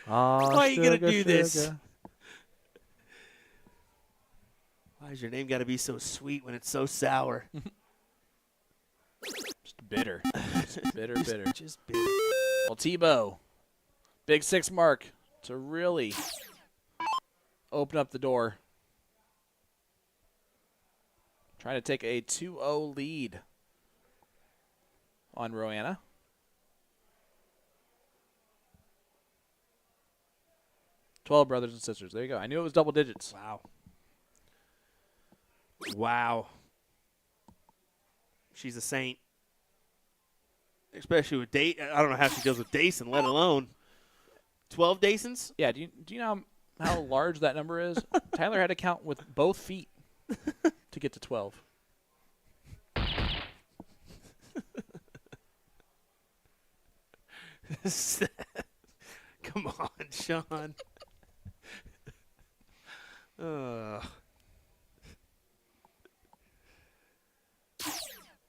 Oh, why are you going to do this? Why is your name got to be so sweet when it's so sour? Just bitter. Just bitter. Just bitter. Well, Tebow, big 6 mark to really open up the door. Trying to take a 2-0 lead on Roanna. "12 brothers and sisters." There you go. I knew it was double digits. Wow. She's a saint. Especially with I don't know how she deals with Dayson, let alone 12 Daysons. Yeah, do you know how large that number is? Tyler had to count with both feet to get to 12. Come on, Sean.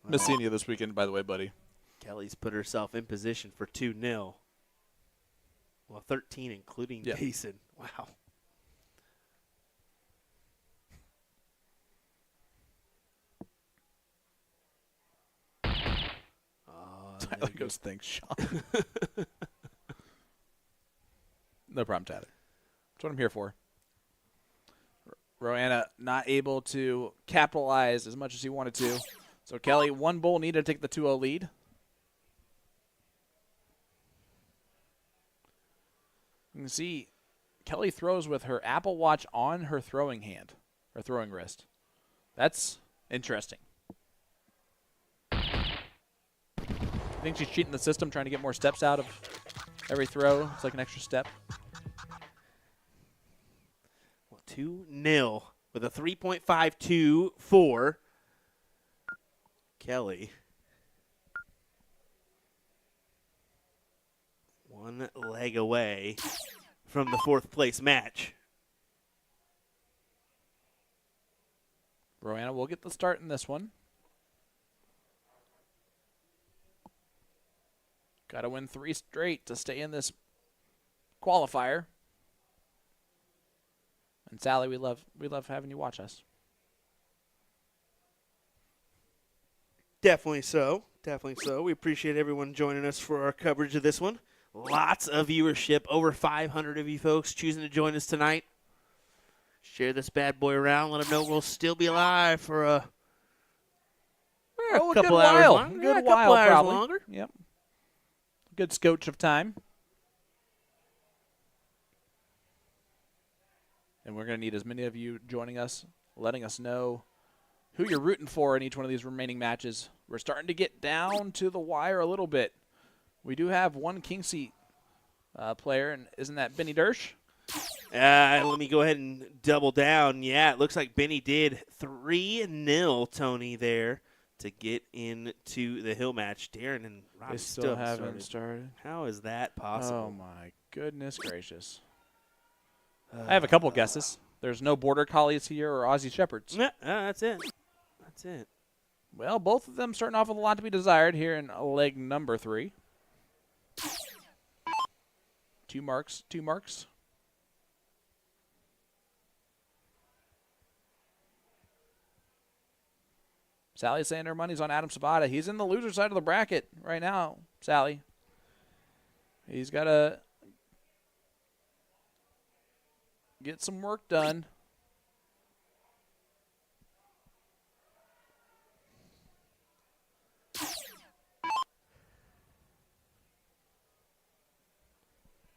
Miss seeing you this weekend, by the way, buddy. Kelly's put herself in position for 2-0. Well, 13 including Dayson. Wow. Tyler goes, "Thanks, Sean." No problem, Tyler. That's what I'm here for. Roanna not able to capitalize as much as he wanted to. So Kelly, 1 bowl needed to take the 2-0 lead. You can see Kelly throws with her Apple Watch on her throwing hand, or throwing wrist. That's interesting. I think she's cheating the system, trying to get more steps out of every throw. It's like an extra step. 2-0 with a 3.52 for Kelly. One leg away from the 4th place match. Roanna will get the start in this one. Got to win 3 straight to stay in this qualifier. And Sally, we love having you watch us. Definitely so. Definitely so. We appreciate everyone joining us for our coverage of this one. Lots of viewership. Over 500 of you folks choosing to join us tonight. Share this bad boy around. Let them know we'll still be alive for a couple hours longer. Good a while, couple hours probably. longer. Yep. Good scotch of time. And we're going to need as many of you joining us, letting us know who you're rooting for in each one of these remaining matches. We're starting to get down to the wire a little bit. We do have one King Seat player, and isn't that Benny Dersch? Let me go ahead and double down. Yeah, it looks like Benny did 3-0, Tony, there to get into the hill match. Darren and Rob They still haven't started. How is that possible? Oh, my goodness gracious. I have a couple guesses. There's no Border Collies here or Aussie Shepherds. That's it. That's it. Well, both of them starting off with a lot to be desired here in leg number 3. 2 marks, 2 marks. Sally's saying her money's on Adam Sabata. He's in the loser side of the bracket right now, Sally. He's got to get some work done.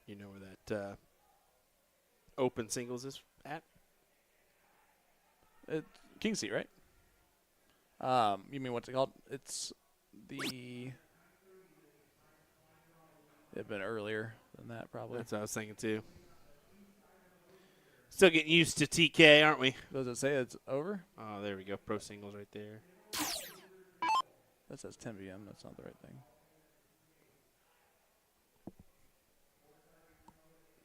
You know where that open singles is at? King Seat, right? You mean what's it called? It's the... It'd been earlier than that, probably. That's what I was thinking, too. Still getting used to TK, aren't we? Does it say it's over? Oh, there we go. Pro singles right there. That says 10 p.m. That's not the right thing.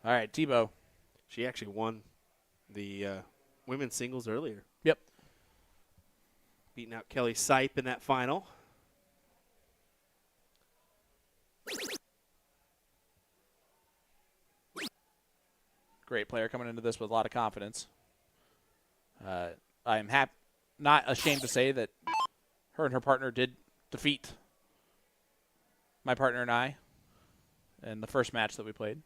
All right, Tebow. She actually won the women's singles earlier. Yep. Beating out Kelly Sipe in that final. Great player coming into this with a lot of confidence. I am not ashamed to say that her and her partner did defeat my partner and I in the first match that we played.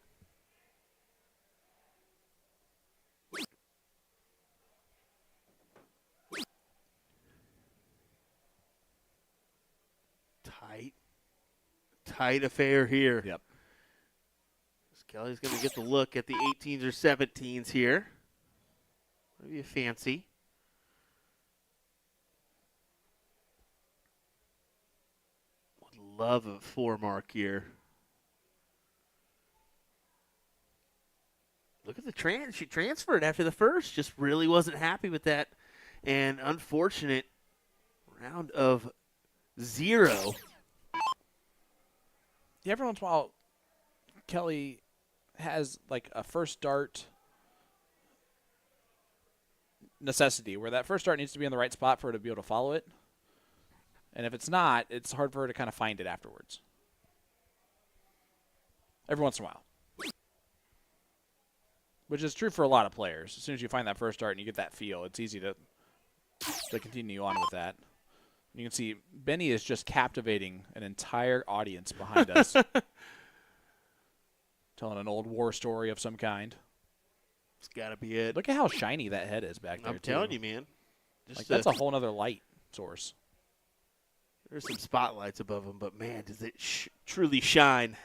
Tight affair here. Yep. Kelly's going to get the look at the 18s or 17s here. Maybe a fancy. Would love a 4 mark here. Look at the she transferred after the first. Just really wasn't happy with that. And unfortunate round of 0. Yeah, every once in a while, Kelly has like a first dart necessity where that first dart needs to be in the right spot for her to be able to follow it. And if it's not, it's hard for her to kind of find it afterwards. Every once in a while. Which is true for a lot of players. As soon as you find that first dart and you get that feel, it's easy to continue on with that. You can see Benny is just captivating an entire audience behind us. Telling an old war story of some kind. It's got to be it. Look at how shiny that head is back there, I'm telling you, man. Like, that's a whole other light source. There's some spotlights above him, but, man, does it truly shine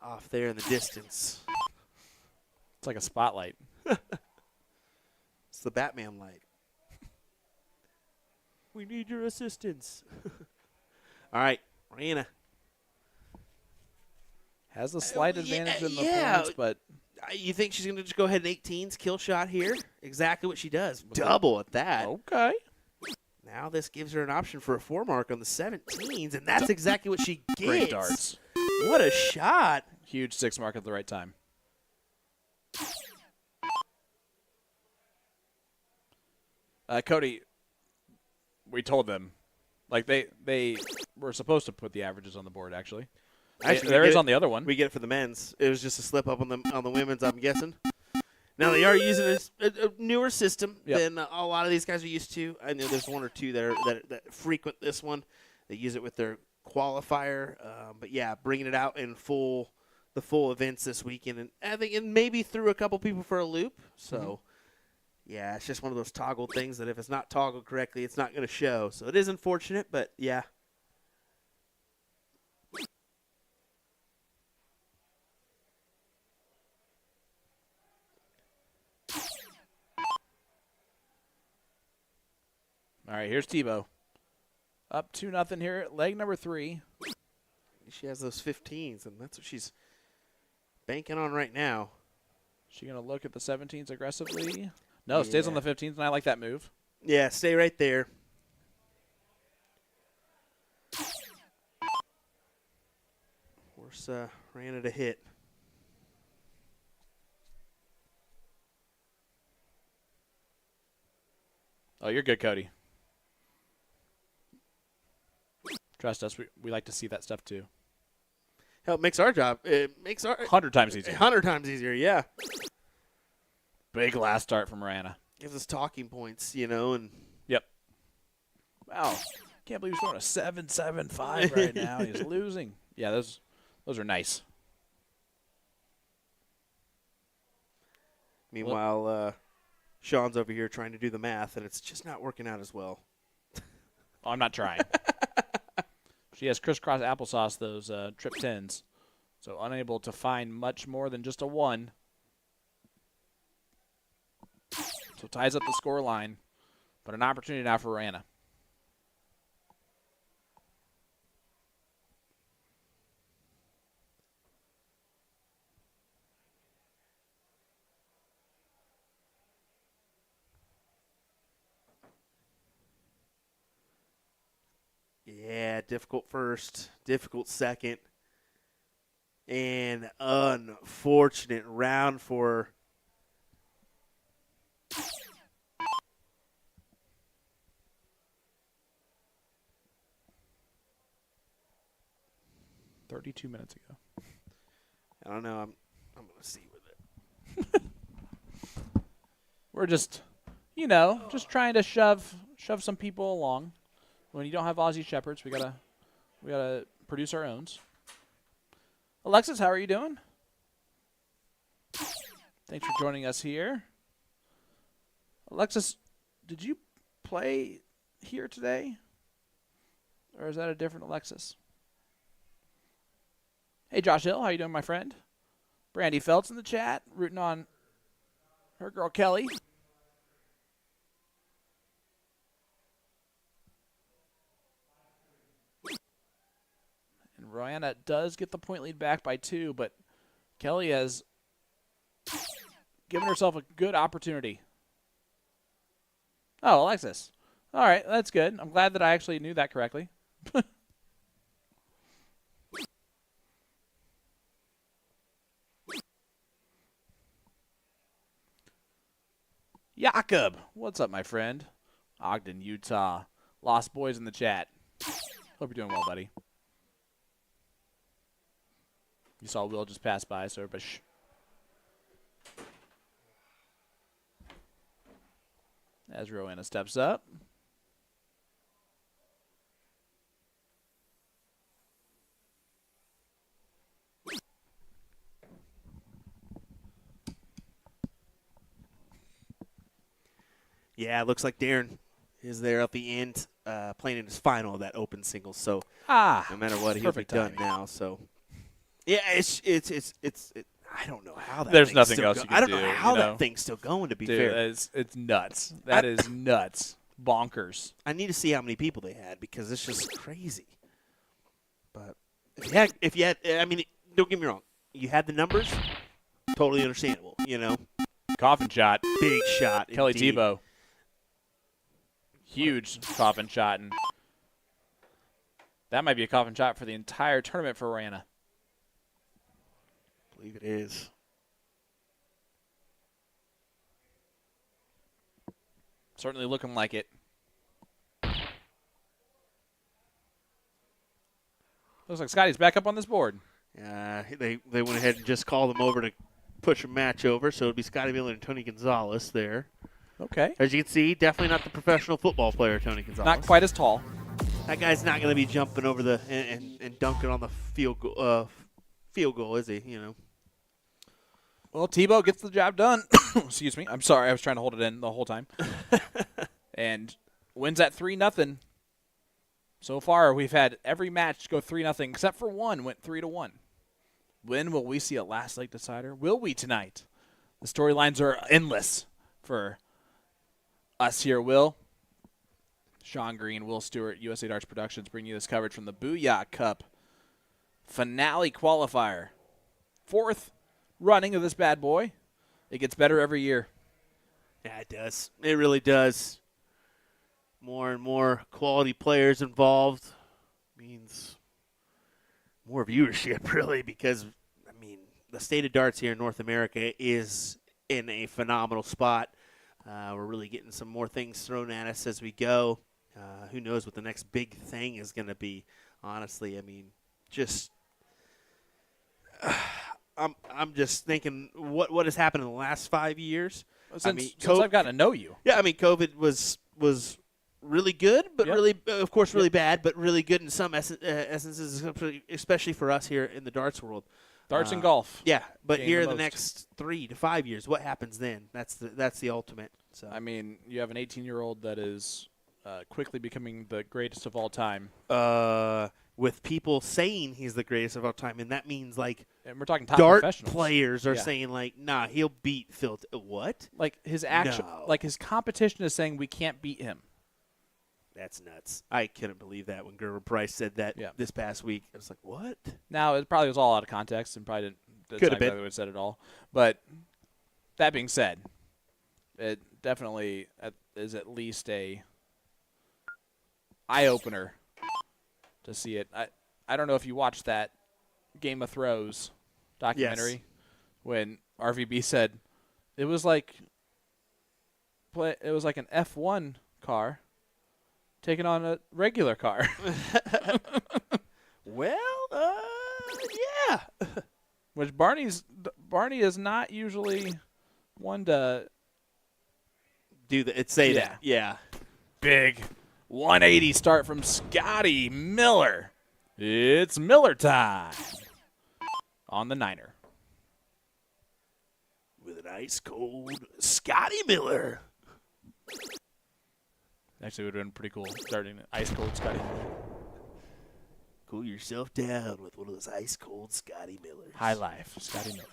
off there in the distance. It's like a spotlight. It's the Batman light. We need your assistance. All right, Rihanna. Has a slight advantage in the yeah. points, but You think she's going to just go ahead and 18s kill shot here? Exactly what she does. Double at that. Okay. Now this gives her an option for a 4 mark on the 17s, and that's exactly what she gets. Great darts. What a shot. Huge 6 mark at the right time. Cody, we told them, like they were supposed to put the averages on the board. Actually, there is on the other one. We get it for the men's. It was just a slip up on the women's, I'm guessing. Now they are using a newer system than a lot of these guys are used to. I know there's 1 or 2 that frequent this one. They use it with their qualifier, but yeah, bringing it out in the full events this weekend, and I think it maybe threw a couple people for a loop. So. Yeah, it's just one of those toggle things that if it's not toggled correctly, it's not going to show. So it is unfortunate, but yeah. All right, here's Tebow. Up 2-0 here, leg number 3. She has those 15s, and that's what she's banking on right now. She going to look at the 17s aggressively? No, stays on the 15s, and I like that move. Yeah, stay right there. Horse ran it a hit. Oh, you're good, Cody. Trust us, we like to see that stuff too. Hell, it makes our job. It makes our 100 times easier. 100 times easier, yeah. Big last start from Miranda. Gives us talking points, and Yep. Wow. Can't believe he's throwing a 7.75 right now. He's losing. Yeah, those are nice. Meanwhile, Sean's over here trying to do the math, and it's just not working out as well. Oh, I'm not trying. She has crisscross applesauce, those trip 10s. So unable to find much more than just a 1. So ties up the score line, but an opportunity now for Rihanna. Yeah, difficult first, difficult second, and unfortunate round for 32 minutes ago. I don't know. I'm going to see with it. We're just, just trying to shove some people along. When you don't have Aussie Shepherds, we gotta produce our owns. Alexis, how are you doing? Thanks for joining us here. Alexis, did you play here today? Or is that a different Alexis? Hey, Josh Hill, how you doing, my friend? Brandy Feltz in the chat, rooting on her girl, Kelly. And Rihanna does get the point lead back by 2, but Kelly has given herself a good opportunity. Oh, Alexis. All right, that's good. I'm glad that I actually knew that correctly. Jakob, what's up, my friend? Ogden, Utah. Lost Boys in the chat. Hope you're doing well, buddy. You saw Will just pass by, so everybody shh. As Rowanna steps up. Yeah, it looks like Darren is there at the end, playing in his final of that open singles. So no matter what, he'll be done now. So yeah, it's I don't know how that. There's nothing else you can do. I don't know how that thing's still going. To be fair, it's nuts. That is nuts, bonkers. I need to see how many people they had because it's just crazy. But if you had, I mean, don't get me wrong, you had the numbers. totally understandable, you know. Coffin shot. Big shot. Kelly indeed. Tebow. Huge coffin shot. And that might be a coffin shot for the entire tournament for Rana. I believe it is. Certainly looking like it. Looks like Scotty's back up on this board. They went ahead and just called them over to push a match over, so it'd be Scotty Miller and Tony Gonzalez there. Okay. As you can see, definitely not the professional football player, Tony Gonzalez. Not quite as tall. That guy's not going to be jumping over the and dunking on the field goal, is he? You know. Well, Tebow gets the job done. Excuse me. I'm sorry. I was trying to hold it in the whole time. And wins at 3-0. So far, we've had every match go 3-0, except for one went 3-1. When will we see a last leg decider? Will we tonight? The storylines are endless for us here, Will. Sean Green, Will Stewart, USA Darts Productions bring you this coverage from the Booyah Cup finale qualifier. 4th running of this bad boy. It gets better every year. Yeah, it does. It really does. More and more quality players involved means more viewership, really, because, I mean, the state of darts here in North America is in a phenomenal spot. We're really getting some more things thrown at us as we go. Who knows what the next big thing is going to be, honestly. I mean, just I'm just thinking what has happened in the last 5 years. Since I've gotten to know you. Yeah, I mean, COVID was really good, but Yep. really, of course, really bad, but really good in some essences, especially for us here in the darts world. Darts and golf. Yeah, but Gain here the in the most. next 3 to 5 years, what happens then? That's the ultimate. So I mean, you have an 18-year-old that is quickly becoming the greatest of all time. with people saying he's the greatest of all time, and that means like And we're talking top dart professionals. players are Yeah. saying like, nah, he'll beat Phil. What? Like his actual, No. like his competition is saying we can't beat him. That's nuts. I couldn't believe that when Gerber Price said that this past week. I was like, what? Now it probably was all out of context and probably that's Could not have been. exactly what it said at all. But that being said, it definitely is at least a eye opener to see it. I don't know if you watched that Game of Thrones documentary when RVB said it was like an F1 car taking on a regular car. Well, yeah. Which Barney is not usually one to Do that. Say that. Yeah. big 180 start from Scotty Miller. It's Miller time on the Niner. With an ice cold Scotty Miller. Actually, it would have been pretty cool starting an ice cold Scotty Miller. Cool yourself down with one of those ice cold Scotty Millers. High life, Scotty Miller.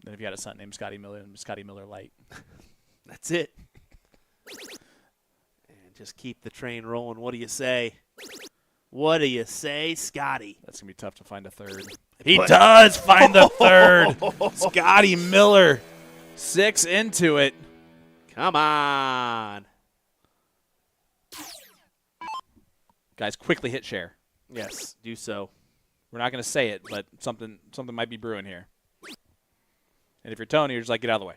Then if you had a son named Scotty Miller and Scotty Miller Light. That's it. And just keep the train rolling. What do you say? What do you say, Scotty? That's going to be tough to find a third. He does find the third. Scotty Miller. 6 into it. Come on. Guys, quickly hit share. Yes, do so. We're not going to say it, but something might be brewing here. And if you're Tony, you're just like, get out of the way.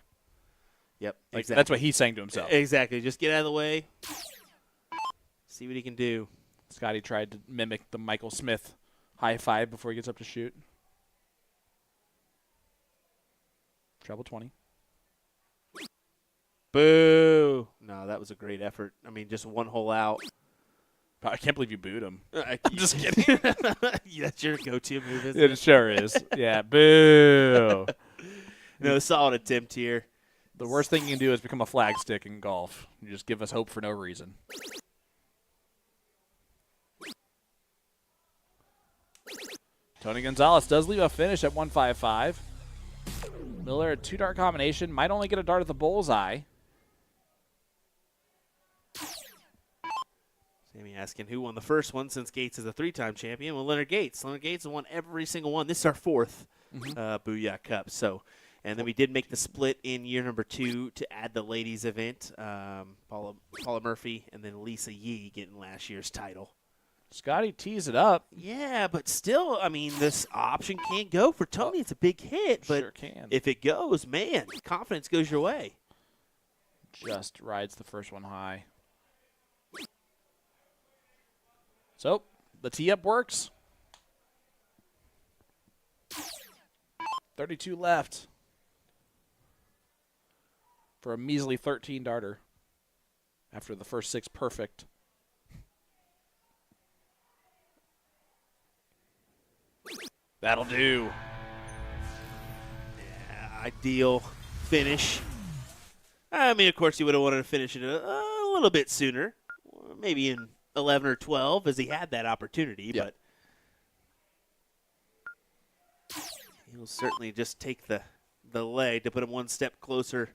Yep, Like, exactly. That's what he's saying to himself. Exactly. Just get out of the way. See what he can do. Scotty tried to mimic the Michael Smith high five before he gets up to shoot. Treble 20. Boo. No, that was a great effort. I mean, just one hole out. I can't believe you booed him. I'm just kidding. That's your go-to move, isn't It sure is. Yeah, boo. No, solid attempt here. The worst thing you can do is become a flag stick in golf. You just give us hope for no reason. Tony Gonzalez does leave a finish at 155. Miller, a 2-dart combination, might only get a dart at the bullseye. Sammy You're asking who won the first one since Gates is a 3-time champion. Well, Leonard Gates. Leonard Gates won every single one. This is our 4th Booyah Cup. So, and then we did make the split in year number 2 to add the ladies event. Paula Murphy and then Lisa Yee getting last year's title. Scotty tees it up. Yeah, but still, I mean, this option can't go for Tony. It's a big hit, but Sure can. if it goes, man, confidence goes your way. Just rides the first one high. So, the tee-up works. 32 left for a measly 13 darter after the first 6 perfect. That'll do. Yeah, ideal finish. I mean, of course, he would have wanted to finish it a little bit sooner, maybe in 11 or 12, as he had that opportunity. Yep. But he'll certainly just take the leg to put him one step closer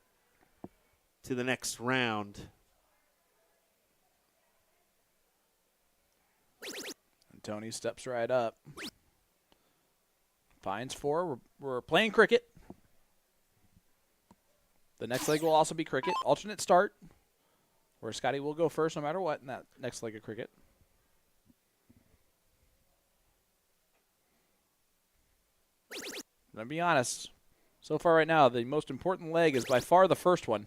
to the next round. And Tony steps right up. Finds 4. We're playing cricket. The next leg will also be cricket. Alternate start, where Scotty will go first no matter what in that next leg of cricket. I'm going to be honest. So far right now, the most important leg is by far the first one.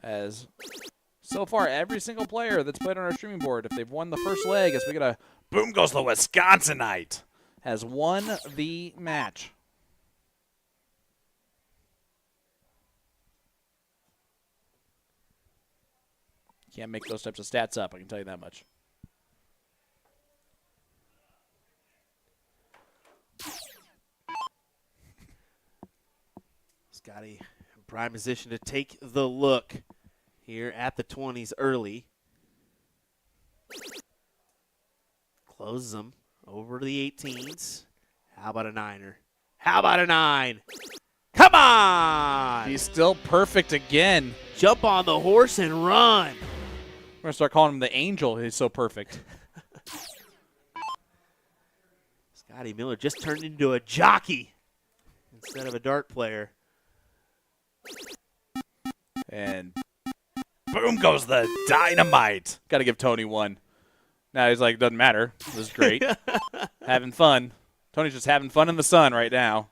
As so far, every single player that's played on our streaming board, if they've won the first leg, as we get a boom goes the Wisconsinite, has won the match. Can't make those types of stats up, I can tell you that much. Scotty in prime position to take the look here at the 20s early. Closes them over to the 18s. How about a 9er? How about a 9? Come on! He's still perfect again. Jump on the horse and run. We're going to start calling him the Angel. He's so perfect. Scotty Miller just turned into a jockey instead of a dart player. And boom goes the dynamite. Got to give Tony one. Now he's like, doesn't matter. This is great. Having fun. Tony's just having fun in the sun right now.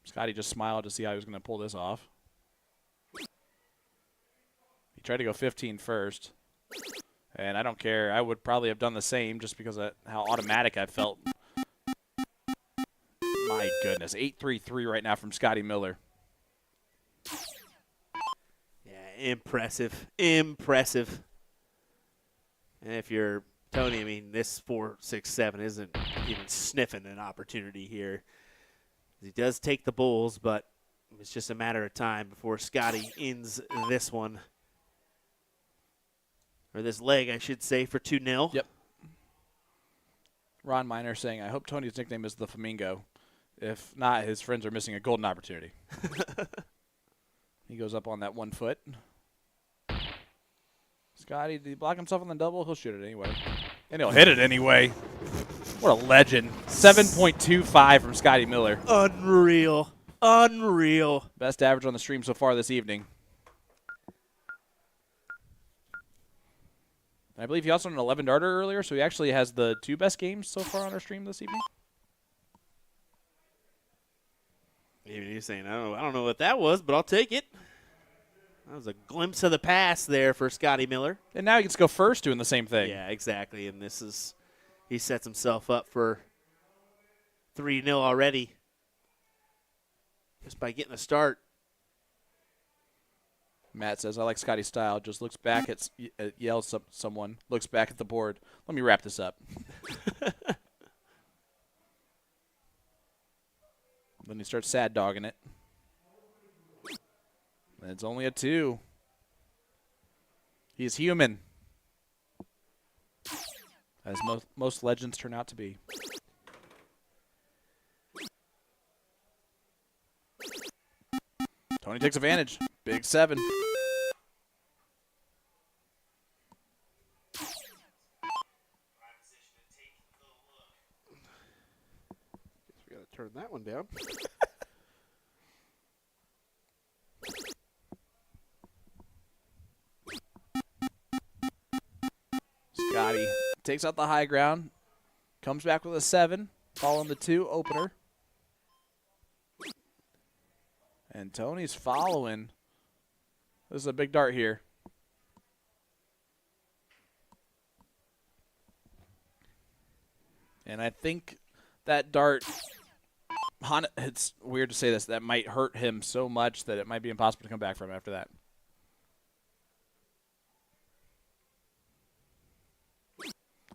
Scotty just smiled to see how he was going to pull this off. He tried to go 15 first. And I don't care. I would probably have done the same just because of how automatic I felt. My goodness. 8-3-3 right now from Scotty Miller. Yeah, impressive. Impressive. And if you're Tony, I mean, this 4-6-7 isn't even sniffing an opportunity here. He does take the bulls, but it's just a matter of time before Scotty ends this one. Or this leg, I should say, for 2-0. Yep. Ron Miner saying, I hope Tony's nickname is the Flamingo. If not, his friends are missing a golden opportunity. He goes up on that 1 foot. Scotty, did he block himself on the double? He'll shoot it anyway. And he'll hit it anyway. What a legend. 7.25 from Scotty Miller. Unreal. Unreal. Best average on the stream so far this evening. And I believe he also had an 11 darter earlier, so he actually has the 2 best games so far on our stream this evening. Even he's saying, I don't know what that was, but I'll take it. That was a glimpse of the past there for Scotty Miller. And now he gets to go first doing the same thing. Yeah, exactly. And this is, he sets himself up for 3-0 already just by getting a start. Matt says, I like Scotty's style. Just looks back yells at someone, looks back at the board. Let me wrap this up. Then he starts sad dogging it. And it's only a 2. He's human. As most legends turn out to be. Tony takes advantage. Big 7. Turn that one down. Scotty takes out the high ground, comes back with a 7, following the 2 opener. And Tony's following. This is a big dart here. And I think that dart, it's weird to say this, that might hurt him so much that it might be impossible to come back from after that.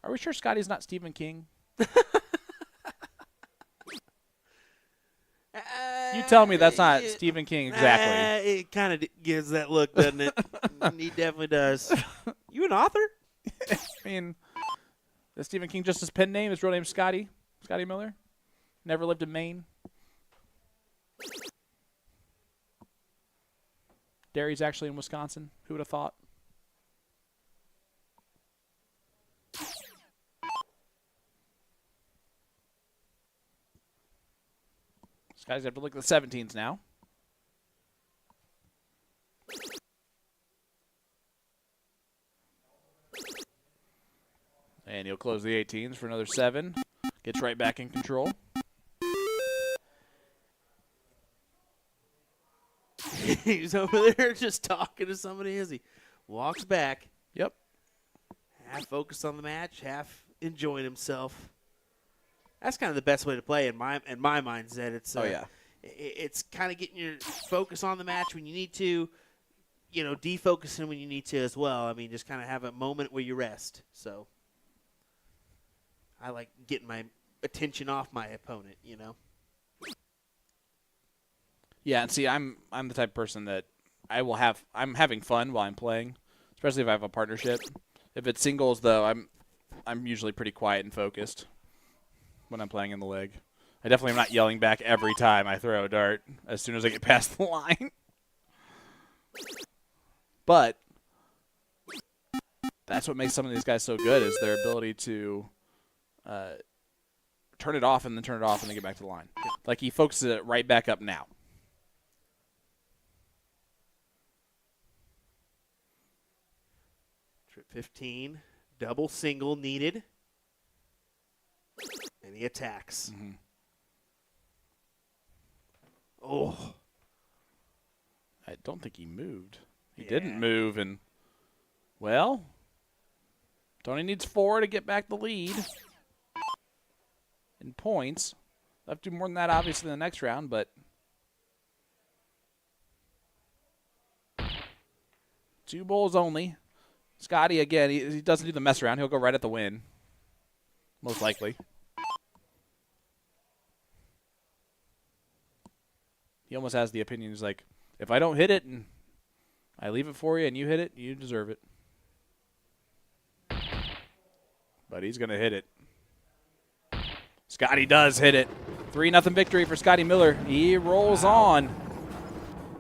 Are we sure Scotty's not Stephen King? You tell me that's not Stephen King exactly. It kind of gives that look, doesn't it? He definitely does. You an author? I mean, is Stephen King just his pen name? His real name's Scotty Miller? Never lived in Maine? Derry's actually in Wisconsin. Who would have thought? This guy's have to look at the 17s now. And he'll close the 18s for another 7. Gets right back in control. He's over there just talking to somebody as he walks back. Yep. Half focused on the match, half enjoying himself. That's kind of the best way to play in my mindset. It's it's kind of getting your focus on the match when you need to, defocusing when you need to as well. I mean, just kind of have a moment where you rest. So I like getting my attention off my opponent, Yeah, and see, I'm the type of person that I'm having fun while I'm playing, especially if I have a partnership. If it's singles, though, I'm usually pretty quiet and focused when I'm playing in the leg. I definitely am not yelling back every time I throw a dart as soon as I get past the line. But that's what makes some of these guys so good is their ability to turn it off and then turn it off and then get back to the line. Like he focuses it right back up now. Trip 15, double single needed. And he attacks. Mm-hmm. Oh. I don't think he moved. He didn't move, and, well, Tony needs 4 to get back the lead in points. They'll have to do more than that, obviously, in the next round, but 2 bowls only. Scotty, again, he doesn't do the mess around. He'll go right at the win, most likely. He almost has the opinion, he's like, if I don't hit it and I leave it for you and you hit it, you deserve it. But he's going to hit it. Scotty does hit it. 3-0 victory for Scotty Miller. He rolls on.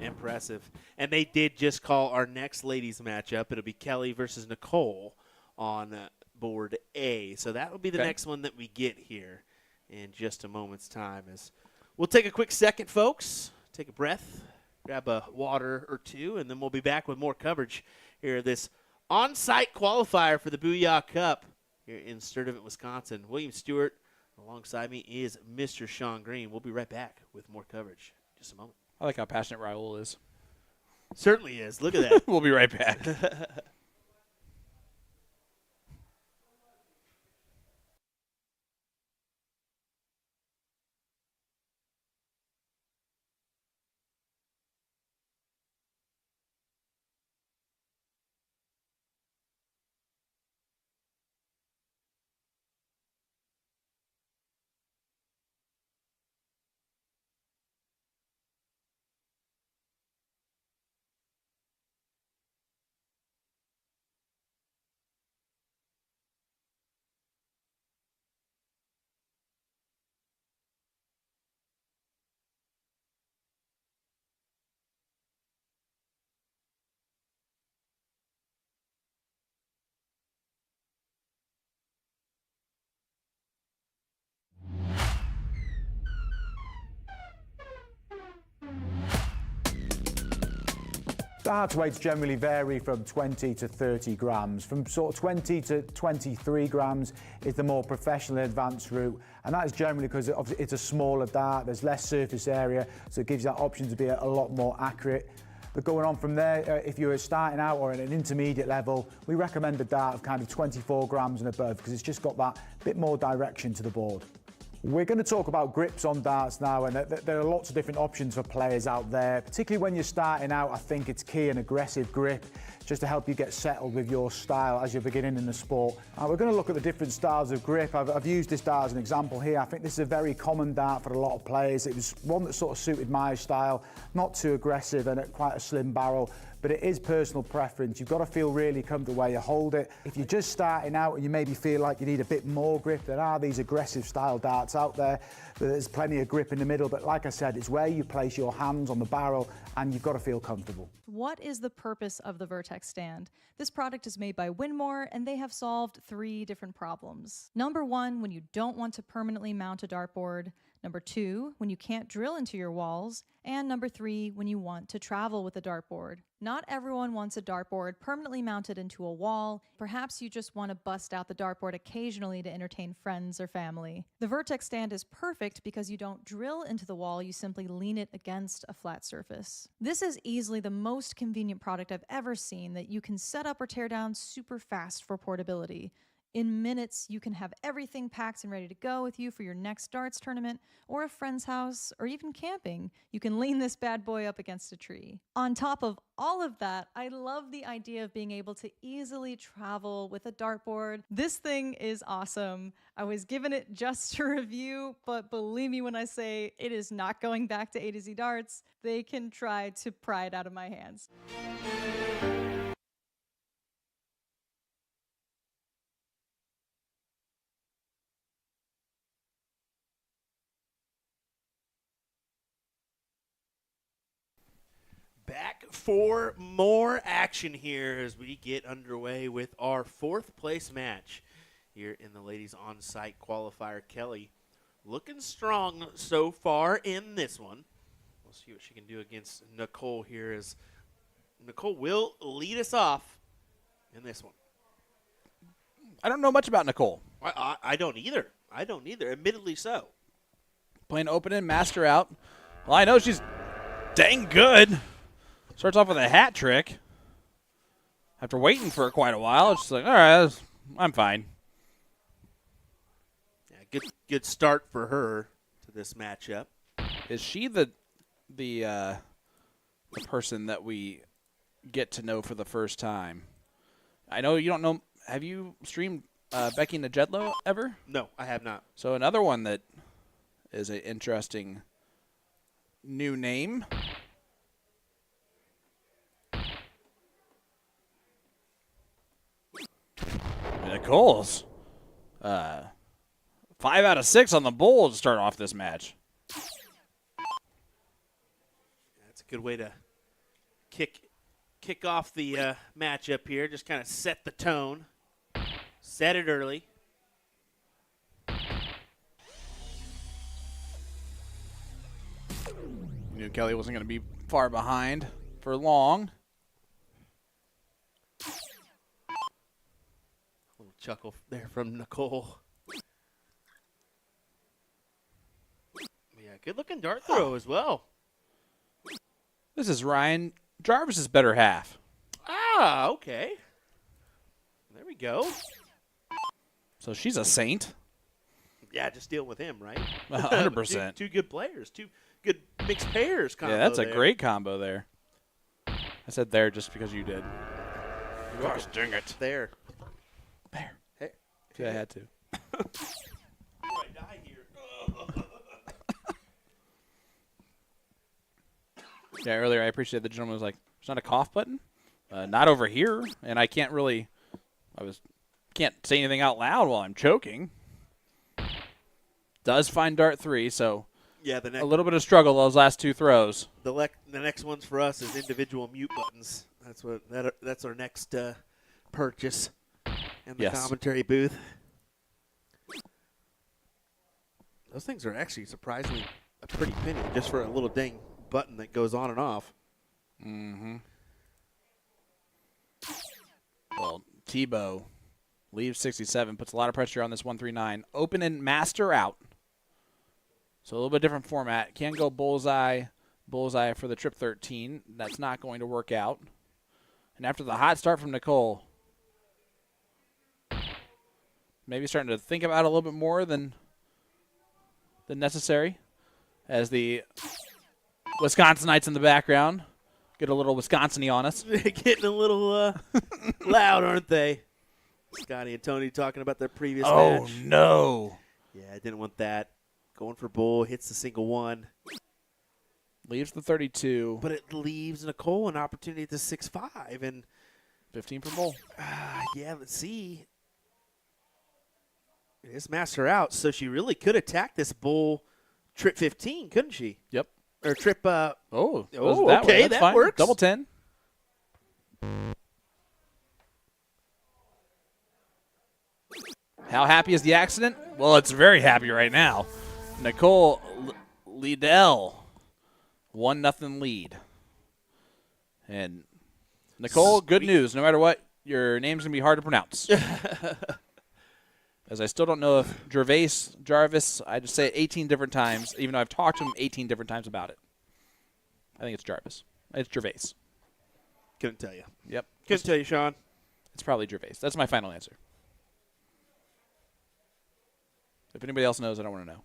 Impressive. And they did just call our next ladies matchup. It'll be Kelly versus Nicole on board A. So that will be the next one that we get here in just a moment's time. As we'll take a quick second, folks. Take a breath, grab a water or two, and then we'll be back with more coverage here. This on-site qualifier for the Booyah Cup here in Sturtevant, Wisconsin. William Stewart alongside me is Mr. Sean Green. We'll be right back with more coverage in just a moment. I like how passionate Raul is. Certainly is. Look at that. We'll be right back. Darts weights generally vary from 20 to 30 grams. From sort of 20 to 23 grams is the more professional and advanced route, and that is generally because it's a smaller dart, there's less surface area, so it gives you that option to be a lot more accurate. But going on from there, if you're starting out or at an intermediate level, we recommend a dart of kind of 24 grams and above because it's just got that bit more direction to the board. We're going to talk about grips on darts now, and there are lots of different options for players out there. Particularly when you're starting out, I think it's key an aggressive grip just to help you get settled with your style as you're beginning in the sport. We're going to look at the different styles of grip. I've used this dart as an example here. I think this is a very common dart for a lot of players. It was one that sort of suited my style, not too aggressive and at quite a slim barrel. But it is personal preference. You've got to feel really comfortable where you hold it. If you're just starting out and you maybe feel like you need a bit more grip, there are these aggressive style darts out there. There's plenty of grip in the middle, but like I said, it's where you place your hands on the barrel and you've got to feel comfortable. What is the purpose of the Vertex stand? This product is made by Winmore, and they have solved 3 different problems. Number 1, when you don't want to permanently mount a dartboard. Number 2, when you can't drill into your walls. And number 3, when you want to travel with a dartboard. Not everyone wants a dartboard permanently mounted into a wall. Perhaps you just want to bust out the dartboard occasionally to entertain friends or family. The Vertex stand is perfect because you don't drill into the wall, you simply lean it against a flat surface. This is easily the most convenient product I've ever seen that you can set up or tear down super fast for portability. In minutes, you can have everything packed and ready to go with you for your next darts tournament or a friend's house or even camping. You can lean this bad boy up against a tree. On top of all of that, I love the idea of being able to easily travel with a dartboard. This thing is awesome. I was given it just to review, but believe me when I say it is not going back to A to Z Darts. They can try to pry it out of my hands. Back for more action here as we get underway with our 4th place match here in the ladies on-site qualifier. Kelly looking strong so far in this one. We'll see what she can do against Nicole here as Nicole will lead us off in this one. I don't know much about Nicole. I don't either. I don't either, admittedly so. Playing open and master out. Well, I know she's dang good. Starts off with a hat trick. After waiting for quite a while, it's just like, all right, I'm fine. Yeah, good start for her to this matchup. Is she the person that we get to know for the first time? I know you don't know. Have you streamed Becky Najedlo ever? No, I have not. So another one that is an interesting new name. Nicole's 5 out of 6 on the bowl to start off this match. That's a good way to kick off the matchup here. Just kind of set the tone, set it early. Knew Kelly wasn't going to be far behind for long. Chuckle there from Nicole. Yeah, good looking dart throw as well. This is Ryan Jarvis's better half. Ah, okay. There we go. So she's a saint. Yeah, just dealing with him, right? 100%. Two good players, 2 good mixed pairs combo. Yeah, that's a there. great combo there. I said there just because you did. Gosh, dang it. There. There. Hey. Yeah, I had to. I die here. Yeah, earlier I appreciated the gentleman was like, "There's not a cough button, not over here," and I can't say anything out loud while I'm choking. Does find dart 3, so Yeah, a little bit of struggle those last 2 throws. the next ones for us is individual mute buttons. That's our next purchase in the commentary booth. Those things are actually surprisingly a pretty penny just for a little dang button that goes on and off. Mm-hmm. Tebow leaves 67, puts a lot of pressure on this 139. Open and master out. So a little bit different format. Can go bullseye for the trip 13. That's not going to work out. And after the hot start from Nicole, maybe starting to think about it a little bit more than necessary, as the Wisconsinites in the background get a little Wisconsin-y on us. They're getting a little loud, aren't they? Scotty and Tony talking about their previous match. Oh, no. Yeah, I didn't want that. Going for Bull, hits the single one. Leaves the 32. But it leaves Nicole an opportunity at the 6-5. And 15 for Bull. yeah, let's see. It is master out, so she really could attack this Bull trip 15, couldn't she? Yep. Or trip, Oh, okay, That's that fine. works. Double 10. How happy is the accident? Well, it's very happy right now. Nicole Liddell, 1-0 lead. And Nicole, good news. No matter what, your name's going to be hard to pronounce. As I still don't know if Jarvis, I just say it 18 different times, even though I've talked to him 18 different times about it. I think it's Jarvis. It's Gervais. Couldn't tell you. Yep. Couldn't tell you, Sean. It's probably Gervais. That's my final answer. If anybody else knows, I don't want to know.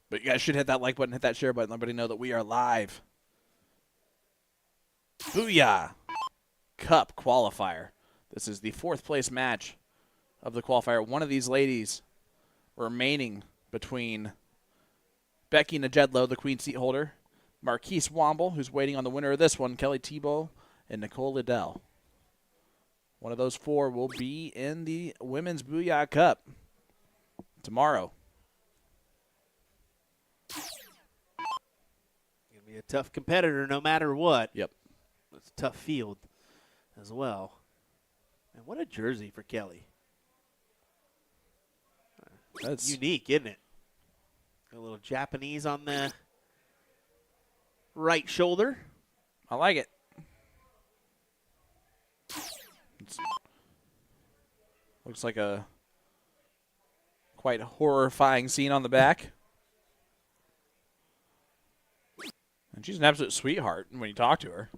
But you guys should hit that like button, hit that share button, let everybody know that we are live. Booyah! Cup qualifier. This is the 4th place match of the qualifier. One of these ladies remaining between Becky Najedlow, the queen seat holder, Marquise Womble, who's waiting on the winner of this one, Kelly Tebow, and Nicole Liddell. One of those 4 will be in the Women's Booyah Cup tomorrow. Going to be a tough competitor no matter what. Yep. It's a tough field as well. And what a jersey for Kelly. That's unique, isn't it? A little Japanese on the right shoulder. I like it. Looks like a quite horrifying scene on the back. And she's an absolute sweetheart when you talk to her.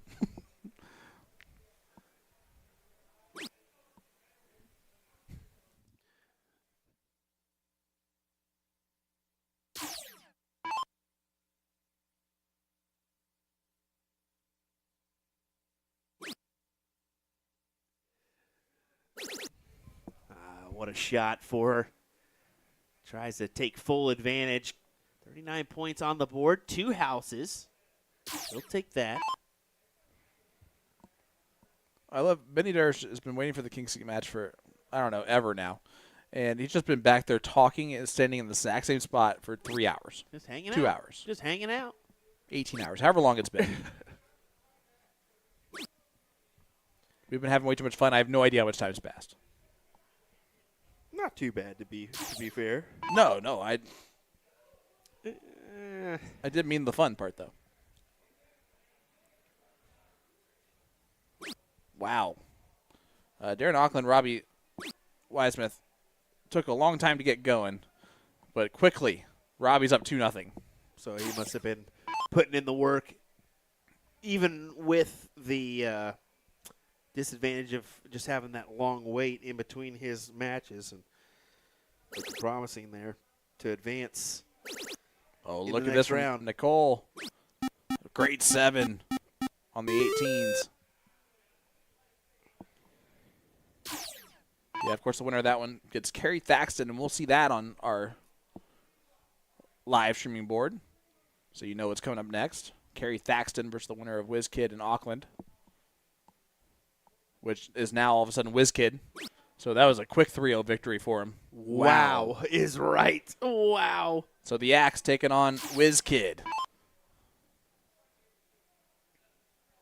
What a shot for her. Tries to take full advantage. 39 points on the board. 2 houses. She'll take that. I love Benny Dersh has been waiting for the King Seat match for, I don't know, ever now. And he's just been back there talking and standing in the exact same spot for 3 hours. Just hanging 2 out. hours. Just hanging out. 18 hours, however long it's been. We've been having way too much fun. I have no idea how much time's passed. Not too bad to be fair. No, I did mean the fun part though. Wow. Darren Auckland, Robbie Wiesmith took a long time to get going, but quickly Robbie's up 2-0. So he must have been putting in the work, even with the disadvantage of just having that long wait in between his matches, and looking promising there to advance. Oh, in look the at next this round. round. Nicole, grade 7 on the 18s. Yeah, of course, the winner of that one gets Carrie Thaxton, and we'll see that on our live streaming board, so you know what's coming up next. Carrie Thaxton versus the winner of WizKid in Auckland, which is now all of a sudden WizKid. So that was a quick 3-0 victory for him. Wow is right. Wow. So the Axe taking on WizKid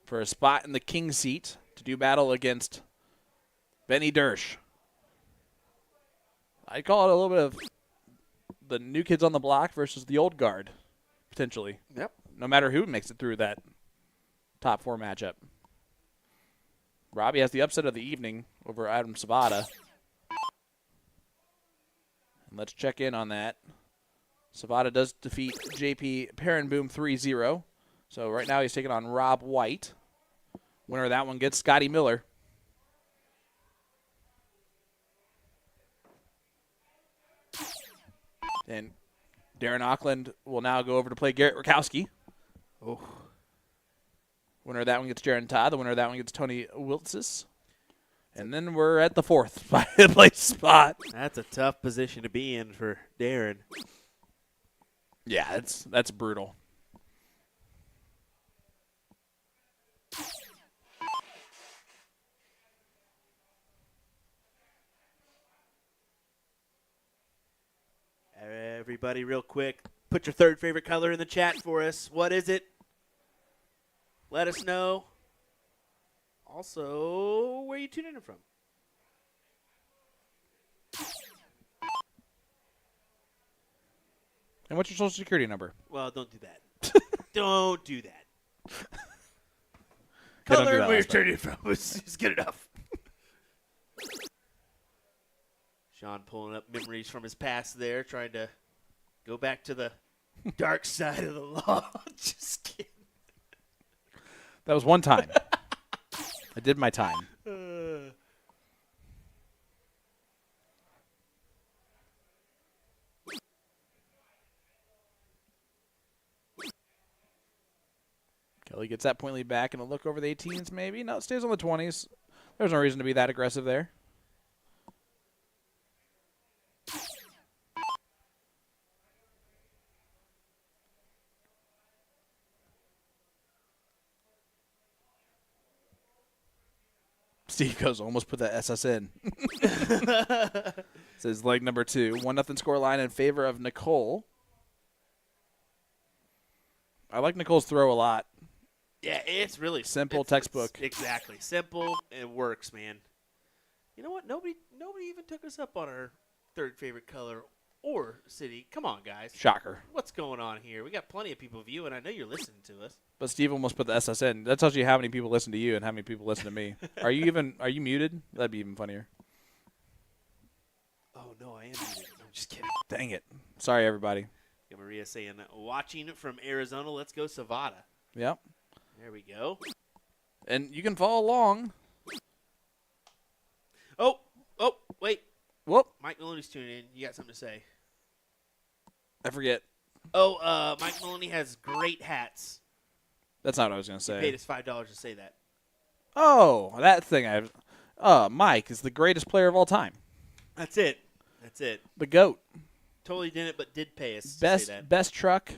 for a spot in the king seat to do battle against Benny Dersh. I'd call it a little bit of the new kids on the block versus the old guard, potentially. Yep. No matter who makes it through that top 4 matchup. Robbie has the upset of the evening over Adam Savada. And let's check in on that. Savada does defeat JP Perrenboom 3-0. So right now he's taking on Rob White. Winner of that one gets Scotty Miller. And Darren Auckland will now go over to play Garrett Rakowski. Oh. Winner of that one gets Jaron Todd. The winner of that one gets Tony Wiltsis. And then we're at the 4th place spot. That's a tough position to be in for Darren. Yeah, that's brutal. Everybody, real quick, put your third favorite color in the chat for us. What is it? Let us know. Also, where are you tuning in from? And what's your social security number? Well, don't do that. Don't do that. They don't do Color that where you're last time. tuning in from is good enough. Sean pulling up memories from his past there, trying to go back to the dark side of the law. Just kidding. That was one time. I did my time. Kelly gets that point lead back and a look over the 18s maybe. No, it stays on the 20s. There's no reason to be that aggressive there. Steve goes, almost put that SS in. Says leg number 2. 1-0 score line in favor of Nicole. I like Nicole's throw a lot. Yeah, it's really Simple, it's textbook. Exactly. Simple. It works, man. You know what? Nobody even took us up on our third favorite color or city. Come on, guys. Shocker. What's going on here? We got plenty of people viewing. I know you're listening to us. But Steve almost put the SS in. That tells you how many people listen to you and how many people listen to me. Are you muted? That'd be even funnier. Oh, no, I am muted. I'm just kidding. Dang it. Sorry, everybody. Got Maria saying, watching from Arizona, let's go Savada. Yep. There we go. And you can follow along. Oh, wait. Whoop. Mike Maloney's tuning in. You got something to say? I forget. Oh, Mike Maloney has great hats. That's not what I was going to He paid say. us $5 to say that. Oh, that thing. Mike is the greatest player of all time. That's it. The GOAT. Totally didn't, but did pay us to say that. Best truck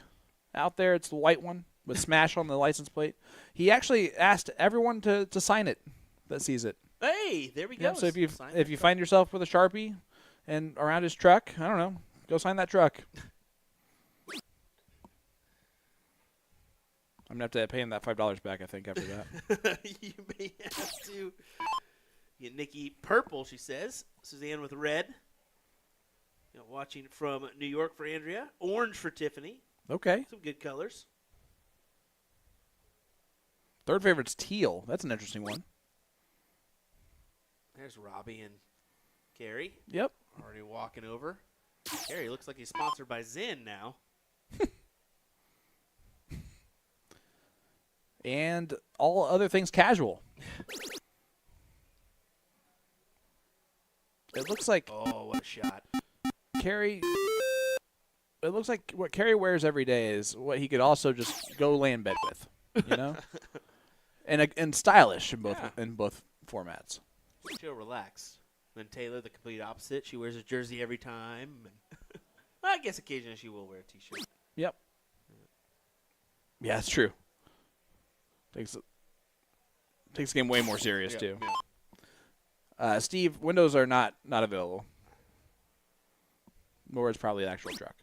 out there. It's the white one with Smash on the license plate. He actually asked everyone to sign it that sees it. Hey, there we go. Yep, so if you find yourself with a Sharpie and around his truck, I don't know, go sign that truck. I'm going to have to pay him that $5 back, I think, after that. You may have to. Get Nikki purple, she says. Suzanne with red. Watching from New York for Andrea. Orange for Tiffany. Okay. Some good colors. Third favorite's teal. That's an interesting one. There's Robbie and Carrie. Yep. Already walking over. Carrie looks like he's sponsored by Zen now. And all other things casual. It looks like Oh, what a shot. Carrie. It looks like what Carrie wears every day is what he could also just go lay in bed with, you know, and stylish in both formats. She'll relax. Then Taylor, the complete opposite. She wears a jersey every time. I guess occasionally she will wear a T-shirt. Yep. Yeah, it's true. Takes the game way more serious too. Yeah. Steve, windows are not available. Nor is probably an actual truck.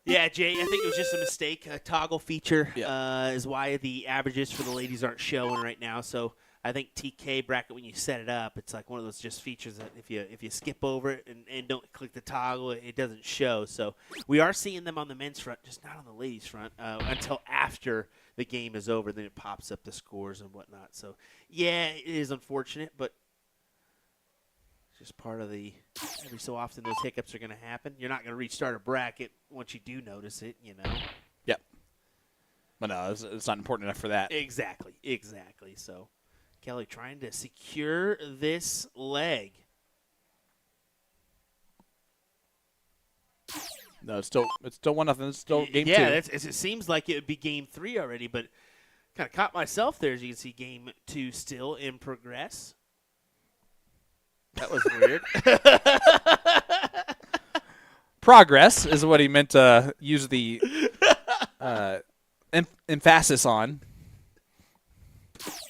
Yeah, Jay, I think it was just a mistake. A toggle feature Yeah. is why the averages for the ladies aren't showing right now. So I think TK bracket, when you set it up, it's like one of those just features that if you skip over it and don't click the toggle, it doesn't show. So we are seeing them on the men's front, just not on the ladies' front, until after the game is over. Then it pops up the scores and whatnot. So, yeah, it is unfortunate, but it's just part of the – every so often those hiccups are going to happen. You're not going to restart a bracket once you do notice it, you know. Yep. But no, it's not important enough for that. Exactly. So Kelly trying to secure this leg. No, it's still 1-0. It's still game 2. Yeah, it seems like it would be game 3 already, but kind of caught myself there. As you can see, game 2 still in progress. That was weird. Progress is what he meant to use the emphasis on.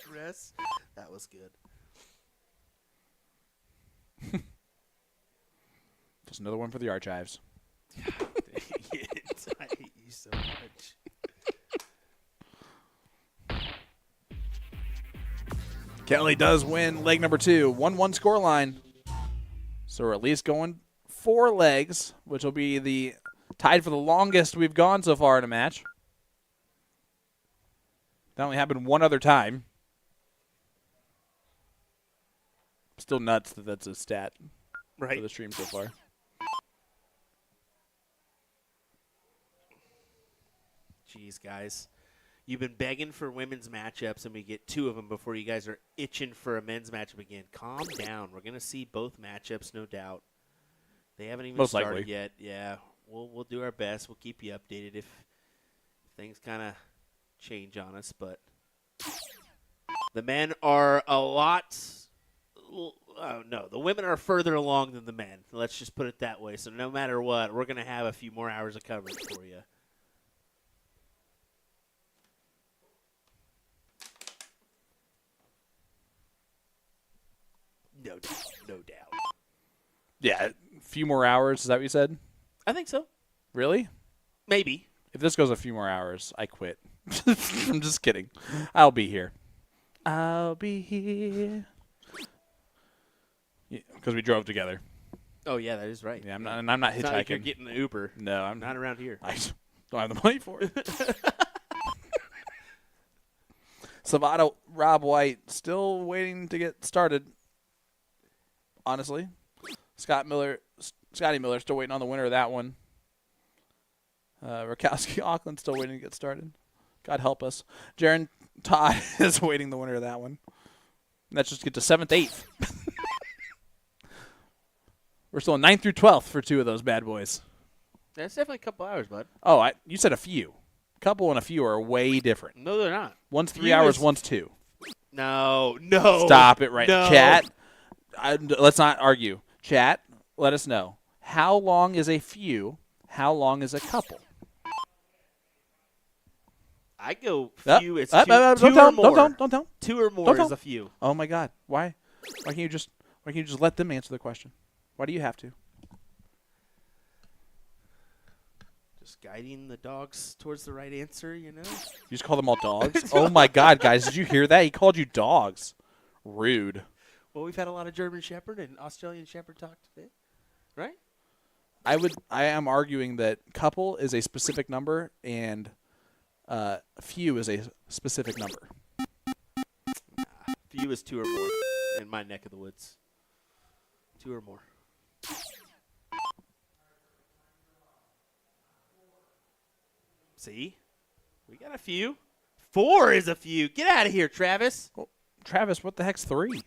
Progress. That was good. Just another one for the archives. I hate you so much. Kelly does win leg number 2, 1-1 scoreline. So we're at least going 4 legs, which will be the tied for the longest we've gone so far in a match. That only happened one other time. Still nuts that that's a stat for the stream so far. Jeez, guys. You've been begging for women's matchups, and we get 2 of them before you guys are itching for a men's matchup again. Calm down. We're going to see both matchups, no doubt. They haven't even started yet. Yeah, we'll do our best. We'll keep you updated if things kind of change on us. But the men are a lot no, the women are further along than the men. Let's just put it that way. So no matter what, we're going to have a few more hours of coverage for you. No doubt. Yeah, a few more hours. Is that what you said? I think so. Really? Maybe. If this goes a few more hours, I quit. I'm just kidding. I'll be here. I'll be here. Because we drove together. Oh, yeah, that is right. Yeah, I'm not hitchhiking. It's not like you're getting an Uber. No, I'm not around here. I don't have the money for it. Savada Rob White still waiting to get started. Honestly, Scotty Miller still waiting on the winner of that one. Rakowski Auckland still waiting to get started. God help us. Jaron Todd is waiting the winner of that one. And let's just get to 7th, 8th. We're still in 9th through 12th for 2 of those bad boys. That's definitely a couple hours, bud. Oh, you said a few. Couple and a few are way different. No, they're not. One's 3 hours, one's 2. No. Stop it right no. Chat, let's not argue. Chat, let us know. How long is a few? How long is a couple? I go few. It's two don't or more. Don't. 2 or more is a few. Oh my God! Why can't you just let them answer the question? Why do you have to? Just guiding the dogs towards the right answer, you know. You just call them all dogs? Oh my God, guys! Did you hear that? He called you dogs. Rude. Well, we've had a lot of German Shepherd and Australian Shepherd talk today, right? I am arguing that couple is a specific number and few is a specific number. Few is 2 or more in my neck of the woods. 2 or more. See? We got a few. 4 is a few. Get out of here, Travis. Well, Travis, what the heck's 3?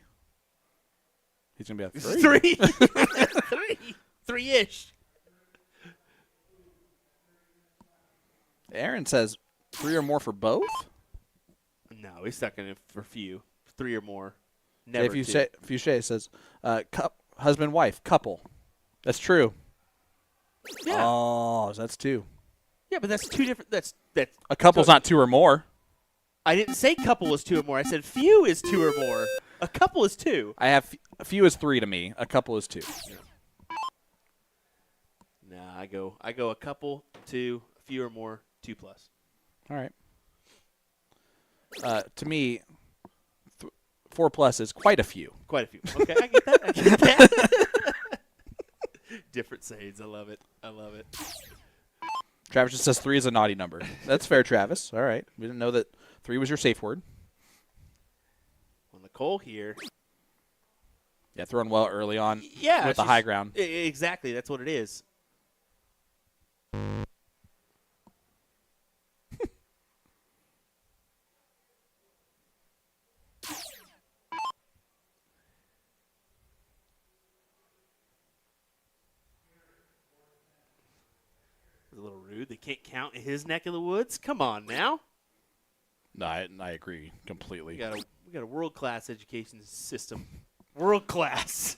He's going to be at 3. 3. 3-ish. Aaron says 3 or more for both? No, he's stuck in it for few. 3 or more. Never Jay 2. Fouché says husband, wife, couple. That's true. Yeah. Oh, that's 2. Yeah, but that's 2 different. That's A couple's not 2 or more. I didn't say couple is 2 or more. I said few is 2 or more. A couple is 2. I have a few is 3 to me. A couple is 2. Nah, I go a couple, 2, a few or more, 2 plus. All right. To me, 4+ is quite a few. Quite a few. Okay, I get that. I get that. Different sayings. I love it. I love it. Travis just says 3 is a naughty number. That's fair, Travis. All right. We didn't know that 3 was your safe word. Well, Nicole here. Yeah, throwing well early on Yeah, with the high ground. Exactly. That's what it is. A little rude. They can't count in his neck of the woods. Come on now. No, I agree completely. We got a world-class education system. World-class.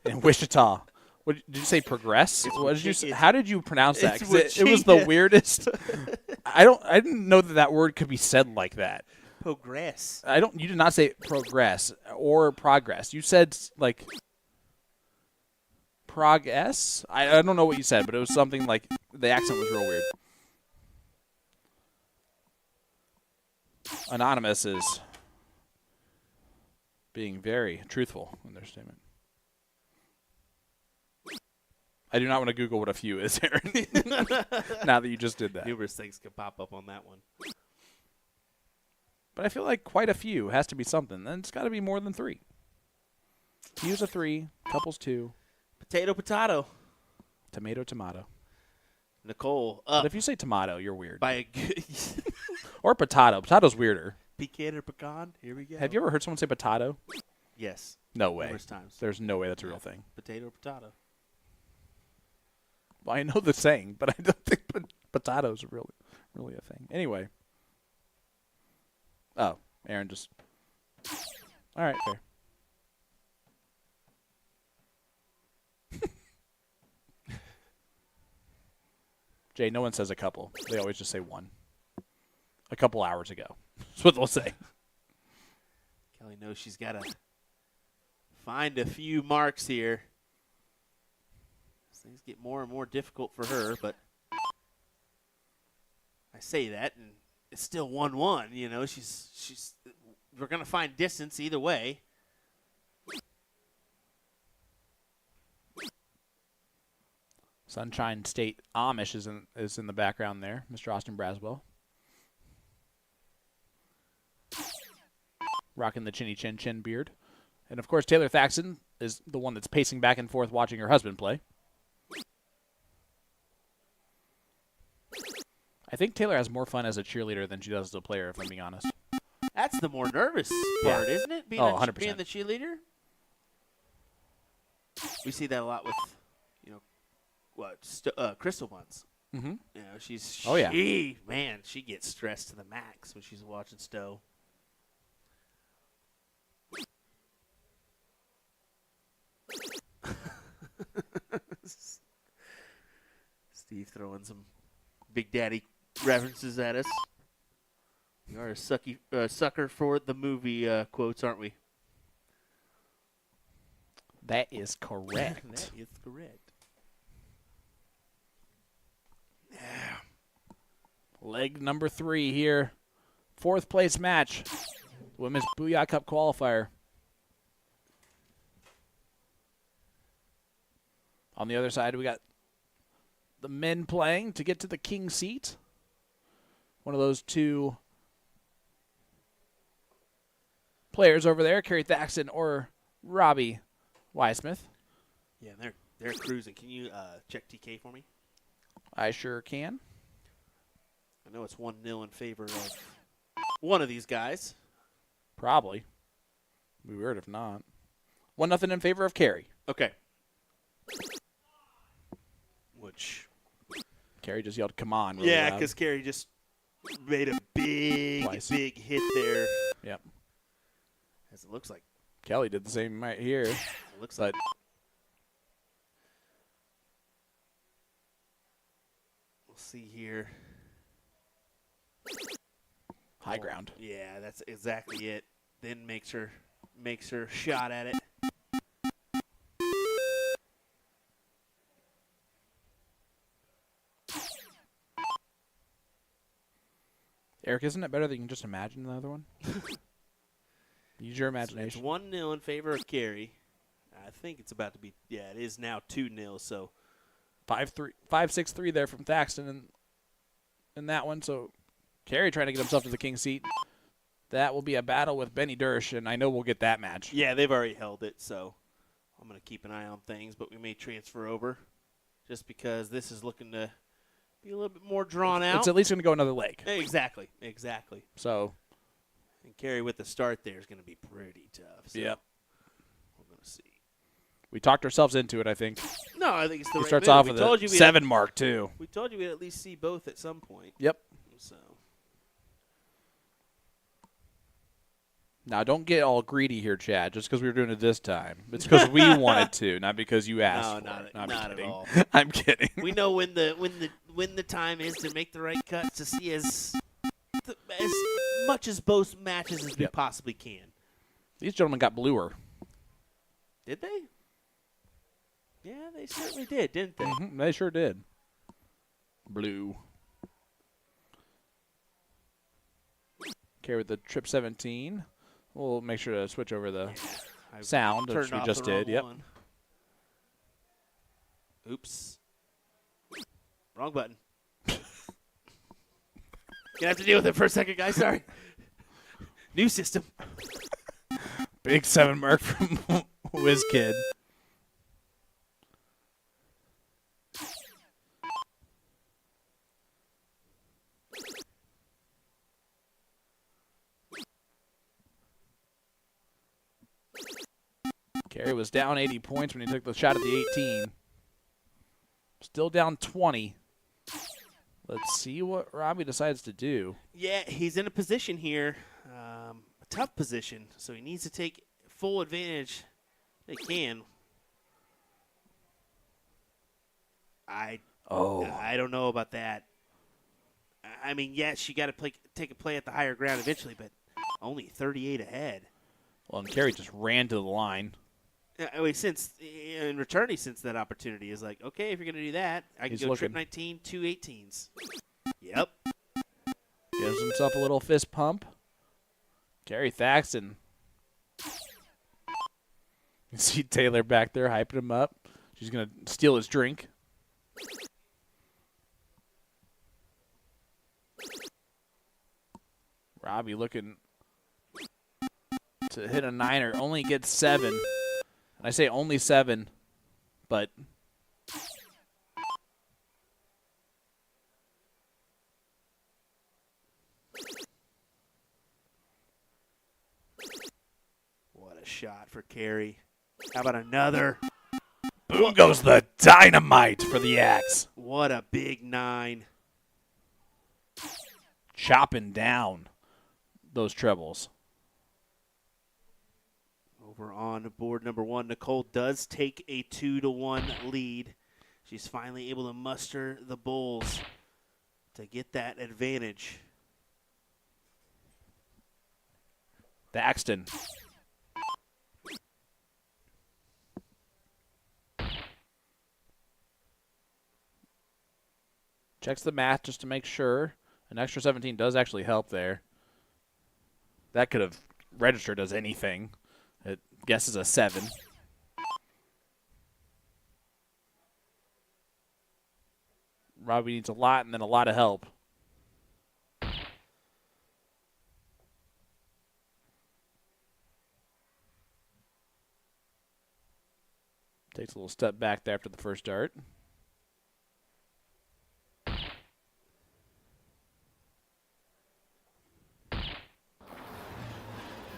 In Wichita. What did you say? Progress? What did you say? How did you pronounce that? It's 'Cause it was the weirdest. I didn't know that worord could be said like that. Progress. You did not say progress or progress. You said like prog-s? I don't know what you said, but it was something like the accent was real weird. Anonymous is being very truthful in their statement. I do not want to Google what a few is, Aaron. Now that you just did that. Numerous things could pop up on that one. But I feel like quite a few has to be something. Then it's got to be more than 3. Few's a 3, couple's 2. Potato, potato. Tomato, tomato. Nicole But up if you say tomato, you're weird. by a good Or potato. Potato's weirder. pecan or pecan. Here we go. Have you ever heard someone say potato? Yes. No way. Numerous times. There's no way that's a real thing. Potato or potato. Well, I know the saying, but I don't think potatoes are really a thing. Anyway. Oh, Aaron just. All right, fair. Jay, no one says a couple. They always just say 1. A couple hours ago. That's what they'll say. Kelly knows she's got to find a few marks here. Things get more and more difficult for her, but I say that, and it's still 1-1. You know, we're gonna find distance either way. Sunshine State Amish is in the background there, Mr. Austin Braswell. Rocking the chinny chin chin beard. And, of course, Taylor Thaxton is the one that's pacing back and forth watching her husband play. I think Taylor has more fun as a cheerleader than she does as a player, if I'm being honest. That's the more nervous part, isn't it? Being 100%. Being the cheerleader. We see that a lot with, Crystal Buns. Mm-hmm. You know, she gets stressed to the max when she's watching Stowe. Steve throwing some Big Daddy references at us. We are a sucker for the movie quotes, aren't we? That is correct. That is correct. Leg number 3 here. 4th place match. Women's Booyah Cup qualifier. On the other side, we got the men playing to get to the king seat. One of those 2 players over there, Carrie Thaxton or Robbie Weismith. Yeah, they're cruising. Can you check TK for me? I sure can. I know it's 1-0 in favor of one of these guys. Probably. Be weird if not. 1-0 in favor of Carrie. Okay. Which Carrie just yelled, "Come on!" Really yeah, loud. because Carrie just made a big hit there. Yep. As it looks like. Kelly did the same right here. It looks like. We'll see here. High ground. Yeah, that's exactly it. Then makes her shot at it. Eric, isn't it better that you can just imagine another one? Use your So it's imagination. 1-0 in favor of Carey. I think it's about to be, yeah, it is now 2-0. So 5-6-3 there from Thaxton in that one. So Carey trying to get himself to the king seat. That will be a battle with Benny Dersch, and I know we'll get that match. yeah, they've already held it. So I'm going to keep an eye on things, but we may transfer over just because this is looking to be a little bit more drawn out. It's at least going to go another leg. Exactly. So, And Carey with the start there is going to be pretty tough. So yep. We're going to see. We talked ourselves into it, I think. No, I think it's the He right starts move. off We with told a you we'd 7 mark, too. We told you we'd at least see both at some point. Yep. So Now, don't get all greedy here, Chad, just because we were doing it this time. It's because we wanted to, not because you asked No, for it. not I'm at kidding. all. I'm kidding. we know when the time is to make the right cuts to see as much as both matches as we possibly can. These gentlemen got bluer. Did they? Yeah, they certainly did, didn't they? They sure did. Blue. Carry with the trip 17. We'll make sure to switch over the sound, which Turned we off just the wrong did. Yep. one. Oops. Wrong button. Gonna have to deal with it for a second, guys. Sorry. New system. Big 7 mark from WizKid. Carey was down 80 points when he took the shot at the 18. Still down 20. Let's see what Robbie decides to do. Yeah, he's in a position here, a tough position, so he needs to take full advantage. They can. I don't know about that. I mean, yes, you got to take a play at the higher ground eventually, but only 38 ahead. Well, and Carey just ran to the line. I mean, in return, he sensed that opportunity. Is like, okay, if you're going to do that, I can He's go trip looking. 19, 2 18s. Yep. Gives himself a little fist pump. Carey Thaxton. You see Taylor back there hyping him up. She's going to steal his drink. Robbie looking to hit a 9er. Only gets 7. And I say only 7, but What a shot for Carey. How about another? boom goes the dynamite for the axe. What a big 9. Chopping down those trebles. Over on board number 1, Nicole does take a 2-1 lead. She's finally able to muster the bulls to get that advantage. Thaxton. Checks the math just to make sure. An extra 17 does actually help there. That could have registered as anything. It guesses a 7. Robbie needs a lot and then a lot of help. Takes a little step back there after the first dart.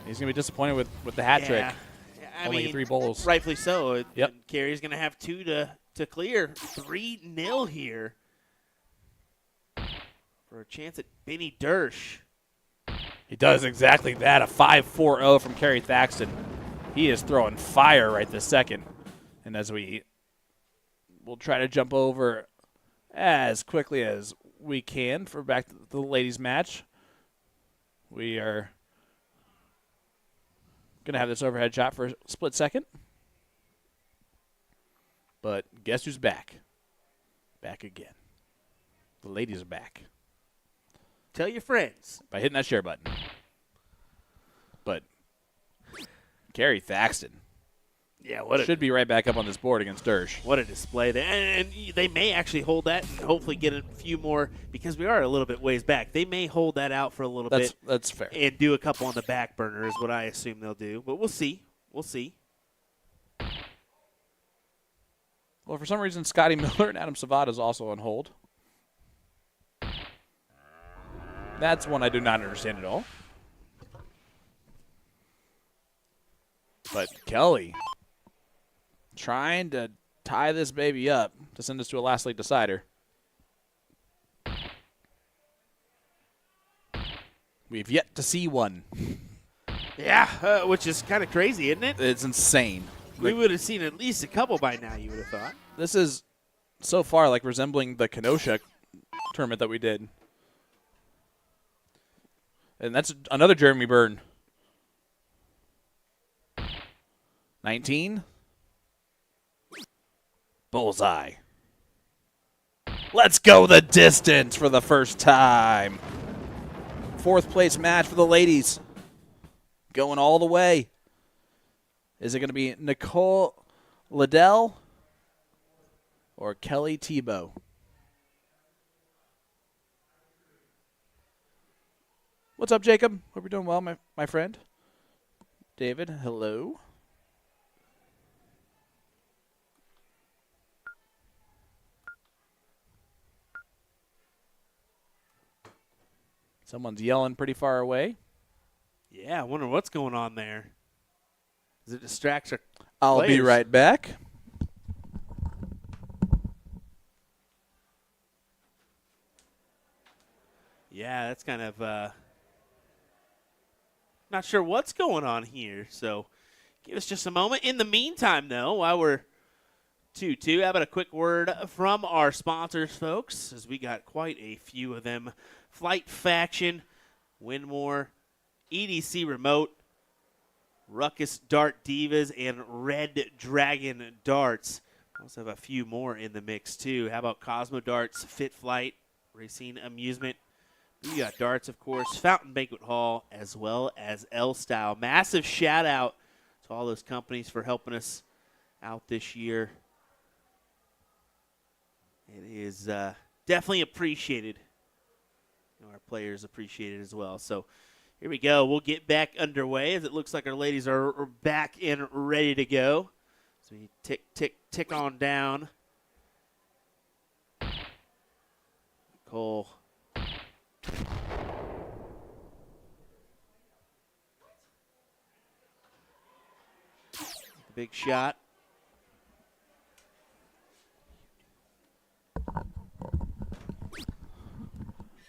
He's going to be disappointed with the hat trick. I Only mean, 3 bowls. rightfully so. Yep. And Carey's going to have 2 to clear. 3-0 here for a chance at Benny Dersch. He does exactly that, a 5-4-0 from Carey Thaxton. He is throwing fire right this second. And as we'll try to jump over as quickly as we can for back to the ladies' match. We are going to have this overhead shot for a split second. But guess who's back? Back again. The ladies are back. Tell your friends. By hitting that share button. But Kerry Thaxton. Yeah, Should be right back up on this board against Dersh. What a display. And they may actually hold that and hopefully get a few more because we are a little bit ways back. They may hold that out for a little bit. That's fair. And do a couple on the back burner is what I assume they'll do. But we'll see. We'll see. Well, for some reason, Scotty Miller and Adam Savada is also on hold. That's one I do not understand at all. But Kelly trying to tie this baby up to send us to a last league decider. We've yet to see one. Yeah, which is kind of crazy, isn't it? It's insane. We would have seen at least a couple by now, you would have thought. This is so far like resembling the Kenosha tournament that we did. And that's another Jeremy Byrne. 19. Bullseye. Let's go the distance for the first time. 4th place match for the ladies. Going all the way. Is it going to be Nicole Liddell or Kelly Tebow? What's up, Jacob? Hope you're doing well, my friend. David, hello. Someone's yelling pretty far away. Yeah, I wonder what's going on there. Does it distract our I'll players? be right back. Yeah, that's kind of not sure what's going on here. So give us just a moment. In the meantime, though, while we're 2-2, how about a quick word from our sponsors, folks, as we got quite a few of them. Flight Faction, Winmore, EDC Remote, Ruckus Dart Divas, and Red Dragon Darts. We also have a few more in the mix, too. How about Cosmo Darts, Fit Flight, Racine Amusement, Booyah Darts, of course, Fountain Banquet Hall, as well as L-Style. Massive shout-out to all those companies for helping us out this year. It is definitely appreciated. Our players appreciate it as well. So here we go. We'll get back underway as it looks like our ladies are back and ready to go. So we tick, tick, tick on down. Nicole. Big shot.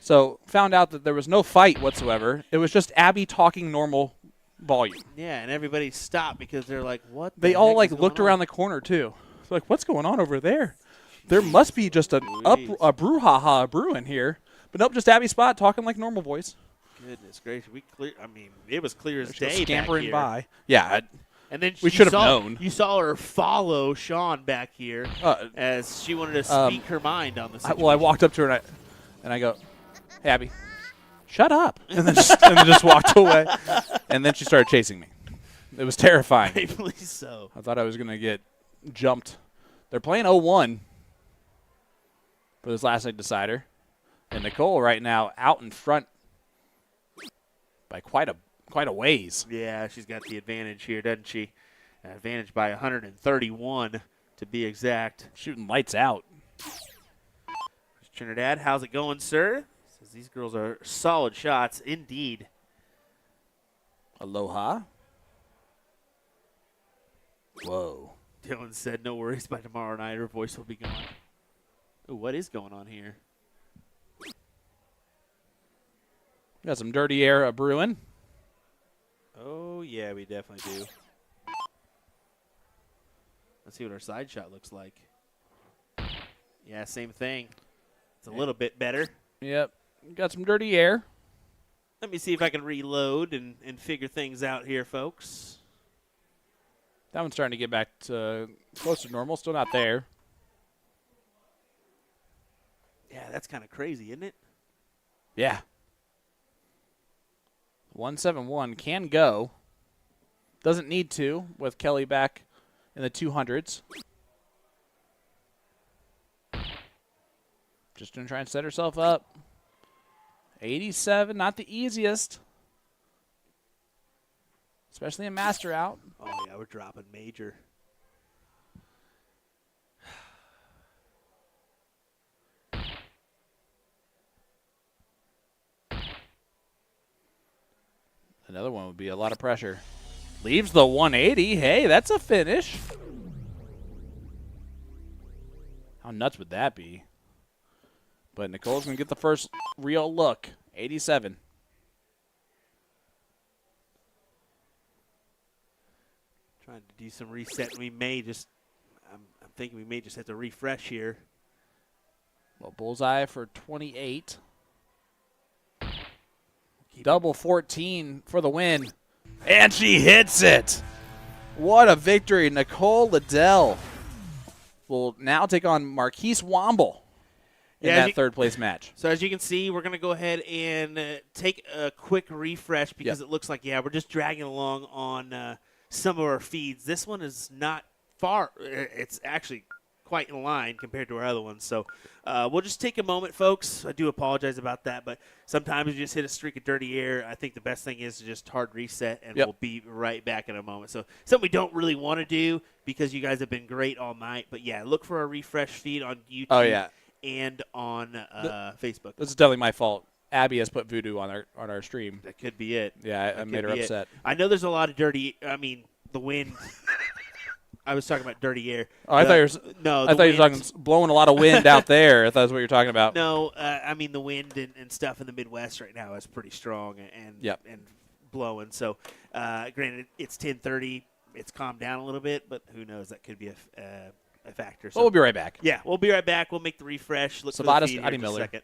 So found out that there was no fight whatsoever. It was just Abby talking normal volume. Yeah, and everybody stopped because they're like, what the They all heck like is looked going around on? the corner too. They're like, what's going on over there? There must be just a brouhaha brewing here. But nope, just Abby Spot talking like normal voice. Goodness gracious. It was clear as She was day back scampering here. by. Yeah. And then We you should have saw- known. You saw her follow Sean back here as she wanted to speak her mind on the situation. I walked up to her and I go, hey, Abby, shut up. And then just walked away. And then she started chasing me. It was terrifying. Rightfully so. I thought I was going to get jumped. They're playing 0-1 for this last night decider. And Nicole right now out in front by quite a ways. Yeah, she's got the advantage here, doesn't she? Advantage by 131 to be exact. Shooting lights out. Trinidad, how's it going, sir? Says these girls are solid shots indeed. Aloha. Whoa. Dylan said, no worries, by tomorrow night her voice will be gone. Ooh, what is going on here? Got some dirty air brewing. Oh, yeah, we definitely do. Let's see what our side shot looks like. Yeah, same thing. It's a little bit better. Yep. Got some dirty air. Let me see if I can reload and figure things out here, folks. That one's starting to get back to close to normal. Still not there. Yeah, that's kind of crazy, isn't it? Yeah. 171 can go. Doesn't need to with Kelly back in the 200s. Just going to try and set herself up. 87, not the easiest. Especially a master out. Oh, yeah, we're dropping major. Another one would be a lot of pressure. Leaves the 180. Hey, that's a finish. How nuts would that be? But Nicole's going to get the first real look. 87. Trying to do some reset. We may just, I'm thinking we may just have to refresh here. Well, bullseye for 28. Double 14 for the win. And she hits it. What a victory. Nicole Liddell will now take on Marquise Womble in that third place match. So as you can see, we're going to go ahead and take a quick refresh because it looks like, we're just dragging along on some of our feeds. This one is not far. It's actually quite in line compared to our other ones. So we'll just take a moment, folks. I do apologize about that, but sometimes you just hit a streak of dirty air. I think the best thing is to just hard reset, and we'll be right back in a moment. So something we don't really want to do because you guys have been great all night. But, look for our refresh feed on YouTube and on Facebook. This is definitely my fault. Abby has put voodoo on our stream. That could be it. Yeah, I made her upset. I know there's a lot of dirty – the wind – I was talking about dirty air. Oh, I thought you were talking blowing a lot of wind out there. I thought that's what you were talking about. No, the wind and stuff in the Midwest right now is pretty strong and blowing. So, granted, it's 10:30. It's calmed down a little bit, but who knows? That could be a factor. So we'll be right back. Yeah, we'll be right back. We'll make the refresh. Look for the feed here in just a second.